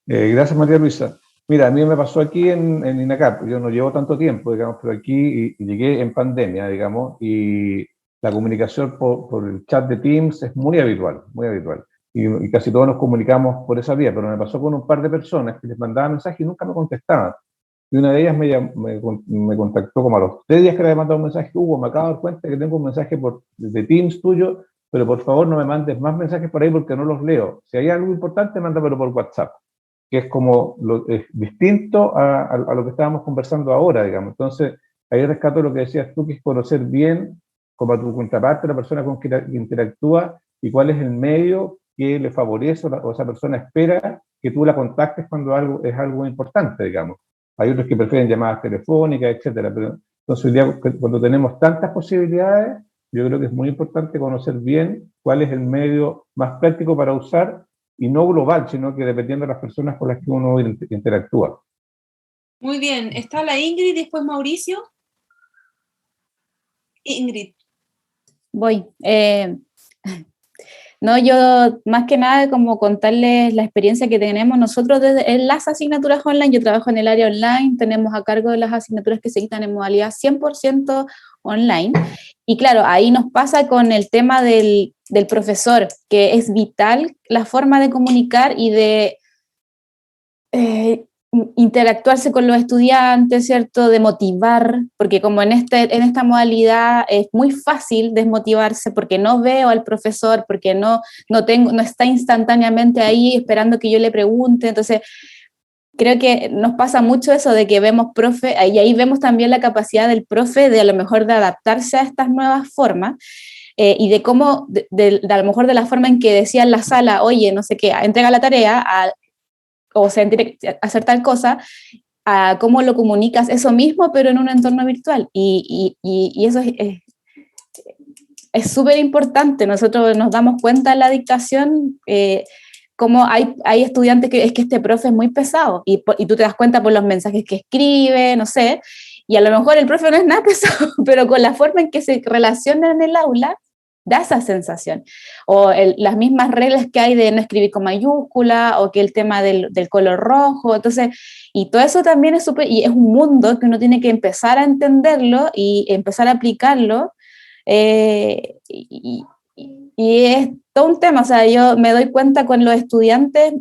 [SPEAKER 3] Gracias, María Luisa. Mira, a mí me pasó aquí en INACAP, yo no llevo tanto tiempo, digamos, pero aquí y llegué en pandemia, digamos, y la comunicación por el chat de Teams es muy habitual, muy habitual. Y casi todos nos comunicamos por esa vía, pero me pasó con un par de personas que les mandaba mensajes y nunca me contestaban. Y una de ellas me contactó como a los 3 días que le había mandado un mensaje: Hugo, me acabo de dar cuenta que tengo un mensaje de Teams tuyo, pero por favor no me mandes más mensajes por ahí porque no los leo. Si hay algo importante, mándamelo por WhatsApp, que es como es distinto a lo que estábamos conversando ahora, digamos. Entonces, ahí rescato lo que decías tú, que es conocer bien, como a tu contraparte, la persona con quien interactúa, y cuál es el medio que le favorece o esa persona espera que tú la contactes cuando es algo importante, digamos. Hay otros que prefieren llamadas telefónicas, etcétera, pero entonces hoy día, cuando tenemos tantas posibilidades, yo creo que es muy importante conocer bien cuál es el medio más práctico para usar, y no global, sino que dependiendo de las personas con las que uno interactúa.
[SPEAKER 1] Muy bien, está la Ingrid y después Mauricio. Ingrid.
[SPEAKER 10] Voy. No, yo más que nada como contarles la experiencia que tenemos nosotros en las asignaturas online. Yo trabajo en el área online, tenemos a cargo de las asignaturas que se dictan en modalidad 100% online. Y claro, ahí nos pasa con el tema del profesor, que es vital la forma de comunicar y de interactuarse con los estudiantes, ¿cierto? De motivar, porque como en esta modalidad es muy fácil desmotivarse porque no veo al profesor, porque no está instantáneamente ahí esperando que yo le pregunte. Entonces, creo que nos pasa mucho eso de que vemos profe, y ahí vemos también la capacidad del profe de a lo mejor de adaptarse a estas nuevas formas. Y de cómo, a lo mejor de la forma en que decía en la sala, oye, no sé qué, entrega la tarea, o sea, hacer tal cosa, a cómo lo comunicas eso mismo, pero en un entorno virtual. Y eso es súper importante. Nosotros nos damos cuenta en la dictación cómo hay estudiantes que es que este profe es muy pesado, y tú te das cuenta por los mensajes que escribe, no sé, y a lo mejor el profe no es nada pesado, pero con la forma en que se relaciona en el aula, da esa sensación. O las mismas reglas que hay de no escribir con mayúscula, o que el tema del color rojo. Entonces, y todo eso también es súper, y es un mundo que uno tiene que empezar a entenderlo y empezar a aplicarlo, y es todo un tema. O sea, yo me doy cuenta con los estudiantes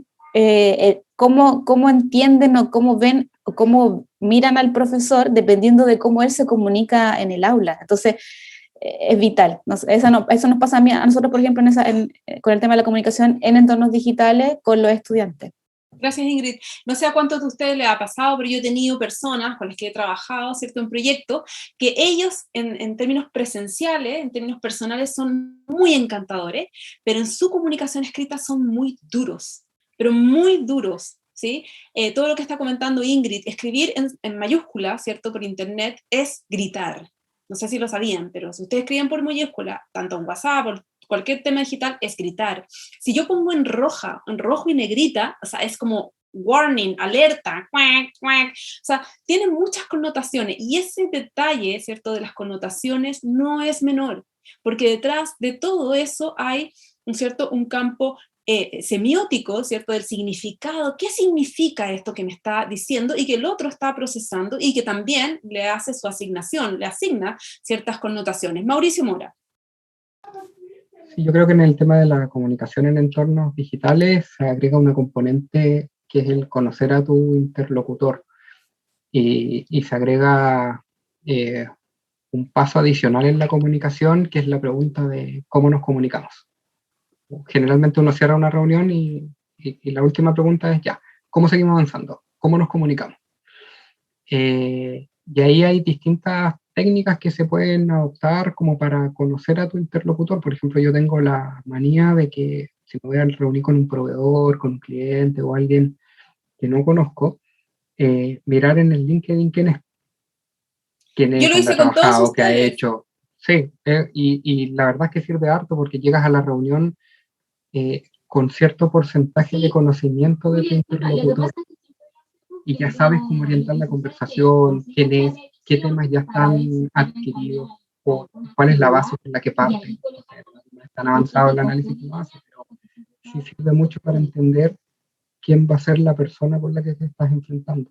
[SPEAKER 10] cómo entienden o cómo ven o cómo miran al profesor dependiendo de cómo él se comunica en el aula. Entonces, es vital. Eso nos pasa a nosotros, por ejemplo, con el tema de la comunicación en entornos digitales con los estudiantes.
[SPEAKER 1] Gracias, Ingrid. No sé a cuántos de ustedes les ha pasado, pero yo he tenido personas con las que he trabajado, ¿cierto?, en proyectos, que ellos, en términos presenciales, en términos personales, son muy encantadores, pero en su comunicación escrita son muy duros, pero muy duros, ¿sí? Todo lo que está comentando Ingrid, escribir en mayúscula, ¿cierto?, por internet, es gritar. No sé si lo sabían, pero si ustedes escriben por mayúscula, tanto en WhatsApp, por cualquier tema digital, es gritar. Si yo pongo en rojo y negrita, o sea, es como warning, alerta, cuac, cuac. O sea, tiene muchas connotaciones, y ese detalle, ¿cierto?, de las connotaciones no es menor, porque detrás de todo eso hay un campo semiótico, ¿cierto?, del significado. ¿Qué significa esto que me está diciendo? Y que el otro está procesando, y que también le hace su asignación, le asigna ciertas connotaciones. Mauricio Mora.
[SPEAKER 7] Sí, yo creo que en el tema de la comunicación en entornos digitales se agrega una componente que es el conocer a tu interlocutor, y se agrega un paso adicional en la comunicación, que es la pregunta de cómo nos comunicamos. Generalmente uno cierra una reunión y la última pregunta es ya, ¿cómo seguimos avanzando? ¿Cómo nos comunicamos? Y ahí hay distintas técnicas que se pueden adoptar como para conocer a tu interlocutor. Por ejemplo, yo tengo la manía de que si me voy a reunir con un proveedor, con un cliente o alguien que no conozco, mirar en el LinkedIn quién es, dónde ha trabajado, qué ha hecho. Sí, y la verdad es que sirve harto porque llegas a la reunión con cierto porcentaje de conocimiento de tu interlocutor, y ya sabes cómo orientar la conversación, quién es, qué temas ya están adquiridos, o cuál es la base en la que parte. No es tan avanzado el análisis que lo hace, pero sí sirve mucho para entender quién va a ser la persona con la que te estás enfrentando.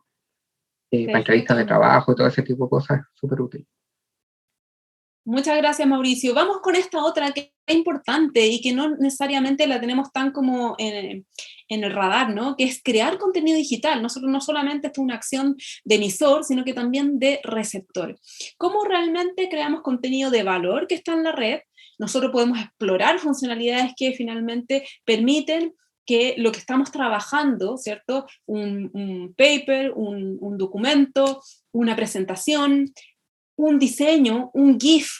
[SPEAKER 7] Para entrevistas de trabajo y todo ese tipo de cosas es súper útil.
[SPEAKER 1] Muchas gracias, Mauricio. Vamos con esta otra que es importante y que no necesariamente la tenemos tan como en el radar, ¿no? Que es crear contenido digital. Nosotros no solamente esto es una acción de emisor, sino que también de receptor. ¿Cómo realmente creamos contenido de valor que está en la red? Nosotros podemos explorar funcionalidades que finalmente permiten que lo que estamos trabajando, ¿cierto? Un paper, un documento, una presentación, un diseño, un GIF,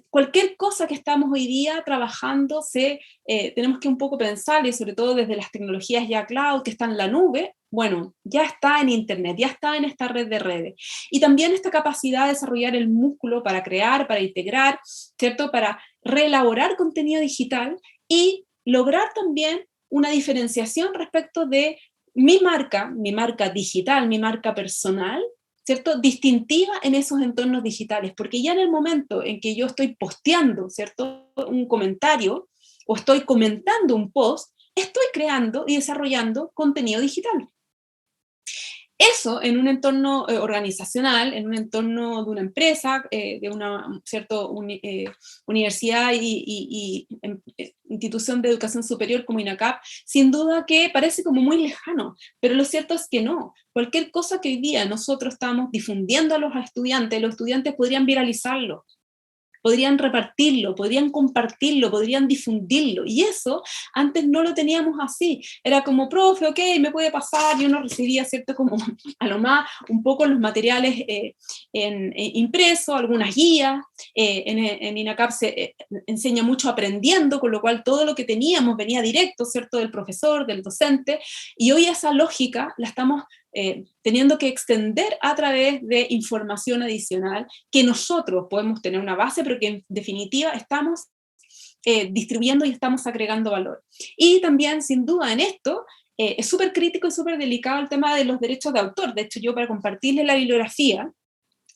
[SPEAKER 1] cualquier cosa que estamos hoy día trabajando, tenemos que un poco pensar, y sobre todo desde las tecnologías ya cloud, que están en la nube, bueno, ya está en Internet, ya está en esta red de redes. Y también esta capacidad de desarrollar el músculo para crear, para integrar, ¿cierto? Para reelaborar contenido digital y lograr también una diferenciación respecto de mi marca digital, mi marca personal, ¿cierto? Distintiva en esos entornos digitales, porque ya en el momento en que yo estoy posteando, ¿cierto? Un comentario o estoy comentando un post, estoy creando y desarrollando contenido digital. Eso en un entorno organizacional, en un entorno de una empresa, de una universidad y institución de educación superior como INACAP, sin duda que parece como muy lejano, pero lo cierto es que no. Cualquier cosa que hoy día nosotros estamos difundiendo a los estudiantes podrían viralizarlo, podrían repartirlo, podrían compartirlo, podrían difundirlo, y eso antes no lo teníamos así, era como, profe, ok, me puede pasar, y uno recibía, ¿cierto?, como a lo más un poco los materiales impresos, algunas guías, en INACAP se enseña mucho aprendiendo, con lo cual todo lo que teníamos venía directo, ¿cierto?, del profesor, del docente, y hoy esa lógica la estamos teniendo que extender a través de información adicional, que nosotros podemos tener una base, pero que en definitiva estamos distribuyendo y estamos agregando valor. Y también, sin duda, en esto es súper crítico y súper delicado el tema de los derechos de autor. De hecho, yo para compartirles la bibliografía,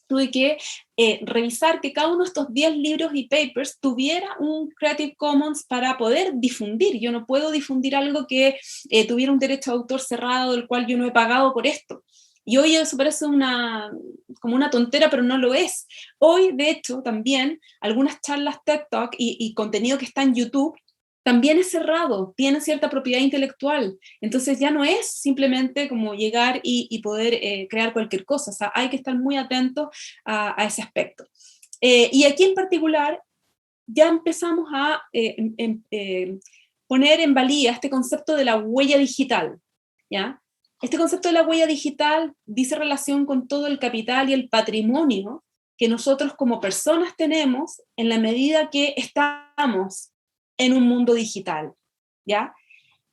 [SPEAKER 1] tuve que revisar que cada uno de estos 10 libros y papers tuviera un Creative Commons para poder difundir. Yo no puedo difundir algo que tuviera un derecho de autor cerrado, del cual yo no he pagado por esto. Y hoy eso parece como una tontera, pero no lo es. Hoy, de hecho, también algunas charlas TED Talk y contenido que está en YouTube también es cerrado, tiene cierta propiedad intelectual. Entonces ya no es simplemente como llegar y poder crear cualquier cosa. O sea, hay que estar muy atentos a ese aspecto. Y aquí en particular ya empezamos a poner en valía este concepto de la huella digital, ¿ya? Este concepto de la huella digital dice relación con todo el capital y el patrimonio que nosotros como personas tenemos en la medida que estamos en un mundo digital, ¿ya?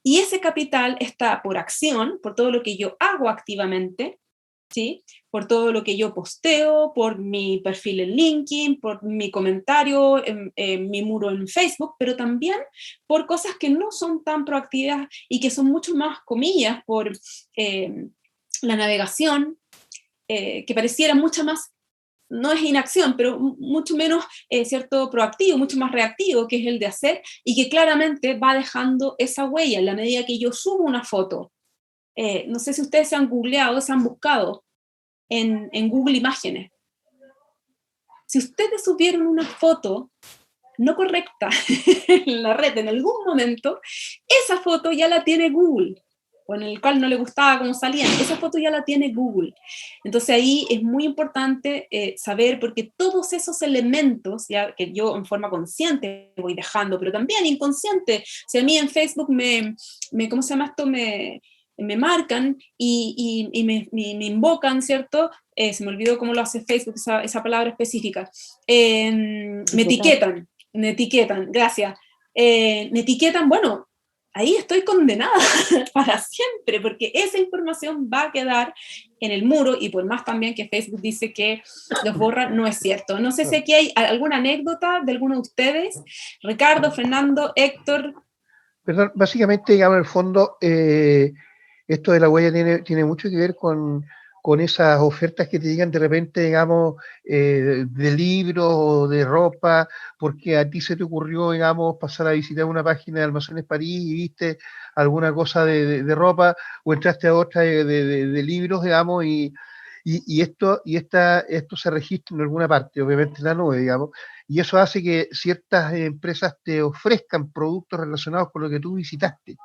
[SPEAKER 1] Y ese capital está por acción, por todo lo que yo hago activamente, ¿sí? Por todo lo que yo posteo, por mi perfil en LinkedIn, por mi comentario en mi muro en Facebook, pero también por cosas que no son tan proactivas y que son mucho más, comillas, por la navegación, que pareciera mucha más, no es inacción, pero mucho menos, ¿cierto?, proactivo, mucho más reactivo, que es el de hacer, y que claramente va dejando esa huella en la medida que yo subo una foto. No sé si ustedes se han googleado, se han buscado en Google Imágenes. Si ustedes subieron una foto no correcta en la red en algún momento, esa foto ya la tiene Google, o en el cual no le gustaba cómo salían, esa foto ya la tiene Google. Entonces ahí es muy importante saber, porque todos esos elementos, ya que yo en forma consciente voy dejando, pero también inconsciente, si a mí en Facebook ¿cómo se llama esto? Me marcan y me invocan, ¿cierto? Se me olvidó cómo lo hace Facebook, esa palabra específica. Me etiquetan, gracias. Me etiquetan, bueno, ahí estoy condenada para siempre, porque esa información va a quedar en el muro, y por más también que Facebook dice que los borra, no es cierto. No sé si aquí hay alguna anécdota de alguno de ustedes, Ricardo, Fernando, Héctor.
[SPEAKER 2] Perdón, básicamente, digamos, en el fondo, esto de la huella tiene mucho que ver con con esas ofertas que te llegan de repente, digamos, de libros o de ropa, porque a ti se te ocurrió, digamos, pasar a visitar una página de Almacenes París y viste alguna cosa de ropa, o entraste a otra de libros, digamos, y esto se registra en alguna parte, obviamente en la nube, digamos, y eso hace que ciertas empresas te ofrezcan productos relacionados con lo que tú visitaste.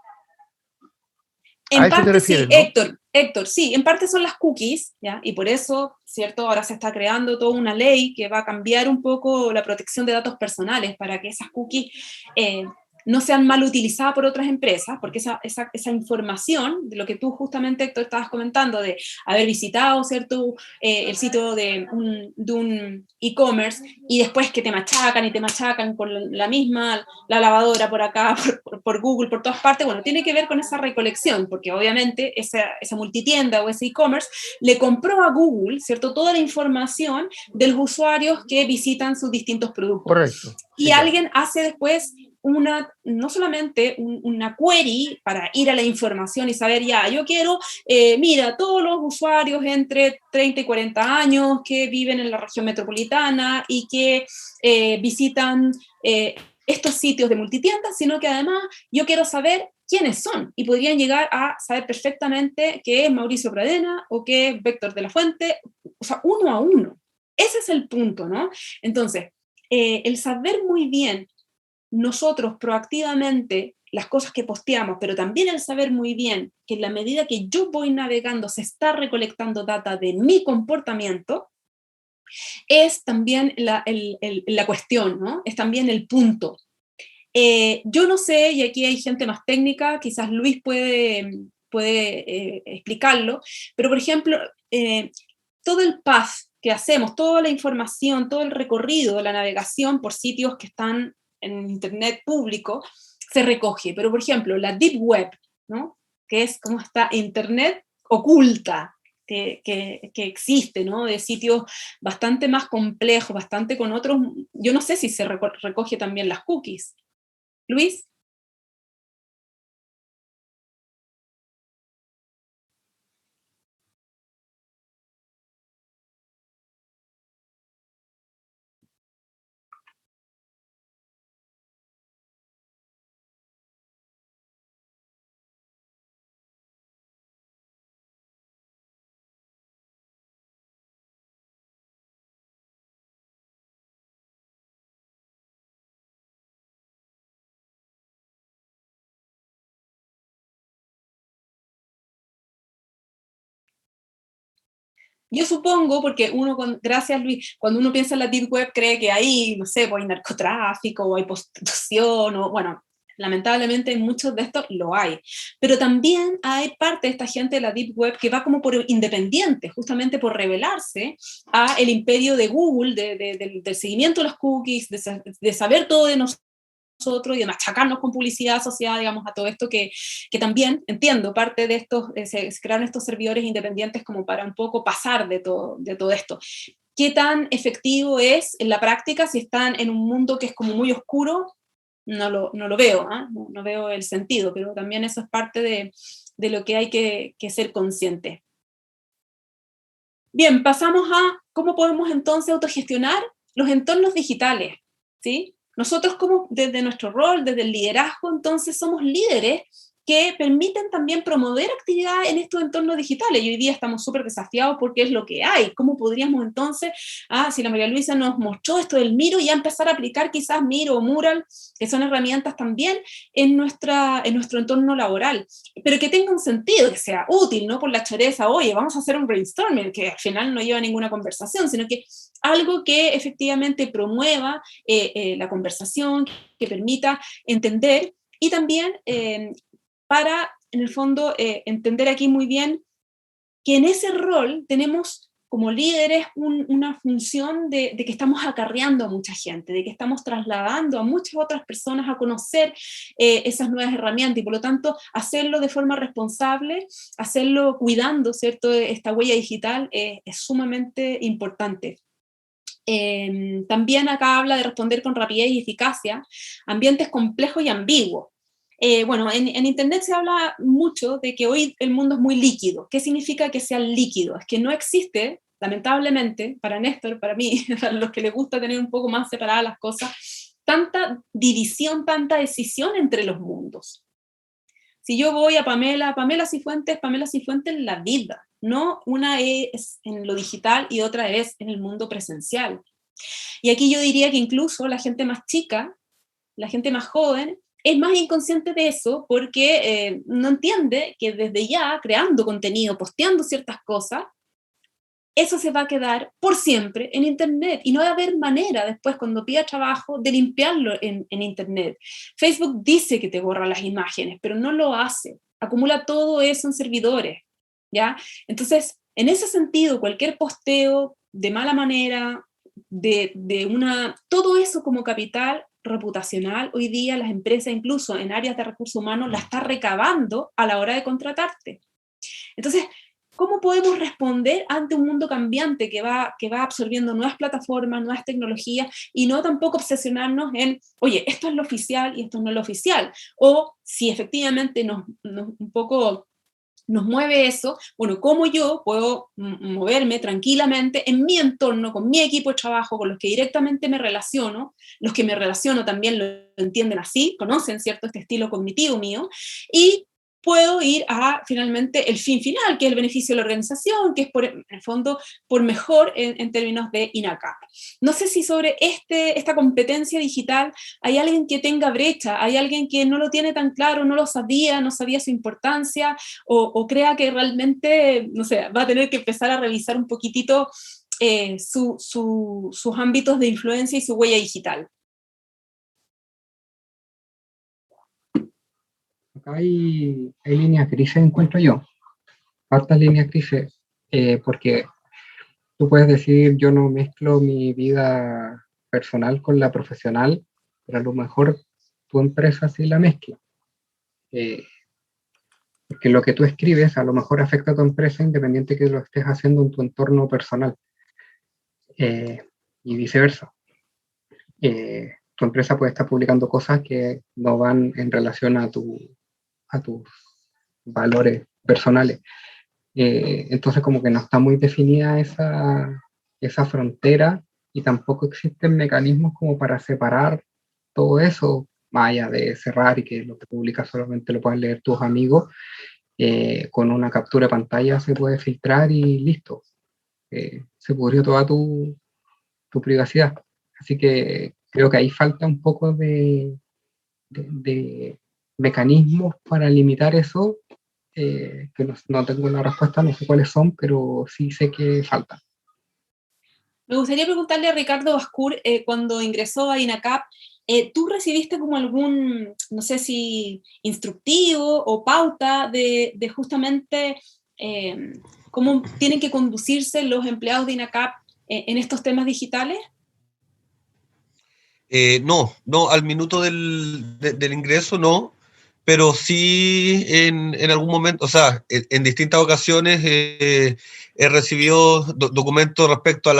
[SPEAKER 1] En
[SPEAKER 2] A eso te
[SPEAKER 1] parte
[SPEAKER 2] refieres,
[SPEAKER 1] sí,
[SPEAKER 2] ¿no?
[SPEAKER 1] Héctor, sí, en parte son las cookies, ¿ya? Y por eso, ¿cierto? Ahora se está creando toda una ley que va a cambiar un poco la protección de datos personales para que esas cookies no sean mal utilizadas por otras empresas, porque esa información, de lo que tú justamente, Héctor, estabas comentando, de haber visitado, ¿cierto? El sitio de un e-commerce, y después que te machacan con la misma, la lavadora por acá, por Google, por todas partes, bueno, tiene que ver con esa recolección, porque obviamente esa multitienda o ese e-commerce le compró a Google, ¿cierto? Toda la información de los usuarios que visitan sus distintos productos.
[SPEAKER 2] Correcto.
[SPEAKER 1] Y
[SPEAKER 2] Sí,
[SPEAKER 1] alguien hace después no solamente una query para ir a la información y saber, ya, yo quiero, mira, todos los usuarios entre 30 y 40 años que viven en la región metropolitana y que visitan estos sitios de multitiendas, sino que además yo quiero saber quiénes son, y podrían llegar a saber perfectamente qué es Mauricio Pradena o qué es Víctor de la Fuente, o sea, uno a uno. Ese es el punto, ¿no? Entonces, el saber muy bien nosotros proactivamente las cosas que posteamos, pero también el saber muy bien que en la medida que yo voy navegando se está recolectando data de mi comportamiento, es también la cuestión, ¿no? Es también el punto. Yo no sé, y aquí hay gente más técnica, quizás Luis puede explicarlo, pero por ejemplo, todo el path que hacemos, toda la información, todo el recorrido de la navegación por sitios que están en internet público, se recoge. Pero por ejemplo, la deep web, ¿no? Que es como esta internet oculta que existe, ¿no? De sitios bastante más complejos, bastante con otros, yo no sé si se recoge también las cookies. Luis. Yo supongo, porque gracias Luis, cuando uno piensa en la deep web cree que ahí, no sé, pues hay narcotráfico o hay prostitución, o bueno, lamentablemente en muchos de estos lo hay. Pero también hay parte de esta gente de la deep web que va como por independiente, justamente por rebelarse a el imperio de Google, del seguimiento de los cookies, de saber todo de nosotros y de machacarnos con publicidad asociada, digamos, a todo esto que también, entiendo, parte de estos, se crearon estos servidores independientes como para un poco pasar de todo esto. ¿Qué tan efectivo es en la práctica si están en un mundo que es como muy oscuro? No lo veo, ¿eh? No veo el sentido, pero también eso es parte de lo que hay que ser consciente. Bien, pasamos a cómo podemos entonces autogestionar los entornos digitales, ¿sí? Nosotros como desde nuestro rol, desde el liderazgo, entonces somos líderes que permiten también promover actividades en estos entornos digitales. Y hoy día estamos súper desafiados porque es lo que hay. ¿Cómo podríamos entonces, si la María Luisa nos mostró esto del Miro, ya empezar a aplicar quizás Miro o Mural, que son herramientas también en nuestro entorno laboral? Pero que tenga un sentido, que sea útil, no por la choreza, oye, vamos a hacer un brainstorming, que al final no lleva a ninguna conversación, sino que algo que efectivamente promueva la conversación, que permita entender, y también para, en el fondo, entender aquí muy bien que en ese rol tenemos como líderes una función de que estamos acarreando a mucha gente, de que estamos trasladando a muchas otras personas a conocer esas nuevas herramientas, y por lo tanto hacerlo de forma responsable, hacerlo cuidando, ¿cierto? Esta huella digital es sumamente importante. También acá habla de responder con rapidez y eficacia ambientes complejos y ambiguos. Bueno, en Internet se habla mucho de que hoy el mundo es muy líquido. ¿Qué significa que sea líquido? Es que no existe, lamentablemente, para Néstor, para mí, para los que les gusta tener un poco más separadas las cosas, tanta división, tanta decisión entre los mundos. Si yo voy a Pamela Cifuentes en la vida, no una es en lo digital y otra es en el mundo presencial. Y aquí yo diría que incluso la gente más chica, la gente más joven, es más inconsciente de eso porque no entiende que desde ya, creando contenido, posteando ciertas cosas, eso se va a quedar por siempre en Internet y no va a haber manera después cuando pida trabajo de limpiarlo en Internet. Facebook dice que te borra las imágenes, pero no lo hace. Acumula todo eso en servidores, ¿ya? Entonces, en ese sentido, cualquier posteo de mala manera, todo eso como capital reputacional, hoy día las empresas, incluso en áreas de recursos humanos, la está recabando a la hora de contratarte. Entonces, ¿cómo podemos responder ante un mundo cambiante que va absorbiendo nuevas plataformas, nuevas tecnologías, y no tampoco obsesionarnos en, oye, esto es lo oficial y esto no es lo oficial? O si efectivamente un poco nos mueve eso, bueno, ¿cómo yo puedo moverme tranquilamente en mi entorno, con mi equipo de trabajo, con los que directamente me relaciono? Los que me relaciono también lo entienden así, conocen, ¿cierto?, este estilo cognitivo mío, y puedo ir a, finalmente, el fin final, que es el beneficio de la organización, que es, en el fondo, por mejor en términos de INACAP. No sé si sobre esta competencia digital hay alguien que tenga brecha, hay alguien que no lo tiene tan claro, no sabía su importancia, o crea que realmente, no sé, va a tener que empezar a revisar un poquitito sus ámbitos de influencia y su huella digital.
[SPEAKER 7] Acá hay líneas grises, encuentro yo, hartas líneas grises, porque tú puedes decir, yo no mezclo mi vida personal con la profesional, pero a lo mejor tu empresa sí la mezcla. Porque lo que tú escribes a lo mejor afecta a tu empresa independiente que lo estés haciendo en tu entorno personal, y viceversa. Tu empresa puede estar publicando cosas que no van en relación a tus valores personales. Entonces como que no está muy definida esa frontera, y tampoco existen mecanismos como para separar todo eso, más allá de cerrar y que lo que publicas solamente lo puedan leer tus amigos. Con una captura de pantalla se puede filtrar y listo. Se pudrió toda tu privacidad. Así que creo que ahí falta un poco de mecanismos para limitar eso, que no tengo la respuesta, no sé cuáles son, pero sí sé que faltan.
[SPEAKER 1] Me gustaría preguntarle a Ricardo Bascur, cuando ingresó a INACAP, ¿tú recibiste como algún, no sé si instructivo o pauta de justamente cómo tienen que conducirse los empleados de INACAP en estos temas digitales?
[SPEAKER 13] No, al minuto del ingreso no, pero sí en algún momento, o sea, en distintas ocasiones he recibido documentos respecto a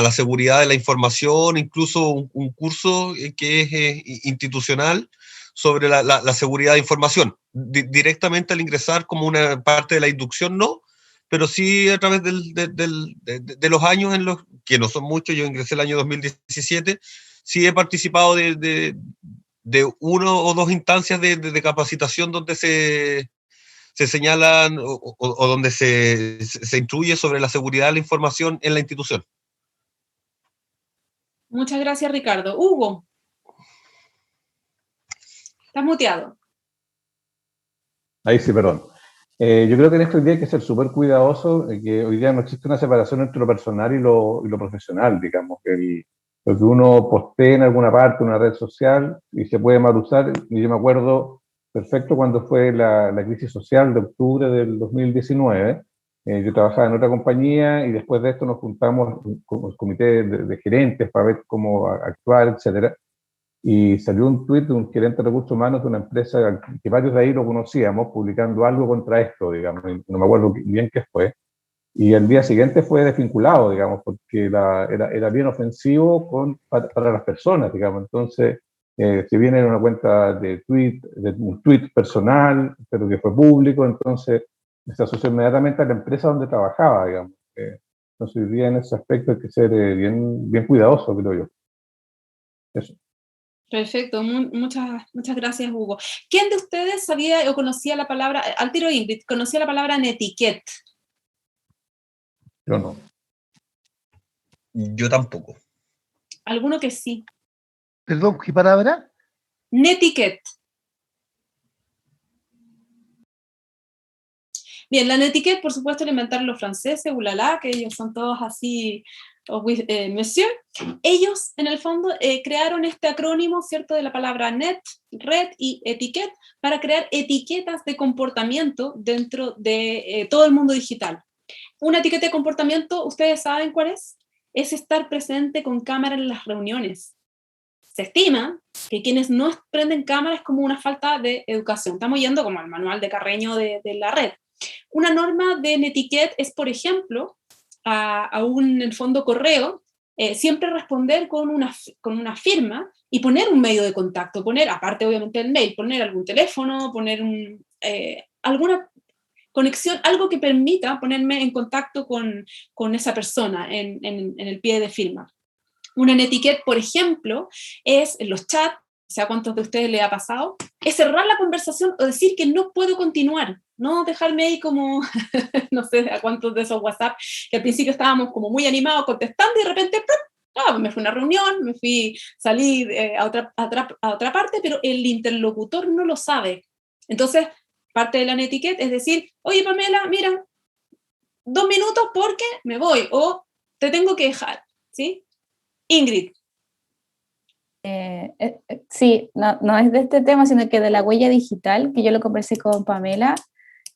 [SPEAKER 13] la seguridad de la información, incluso un curso que es institucional sobre la seguridad de información. Directamente al ingresar como una parte de la inducción no, pero sí a través de los años, que no son muchos, yo ingresé el año 2017, sí he participado de uno o dos instancias de capacitación donde se señalan o donde se instruye sobre la seguridad de la información en la institución.
[SPEAKER 1] Muchas gracias, Ricardo. Hugo, estás muteado.
[SPEAKER 3] Ahí sí, perdón. Yo creo que en esto hoy día hay que ser súper cuidadoso, que hoy día no existe una separación entre lo personal y lo profesional, digamos. Lo que uno postea en alguna parte, en una red social, y se puede mal usar. Y yo me acuerdo perfecto cuando fue la crisis social de octubre del 2019. Yo trabajaba en otra compañía y después de esto nos juntamos con el comité de gerentes para ver cómo actuar, etcétera. Y salió un tuit de un gerente de recursos humanos de una empresa que varios de ahí lo conocíamos, publicando algo contra esto, digamos, no me acuerdo bien qué fue. Y el día siguiente fue desvinculado, digamos, porque era bien ofensivo para las personas, digamos. Entonces, Si viene de una cuenta de un tweet personal, pero que fue público, entonces se asoció inmediatamente a la empresa donde trabajaba, digamos. Entonces, hoy día en ese aspecto hay que ser bien cuidadoso, creo yo. Eso.
[SPEAKER 1] Perfecto, muchas gracias, Hugo. ¿Quién de ustedes sabía o conocía la palabra, al tiro Ingrid, conocía la palabra netiquette?
[SPEAKER 3] Yo no.
[SPEAKER 13] Yo tampoco.
[SPEAKER 1] ¿Alguno que sí?
[SPEAKER 2] Perdón, ¿qué palabra?
[SPEAKER 1] Netiquette. Bien, la netiquette, por supuesto, la inventaron los franceses, ulala, que ellos son todos así, monsieur. Ellos, en el fondo, crearon este acrónimo, ¿cierto?, de la palabra net, red y etiquette, para crear etiquetas de comportamiento dentro de todo el mundo digital. Una etiqueta de comportamiento, ¿ustedes saben cuál es? Es estar presente con cámara en las reuniones. Se estima que quienes no prenden cámara es como una falta de educación. Estamos yendo como al manual de Carreño de la red. Una norma de netiquette es, por ejemplo, a un, en el fondo, correo, siempre responder con una firma y poner un medio de contacto, poner, aparte obviamente del mail, poner algún teléfono, poner alguna conexión, algo que permita ponerme en contacto con esa persona en el pie de firma. Una netiquette, por ejemplo, es en los chats, o sea, ¿cuántos de ustedes le ha pasado? Es cerrar la conversación o decir que no puedo continuar, no dejarme ahí como, no sé a cuántos de esos WhatsApp, que al principio estábamos como muy animados contestando y de repente, me fui a una reunión, salí a otra parte, pero el interlocutor no lo sabe. Entonces, parte de la netiquette es decir, oye Pamela, mira, 2 minutos porque me voy, o te tengo que dejar, ¿sí? Ingrid.
[SPEAKER 10] Sí, no es de este tema, sino que de la huella digital, que yo lo conversé con Pamela,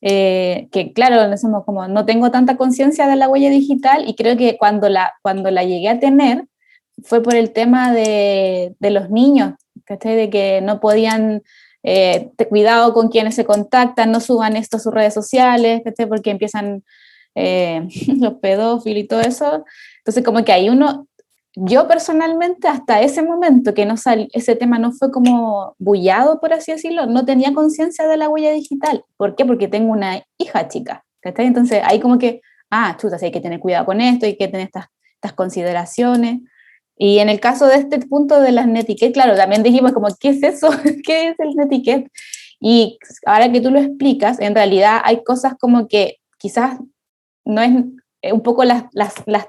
[SPEAKER 10] que claro, no tengo tanta conciencia de la huella digital y creo que cuando la llegué a tener fue por el tema de los niños, ¿cachai? De que no podían, cuidado con quienes se contactan, no suban esto a sus redes sociales, ¿cachai? Porque empiezan los pedófilos y todo eso. Entonces como que ahí yo personalmente hasta ese momento que ese tema no fue como bullado, por así decirlo, no tenía conciencia de la huella digital. ¿Por qué? Porque tengo una hija chica, ¿cachai? Entonces ahí como que, chuta, sí, hay que tener cuidado con esto, hay que tener estas consideraciones. Y en el caso de este punto de las netiquettes, claro, también dijimos como, ¿qué es eso? ¿Qué es el netiquette? Y ahora que tú lo explicas, en realidad hay cosas como que quizás no es... un poco las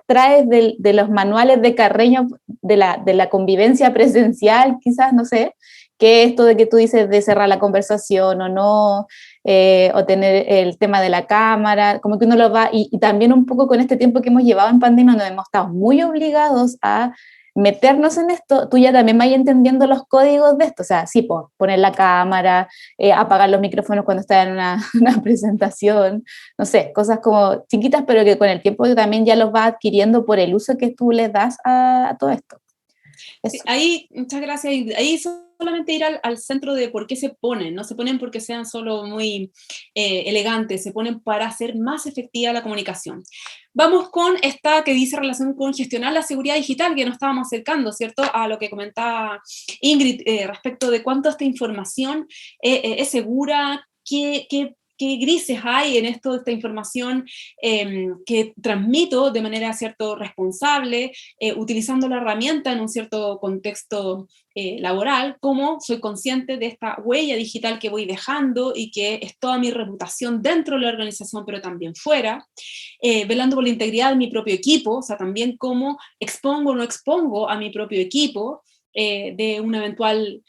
[SPEAKER 10] traes de los manuales de Carreño de la convivencia presencial, quizás, no sé, que esto de que tú dices de cerrar la conversación o no, o tener el tema de la cámara, como que uno lo va, y también un poco con este tiempo que hemos llevado en pandemia, donde hemos estado muy obligados a meternos en esto, tú ya también vas entendiendo los códigos de esto, o sea, sí, poner la cámara, apagar los micrófonos cuando estás en una presentación, no sé, cosas como chiquitas, pero que con el tiempo también ya los vas adquiriendo por el uso que tú le das a todo esto.
[SPEAKER 1] Sí, ahí, muchas gracias. Ahí solamente ir al centro de por qué se ponen, no se ponen porque sean solo muy elegantes, se ponen para hacer más efectiva la comunicación. Vamos con esta que dice relación con gestionar la seguridad digital, que nos estábamos acercando, ¿cierto?, a lo que comentaba Ingrid respecto de cuánto esta información es segura, qué grises hay en esta información que transmito de manera, ¿cierto?, responsable, utilizando la herramienta en un cierto contexto laboral, cómo soy consciente de esta huella digital que voy dejando y que es toda mi reputación dentro de la organización, pero también fuera, velando por la integridad de mi propio equipo, o sea, también cómo expongo o no expongo a mi propio equipo, de una eventual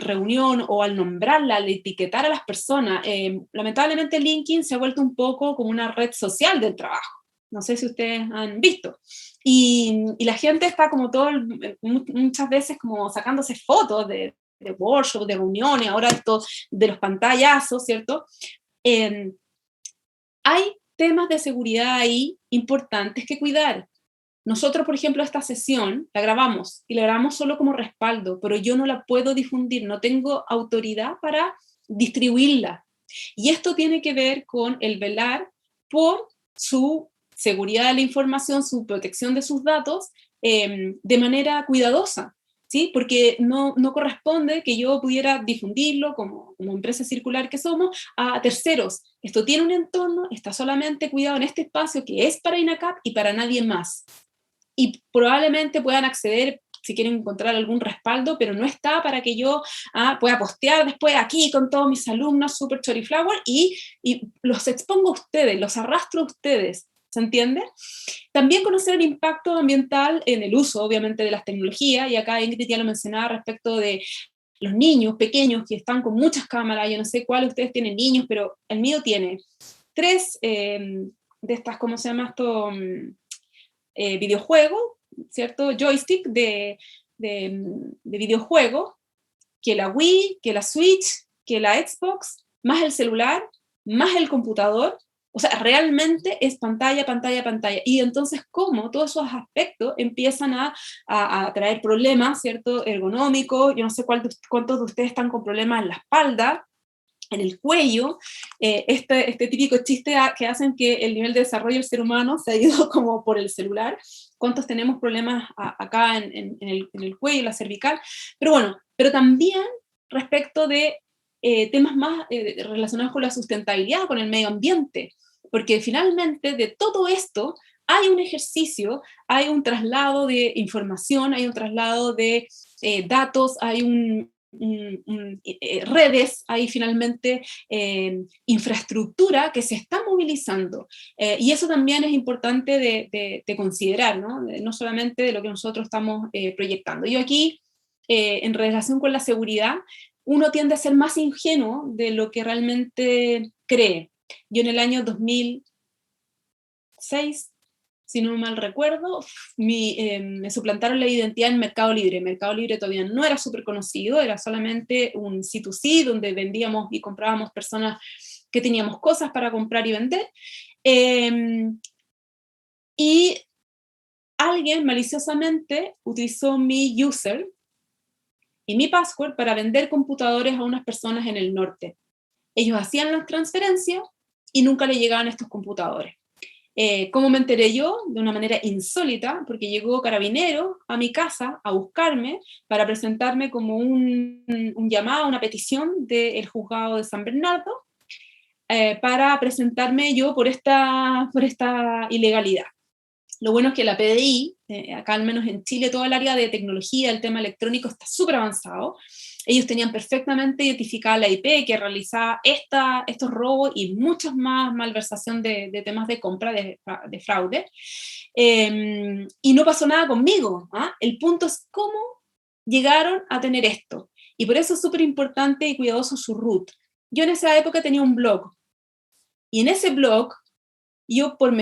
[SPEAKER 1] reunión o al nombrarla, al etiquetar a las personas. Lamentablemente LinkedIn se ha vuelto un poco como una red social del trabajo. No sé si ustedes han visto. Y la gente está como muchas veces como sacándose fotos de workshops, de reuniones, ahora esto de los pantallazos, ¿cierto? Hay temas de seguridad ahí importantes que cuidar. Nosotros, por ejemplo, esta sesión la grabamos y la grabamos solo como respaldo, pero yo no la puedo difundir, no tengo autoridad para distribuirla. Y esto tiene que ver con el velar por su seguridad de la información, su protección de sus datos de manera cuidadosa. ¿sí? Porque no corresponde que yo pudiera difundirlo como empresa circular que somos a terceros. Esto tiene un entorno, está solamente cuidado en este espacio que es para INACAP y para nadie más. Y probablemente puedan acceder si quieren encontrar algún respaldo, pero no está para que yo pueda postear después aquí con todos mis alumnos super choriflower y los expongo a ustedes, los arrastro a ustedes. ¿Se entiende? También conocer el impacto ambiental en el uso, obviamente, de las tecnologías, y acá Ingrid ya lo mencionaba respecto de los niños pequeños que están con muchas cámaras. Yo no sé cuál de ustedes tienen niños, pero el mío tiene 3 de estas, ¿cómo se llama esto? Videojuegos, ¿cierto? Joystick de videojuego, que la Wii, que la Switch, que la Xbox, más el celular, más el computador. O sea, realmente es pantalla, pantalla, pantalla. Y entonces, ¿cómo todos esos aspectos empiezan a traer problemas, ¿cierto? Ergonómicos. Yo no sé cuántos de ustedes están con problemas en la espalda, en el cuello, este típico chiste que hacen que el nivel de desarrollo del ser humano se ha ido como por el celular. ¿Cuántos tenemos problemas acá en el cuello, la cervical? Pero bueno, pero también respecto de temas más relacionados con la sustentabilidad, con el medio ambiente, porque finalmente de todo esto hay un ejercicio, hay un traslado de información, hay un traslado de datos, hay redes, hay finalmente infraestructura que se está movilizando, y eso también es importante de considerar, ¿no? No solamente de lo que nosotros estamos proyectando. Yo aquí, en relación con la seguridad, uno tiende a ser más ingenuo de lo que realmente cree. Yo en el año 2006, si no mal recuerdo, me suplantaron la identidad en Mercado Libre. Mercado Libre todavía no era súper conocido, era solamente un C2C donde vendíamos y comprábamos personas que teníamos cosas para comprar y vender. Y alguien maliciosamente utilizó mi user y mi password para vender computadores a unas personas en el norte. Ellos hacían las transferencias y nunca le llegaban estos computadores. ¿Cómo me enteré yo? De una manera insólita, porque llegó Carabinero a mi casa a buscarme para presentarme como un llamado, una petición del juzgado de San Bernardo, para presentarme yo por esta ilegalidad. Lo bueno es que la PDI, acá al menos en Chile, todo el área de tecnología, el tema electrónico está súper avanzado. Ellos tenían perfectamente identificada la IP que realizaba estos robos y muchas más malversación de temas de compra, de fraude. Y no pasó nada conmigo. El punto es cómo llegaron a tener esto. Y por eso es súper importante y cuidadoso su root. Yo en esa época tenía un blog. Y en ese blog, yo por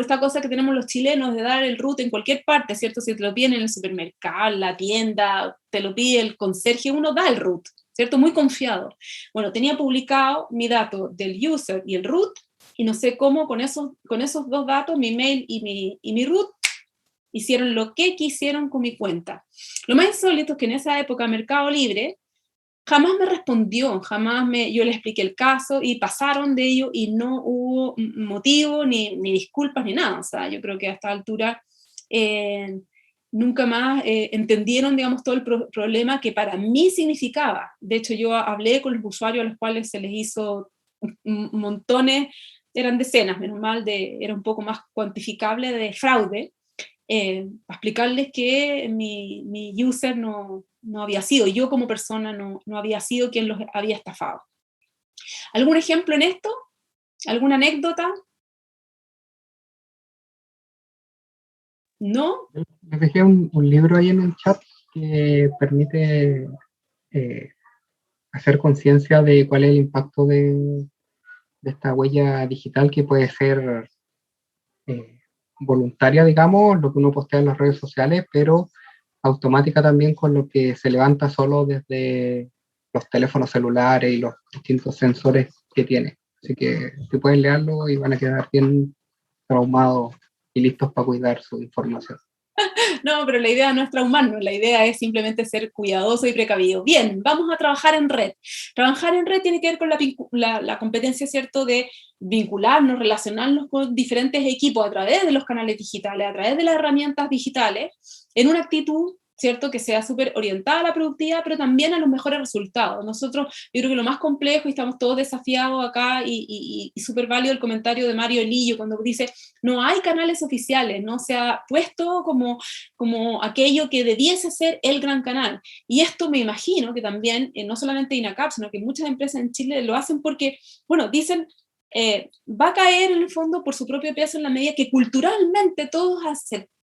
[SPEAKER 1] esta cosa que tenemos los chilenos de dar el root en cualquier parte, ¿cierto? Si te lo piden en el supermercado, la tienda, te lo pide el conserje, uno da el root, ¿cierto? Muy confiado. Bueno, tenía publicado mi dato del user y el root, y no sé cómo con esos 2 datos, mi mail y mi root, hicieron lo que quisieron con mi cuenta. Lo más insólito es que en esa época Mercado Libre jamás me respondió, yo le expliqué el caso y pasaron de ello y no hubo motivo, ni disculpas, ni nada. O sea, yo creo que a esta altura nunca más entendieron, digamos, todo el problema que para mí significaba. De hecho, yo hablé con los usuarios a los cuales se les hizo montones, eran decenas, menos mal, era un poco más cuantificable de fraude, para explicarles que mi user no había sido, yo como persona no había sido quien los había estafado. ¿Algún ejemplo en esto? ¿Alguna anécdota? ¿No?
[SPEAKER 7] Les dejé un libro ahí en el chat que permite hacer conciencia de cuál es el impacto de esta huella digital, que puede ser voluntaria, digamos, lo que uno postea en las redes sociales, pero automática también con lo que se levanta solo desde los teléfonos celulares y los distintos sensores que tiene. Así que pueden leerlo y van a quedar bien traumados y listos para cuidar su información.
[SPEAKER 1] No, pero la idea no es traumarnos, la idea es simplemente ser cuidadoso y precavido. Bien, vamos a trabajar en red. Trabajar en red tiene que ver con la competencia, ¿cierto?, de vincularnos, relacionarnos con diferentes equipos a través de los canales digitales, a través de las herramientas digitales, en una actitud ¿cierto? Que sea súper orientada a la productividad, pero también a los mejores resultados. Nosotros, yo creo que lo más complejo, y estamos todos desafiados acá, y súper válido el comentario de Mario Elillo, cuando dice, no hay canales oficiales, no se ha puesto como aquello que debiese ser el gran canal. Y esto me imagino que también, no solamente INACAP, sino que muchas empresas en Chile lo hacen porque, bueno, dicen, va a caer en el fondo por su propio peso en la medida que culturalmente todos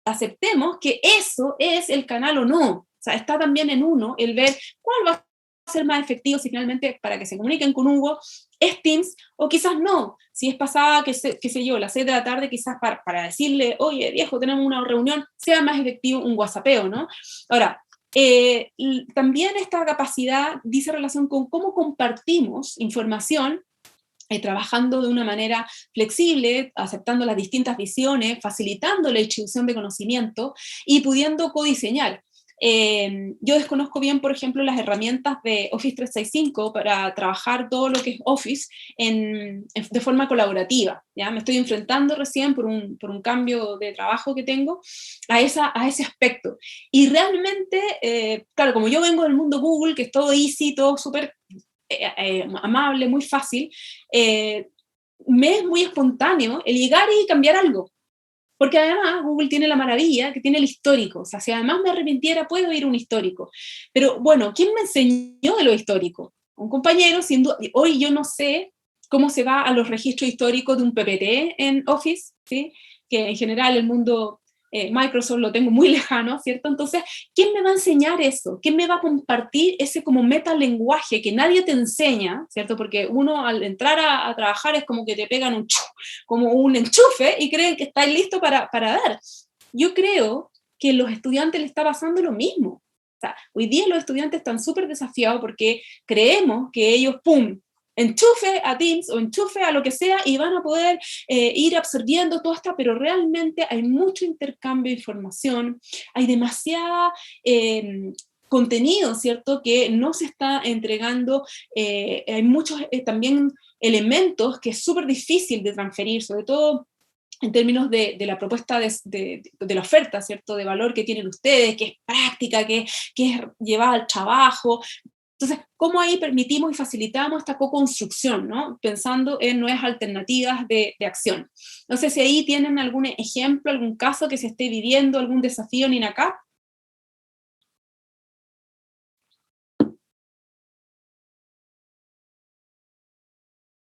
[SPEAKER 1] aceptemos que eso es el canal o no. O sea, está también en uno el ver cuál va a ser más efectivo si finalmente para que se comuniquen con Hugo es Teams, o quizás no. Si es pasada, qué sé yo, las 6 de la tarde, quizás para decirle, oye, viejo, tenemos una reunión, sea más efectivo un WhatsAppeo, ¿no? Ahora, también esta capacidad dice relación con cómo compartimos información, trabajando de una manera flexible, aceptando las distintas visiones, facilitando la distribución de conocimiento y pudiendo codiseñar. Yo desconozco bien, por ejemplo, las herramientas de Office 365 para trabajar todo lo que es Office de forma colaborativa, ¿ya? Me estoy enfrentando recién por un cambio de trabajo que tengo a ese aspecto. Y realmente, claro, como yo vengo del mundo Google, que es todo easy, todo súper amable, muy fácil, me es muy espontáneo el llegar y cambiar algo. Porque además Google tiene la maravilla que tiene el histórico. O sea, si además me arrepintiera, puedo ir a un histórico. Pero bueno, ¿quién me enseñó de lo histórico? Un compañero, sin duda. Hoy yo no sé cómo se va a los registros históricos de un PPT en Office, ¿sí? Que en general el mundo Microsoft lo tengo muy lejano, ¿cierto? Entonces, ¿quién me va a enseñar eso? ¿Quién me va a compartir ese como metalenguaje que nadie te enseña, ¿cierto? Porque uno al entrar a trabajar es como que te pegan como un enchufe y creen que estás listo para dar. Yo creo que a los estudiantes les está pasando lo mismo. O sea, hoy día los estudiantes están súper desafiados porque creemos que ellos, ¡pum!, enchufe a Teams o enchufe a lo que sea y van a poder ir absorbiendo todo esto, pero realmente hay mucho intercambio de información, hay demasiada contenido, ¿cierto?, que no se está entregando, hay muchos también elementos que es súper difícil de transferir, sobre todo en términos de la propuesta de la oferta, ¿cierto?, de valor que tienen ustedes, que es práctica, que es llevada al trabajo. Entonces, ¿cómo ahí permitimos y facilitamos esta co-construcción, ¿no? Pensando en nuevas alternativas de acción? No sé si ahí tienen algún ejemplo, algún caso que se esté viviendo, algún desafío en INACAP.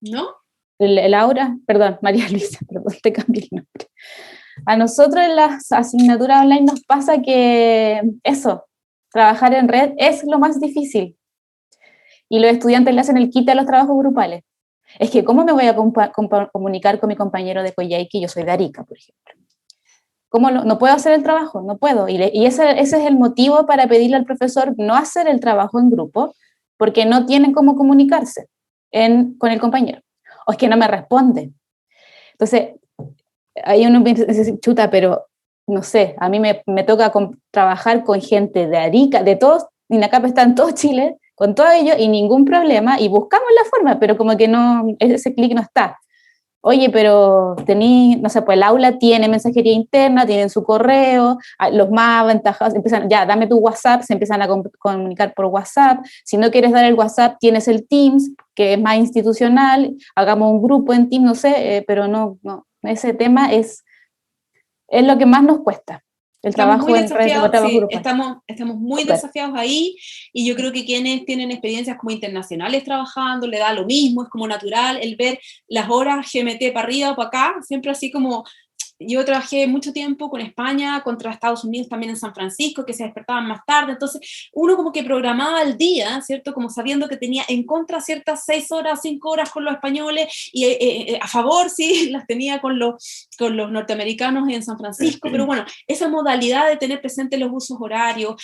[SPEAKER 1] ¿No?
[SPEAKER 10] Laura, perdón, María Luisa, perdón, te cambié el nombre. A nosotros en las asignaturas online nos pasa que eso, trabajar en red es lo más difícil. Y los estudiantes le hacen el quite a los trabajos grupales. Es que, ¿cómo me voy a comunicar con mi compañero de Coyhaique? Yo soy de Arica, por ejemplo. ¿Cómo no puedo hacer el trabajo? No puedo. Y ese es el motivo para pedirle al profesor no hacer el trabajo en grupo, porque no tienen cómo comunicarse con el compañero. O es que no me responde. Entonces, ahí uno dice, chuta, pero no sé, a mí me toca trabajar con gente de Arica, de todos, INACAP está en todo Chile, con todo ello y ningún problema, y buscamos la forma, pero como que no, ese clic no está. Oye, pero no sé, pues el aula tiene mensajería interna, tienen su correo, los más aventajados empiezan, ya, dame tu WhatsApp, se empiezan a comunicar por WhatsApp. Si no quieres dar el WhatsApp, tienes el Teams, que es más institucional, hagamos un grupo en Teams, no sé, pero no, ese tema es lo que más nos cuesta. El trabajo en red, el trabajo grupal.
[SPEAKER 1] Estamos muy desafiados ahí, y yo creo que quienes tienen experiencias como internacionales trabajando, le da lo mismo, es como natural el ver las horas GMT para arriba o para acá, siempre así como. Yo trabajé mucho tiempo con España, contra Estados Unidos también en San Francisco, que se despertaban más tarde, entonces uno como que programaba el día, ¿cierto? Como sabiendo que tenía en contra ciertas 6 horas, 5 horas con los españoles, y a favor, sí, las tenía con los norteamericanos en San Francisco, pero bueno, esa modalidad de tener presentes los usos horarios,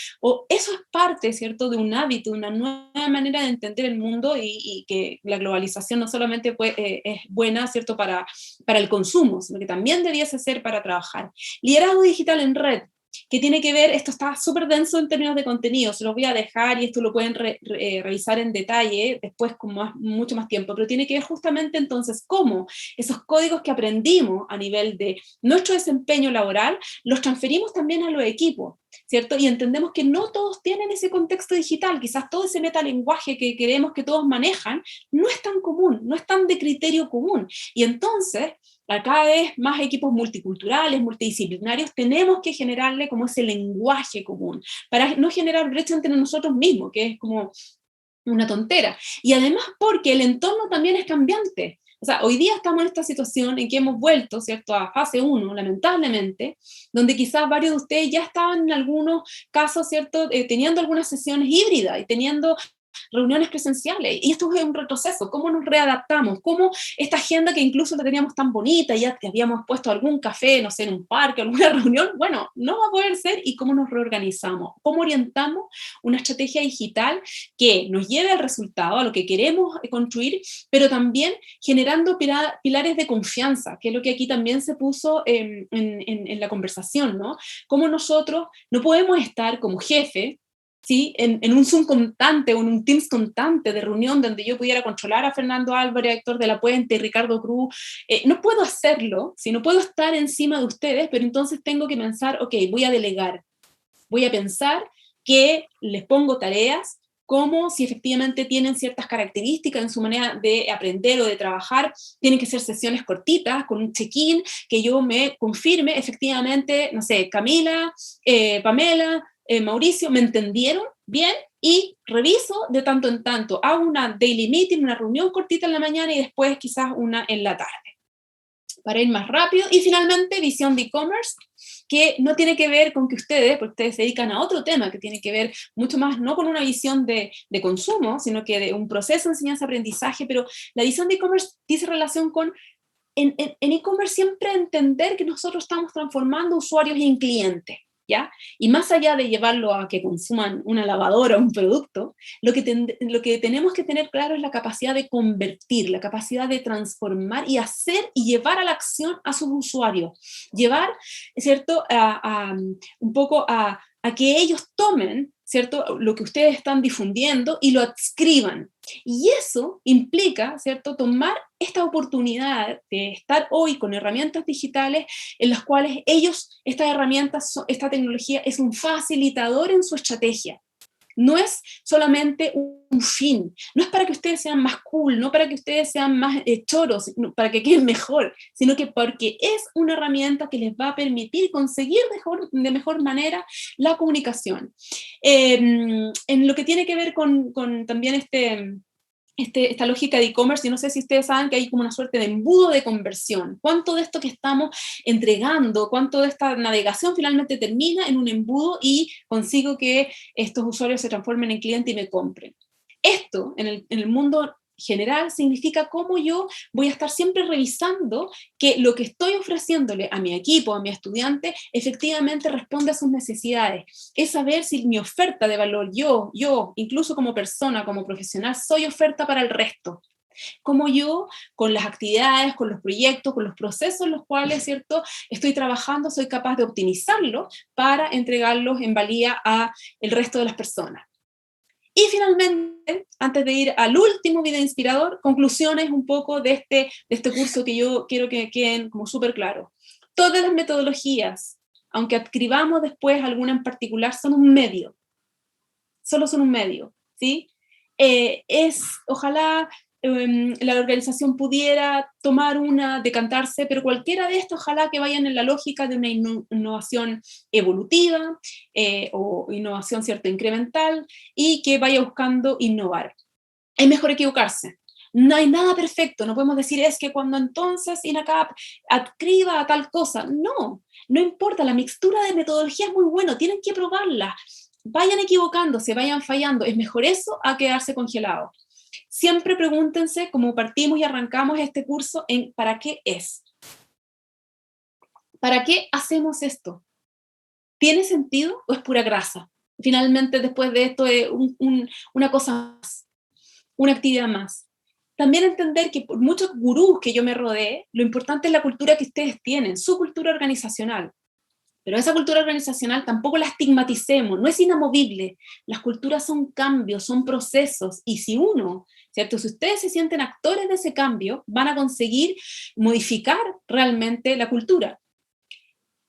[SPEAKER 1] eso es parte, ¿cierto?, de un hábito, una nueva manera de entender el mundo, y que la globalización no solamente es buena, ¿cierto?, para el consumo, sino que también debiese ser para trabajar. Liderazgo digital en red, que tiene que ver, esto está súper denso en términos de contenido, se los voy a dejar y esto lo pueden revisar en detalle después con mucho más tiempo, pero tiene que ver justamente entonces cómo esos códigos que aprendimos a nivel de nuestro desempeño laboral los transferimos también a los equipos. ¿cierto? Y entendemos que no todos tienen ese contexto digital, quizás todo ese metalenguaje que creemos que todos manejan no es tan común, no es tan de criterio común. Y entonces, a cada vez más equipos multiculturales, multidisciplinarios, tenemos que generarle como ese lenguaje común, para no generar brecha entre nosotros mismos, que es como una tontera. Y además porque el entorno también es cambiante. O sea, hoy día estamos en esta situación en que hemos vuelto, ¿cierto?, a fase 1, lamentablemente, donde quizás varios de ustedes ya estaban en algunos casos, ¿cierto?, teniendo algunas sesiones híbridas y teniendo reuniones presenciales, y esto es un retroceso. ¿Cómo nos readaptamos? ¿Cómo esta agenda que incluso la teníamos tan bonita, ya te habíamos puesto algún café, no sé, en un parque, alguna reunión, bueno, no va a poder ser? ¿Y cómo nos reorganizamos? ¿Cómo orientamos una estrategia digital que nos lleve al resultado, a lo que queremos construir, pero también generando pilares de confianza, que es lo que aquí también se puso en la conversación, ¿no? Cómo nosotros no podemos estar como jefe, ¿sí?, en un Zoom constante o en un Teams constante de reunión donde yo pudiera controlar a Fernando Álvarez, Héctor de la Puente, Ricardo Cruz. No puedo hacerlo, ¿sí? No puedo estar encima de ustedes, pero entonces tengo que pensar, ok, voy a delegar, voy a pensar que les pongo tareas, como si efectivamente tienen ciertas características en su manera de aprender o de trabajar, tienen que ser sesiones cortitas, con un check-in, que yo me confirme efectivamente, no sé, Camila, Pamela, Mauricio, ¿me entendieron bien? Y reviso de tanto en tanto, hago una daily meeting, una reunión cortita en la mañana y después quizás una en la tarde, para ir más rápido. Y finalmente, visión de e-commerce, que no tiene que ver con que porque ustedes se dedican a otro tema, que tiene que ver mucho más, no con una visión de consumo, sino que de un proceso de enseñanza-aprendizaje, pero la visión de e-commerce dice relación con, en e-commerce siempre entender que nosotros estamos transformando usuarios en clientes, ¿ya? Y más allá de llevarlo a que consuman una lavadora o un producto, lo que tenemos que tener claro es la capacidad de convertir, la capacidad de transformar y hacer y llevar a la acción a sus usuarios. Llevar, ¿cierto?, un poco a que ellos tomen, ¿cierto?, lo que ustedes están difundiendo y lo adscriban. Y eso implica, ¿cierto?, tomar esta oportunidad de estar hoy con herramientas digitales en las cuales estas herramientas, esta tecnología es un facilitador en su estrategia. No es solamente un fin, no es para que ustedes sean más cool, no para que ustedes sean más choros, para que queden mejor, sino que porque es una herramienta que les va a permitir conseguir de mejor manera la comunicación. En lo que tiene que ver con también esta lógica de e-commerce, yo no sé si ustedes saben que hay como una suerte de embudo de conversión. ¿Cuánto de esto que estamos entregando, cuánto de esta navegación finalmente termina en un embudo y consigo que estos usuarios se transformen en cliente y me compren? Esto, en el mundo general, significa cómo yo voy a estar siempre revisando que lo que estoy ofreciéndole a mi equipo, a mi estudiante, efectivamente responde a sus necesidades. Es saber si mi oferta de valor, yo, incluso como persona, como profesional, soy oferta para el resto. Como yo, con las actividades, con los proyectos, con los procesos en los cuales, ¿cierto?, estoy trabajando, soy capaz de optimizarlo para entregarlos en valía a el resto de las personas. Y finalmente, antes de ir al último video inspirador, conclusiones un poco de este curso que yo quiero que queden como súper claros. Todas las metodologías, aunque adscribamos después alguna en particular, son un medio. Solo son un medio, ¿sí? Ojalá la organización pudiera tomar decantarse, pero cualquiera de estos ojalá que vayan en la lógica de una innovación evolutiva o innovación, ¿cierto?, incremental, y que vaya buscando innovar. Es mejor equivocarse. No hay nada perfecto, no podemos decir es que cuando entonces INACAP adscriba a tal cosa. No importa, la mixtura de metodología es muy buena, tienen que probarla. Vayan equivocándose, vayan fallando, es mejor eso a quedarse congelados. Siempre pregúntense, como partimos y arrancamos este curso, en ¿para qué es? ¿Para qué hacemos esto? ¿Tiene sentido o es pura grasa? Finalmente, después de esto, es una cosa más, una actividad más. También entender que por muchos gurús que yo me rodeé, lo importante es la cultura que ustedes tienen, su cultura organizacional. Pero esa cultura organizacional tampoco la estigmaticemos, no es inamovible. Las culturas son cambios, son procesos, y si ¿cierto?, si ustedes se sienten actores de ese cambio, van a conseguir modificar realmente la cultura.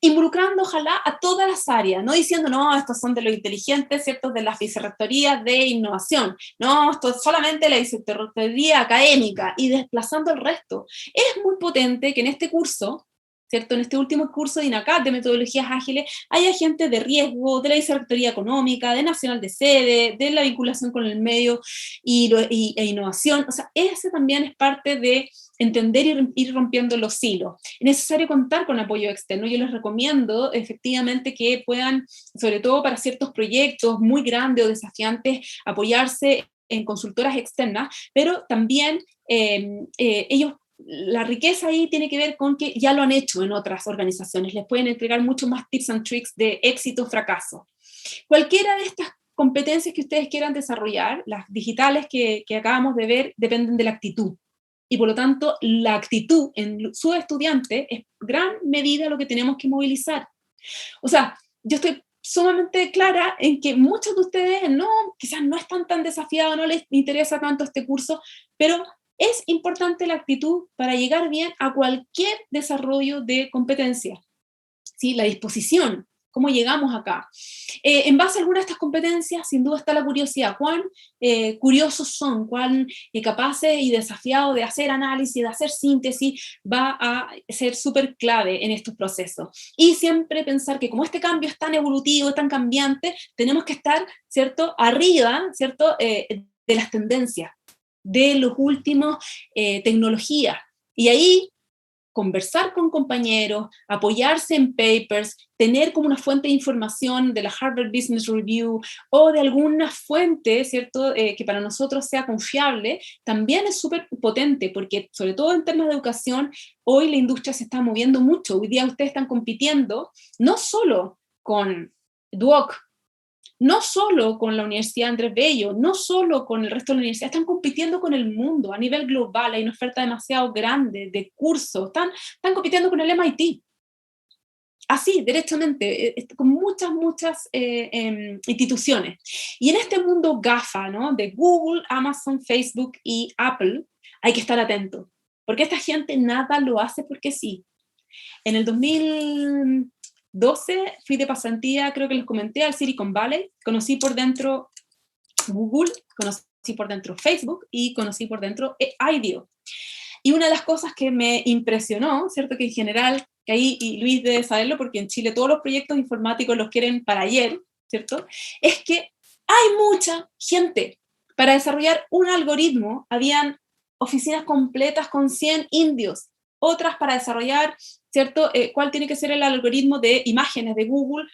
[SPEAKER 1] involucrando ojalá a todas las áreas, no diciendo, no, estos son de los inteligentes, ¿cierto? De las vicerrectorías de innovación, no, esto es solamente la vicerrectoría académica, y desplazando el resto. Es muy potente que en este curso, ¿cierto? En este último curso de INACAD de metodologías ágiles, haya gente de riesgo, de la vicerrectoría económica, de nacional de sede, de la vinculación con el medio e innovación. O sea, ese también es parte de entender y ir rompiendo los hilos. Es necesario contar con apoyo externo. Yo les recomiendo efectivamente que puedan, sobre todo para ciertos proyectos muy grandes o desafiantes, apoyarse en consultoras externas, pero también ellos, la riqueza ahí tiene que ver con que ya lo han hecho en otras organizaciones, les pueden entregar mucho más tips and tricks de éxito o fracaso. Cualquiera de estas competencias que ustedes quieran desarrollar, las digitales que acabamos de ver, dependen de la actitud. Y por lo tanto, la actitud en su estudiante es gran medida lo que tenemos que movilizar. O sea, yo estoy sumamente clara en que muchos de ustedes quizás no están tan desafiados, no les interesa tanto este curso, pero es importante la actitud para llegar bien a cualquier desarrollo de competencia. ¿Sí? La disposición, cómo llegamos acá. En base a algunas de estas competencias, sin duda está la curiosidad. Cuán curiosos son, cuán capaces y desafiados de hacer análisis, de hacer síntesis, va a ser súper clave en estos procesos. Y siempre pensar que como este cambio es tan evolutivo, es tan cambiante, tenemos que estar, ¿cierto?, arriba, ¿cierto?, de las tendencias, de los últimos tecnologías. Y ahí conversar con compañeros, apoyarse en papers, tener como una fuente de información de la Harvard Business Review o de alguna fuente, ¿cierto?, que para nosotros sea confiable, también es súper potente, porque sobre todo en temas de educación, hoy la industria se está moviendo mucho. Hoy día ustedes están compitiendo no solo con Duoc, no solo con la Universidad Andrés Bello, no solo con el resto de la universidad, están compitiendo con el mundo a nivel global, hay una oferta demasiado grande de cursos, están compitiendo con el MIT. Así, derechamente, con muchas instituciones. Y en este mundo GAFA, ¿no?, de Google, Amazon, Facebook y Apple, hay que estar atento, porque esta gente nada lo hace porque sí. En el 2012 fui de pasantía, creo que les comenté, al Silicon Valley, conocí por dentro Google, conocí por dentro Facebook y conocí por dentro IDEO. Y una de las cosas que me impresionó, ¿cierto?, que en general, que ahí, y Luis debe saberlo, porque en Chile todos los proyectos informáticos los quieren para ayer, ¿cierto?, es que hay mucha gente. Para desarrollar un algoritmo, habían oficinas completas con 100 indios, otras para desarrollar, ¿cierto?, cuál tiene que ser el algoritmo de imágenes de Google,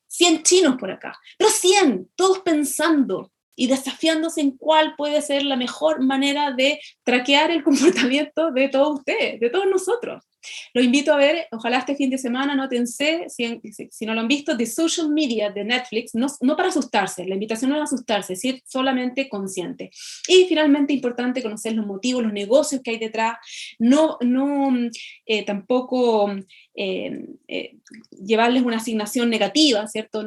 [SPEAKER 1] 100 chinos por acá, pero 100, todos pensando y desafiándose en cuál puede ser la mejor manera de traquear el comportamiento de todos ustedes, de todos nosotros. Los invito a ver, ojalá este fin de semana, nótense, si no lo han visto, The Social Media de Netflix, no para asustarse, la invitación no es asustarse, es solamente consciente. Y finalmente, importante conocer los motivos, los negocios que hay detrás, tampoco llevarles una asignación negativa, ¿cierto?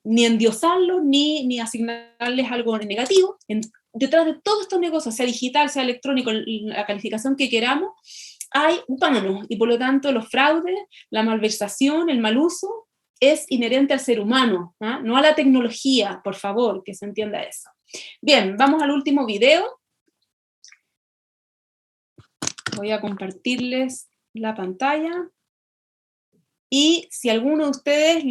[SPEAKER 1] Ni endiosarlos, ni asignarles algo negativo. Detrás de todos estos negocios, sea digital, sea electrónico, la calificación que queramos, hay humanos, y por lo tanto los fraudes, la malversación, el mal uso, es inherente al ser humano, ¿eh? No a la tecnología, por favor, que se entienda eso. Bien, vamos al último video. Voy a compartirles la pantalla, y si alguno de ustedes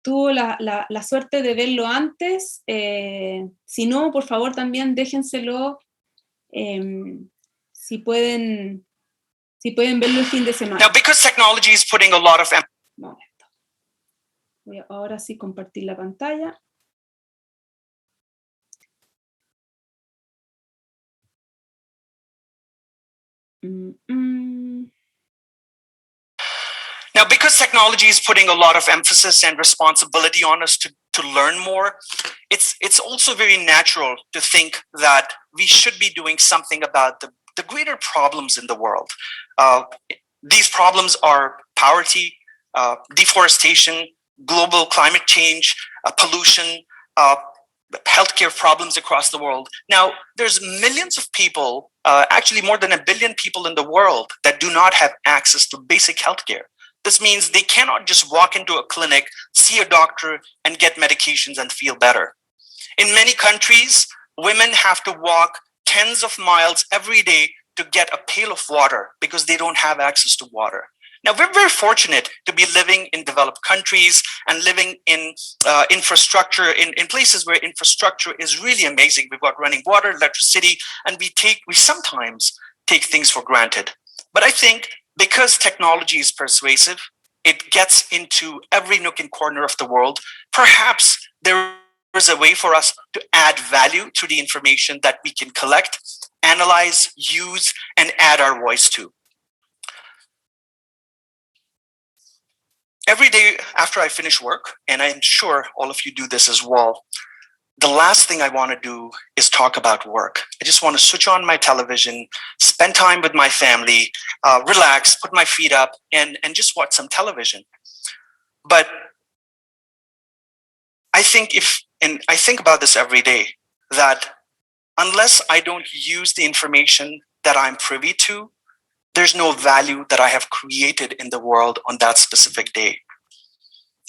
[SPEAKER 1] tuvo la suerte de verlo antes, si no, por favor también déjenselo, si pueden verlo el fin de semana.
[SPEAKER 9] Now, because technology is putting a lot of
[SPEAKER 1] Momento. Voy a ahora sí compartir la pantalla.
[SPEAKER 9] Now, because technology is putting a lot of emphasis and responsibility on us to learn more, it's also very natural to think that we should be doing something about the greater problems in the world. These problems are poverty, deforestation, global climate change, pollution, healthcare problems across the world. Now, there's millions of people, actually more than 1 billion people in the world that do not have access to basic healthcare. This means they cannot just walk into a clinic, see a doctor, and get medications and feel better. In many countries, women have to walk tens of miles every day to get a pail of water because they don't have access to water. Now, we're very fortunate to be living in developed countries and living in infrastructure, in places where infrastructure is really amazing. We've got running water, electricity, and we sometimes take things for granted. But I think because technology is persuasive, it gets into every nook and corner of the world, perhaps there is a way for us to add value to the information that we can collect, analyze, use, and add our voice to. Every day after I finish work, and I'm sure all of you do this as well, the last thing I want to do is talk about work. I just want to switch on my television, spend time with my family, relax, put my feet up, and just watch some television. But I think I think about this every day, that unless I don't use the information that I'm privy to, there's no value that I have created in the world on that specific day.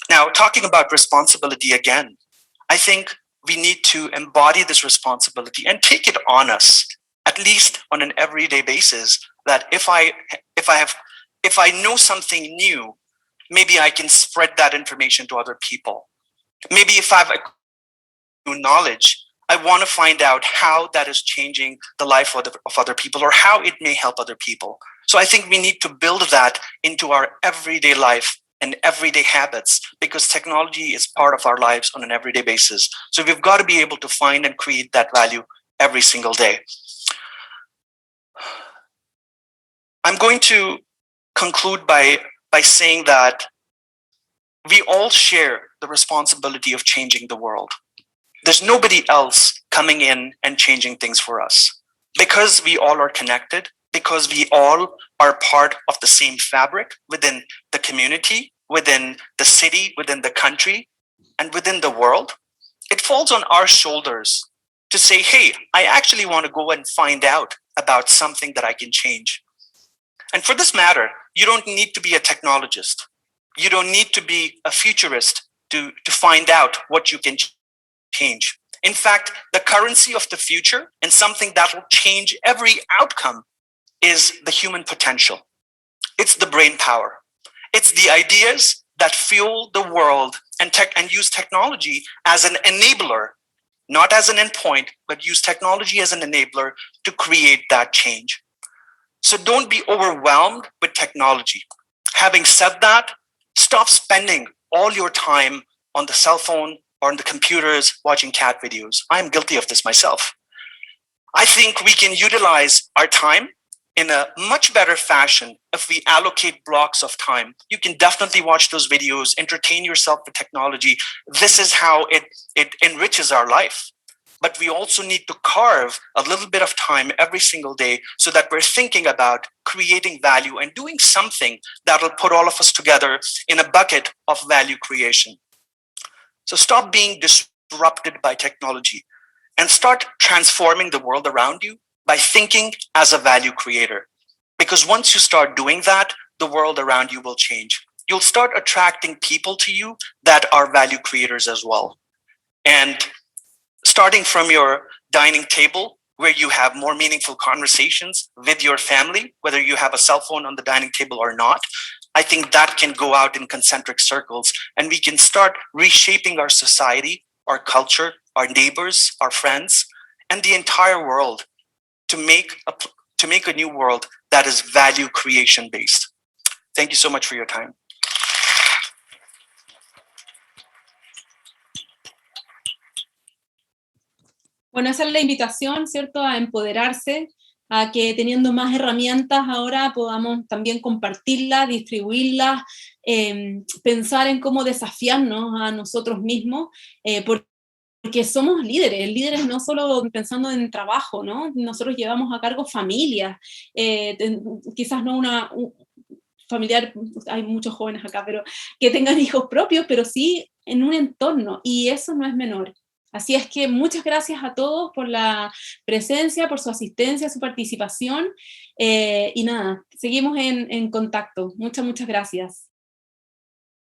[SPEAKER 9] Now, talking about responsibility again, I think we need to embody this responsibility and take it on us, at least on an everyday basis, that if I know something new, maybe I can spread that information to other people. Maybe if I have new knowledge, I want to find out how that is changing the life of other people, or how it may help other people. So I think we need to build that into our everyday life and everyday habits, because technology is part of our lives on an everyday basis. So we've got to be able to find and create that value every single day. I'm going to conclude by saying that we all share the responsibility of changing the world. There's nobody else coming in and changing things for us, because we all are connected, because we all are part of the same fabric within the community, within the city, within the country, and within the world. It falls on our shoulders to say, hey, I actually want to go and find out about something that I can change. And for this matter, you don't need to be a technologist. You don't need to be a futurist to find out what you can change. In fact, the currency of the future, and something that will change every outcome, is the human potential. It's the brain power. It's the ideas that fuel the world and use technology as an enabler, not as an endpoint, but use technology as an enabler to create that change. So don't be overwhelmed with technology. Having said that, stop spending all your time on the cell phone or on the computers watching cat videos. I'm guilty of this myself. I think we can utilize our time in a much better fashion if we allocate blocks of time. You can definitely watch those videos, entertain yourself with technology. This is how it enriches our life. But we also need to carve a little bit of time every single day so that we're thinking about creating value and doing something that'll put all of us together in a bucket of value creation. So stop being disrupted by technology and start transforming the world around you by thinking as a value creator. Because once you start doing that, the world around you will change. You'll start attracting people to you that are value creators as well. And starting from your dining table, where you have more meaningful conversations with your family, whether you have a cell phone on the dining table or not, I think that can go out in concentric circles, and we can start reshaping our society, our culture, our neighbors, our friends, and the entire world to make a new world that is value creation based. Thank you so much for your time.
[SPEAKER 1] Bueno, esa es la invitación, ¿cierto? A empoderarse, a que teniendo más herramientas ahora podamos también compartirlas, distribuirlas, pensar en cómo desafiarnos a nosotros mismos, porque somos líderes no solo pensando en trabajo, ¿no? Nosotros llevamos a cargo familias, quizás no un familiar, hay muchos jóvenes acá, pero que tengan hijos propios, pero sí en un entorno, y eso no es menor. Así es que muchas gracias a todos por la presencia, por su asistencia, su participación, y nada, seguimos en contacto. Muchas gracias.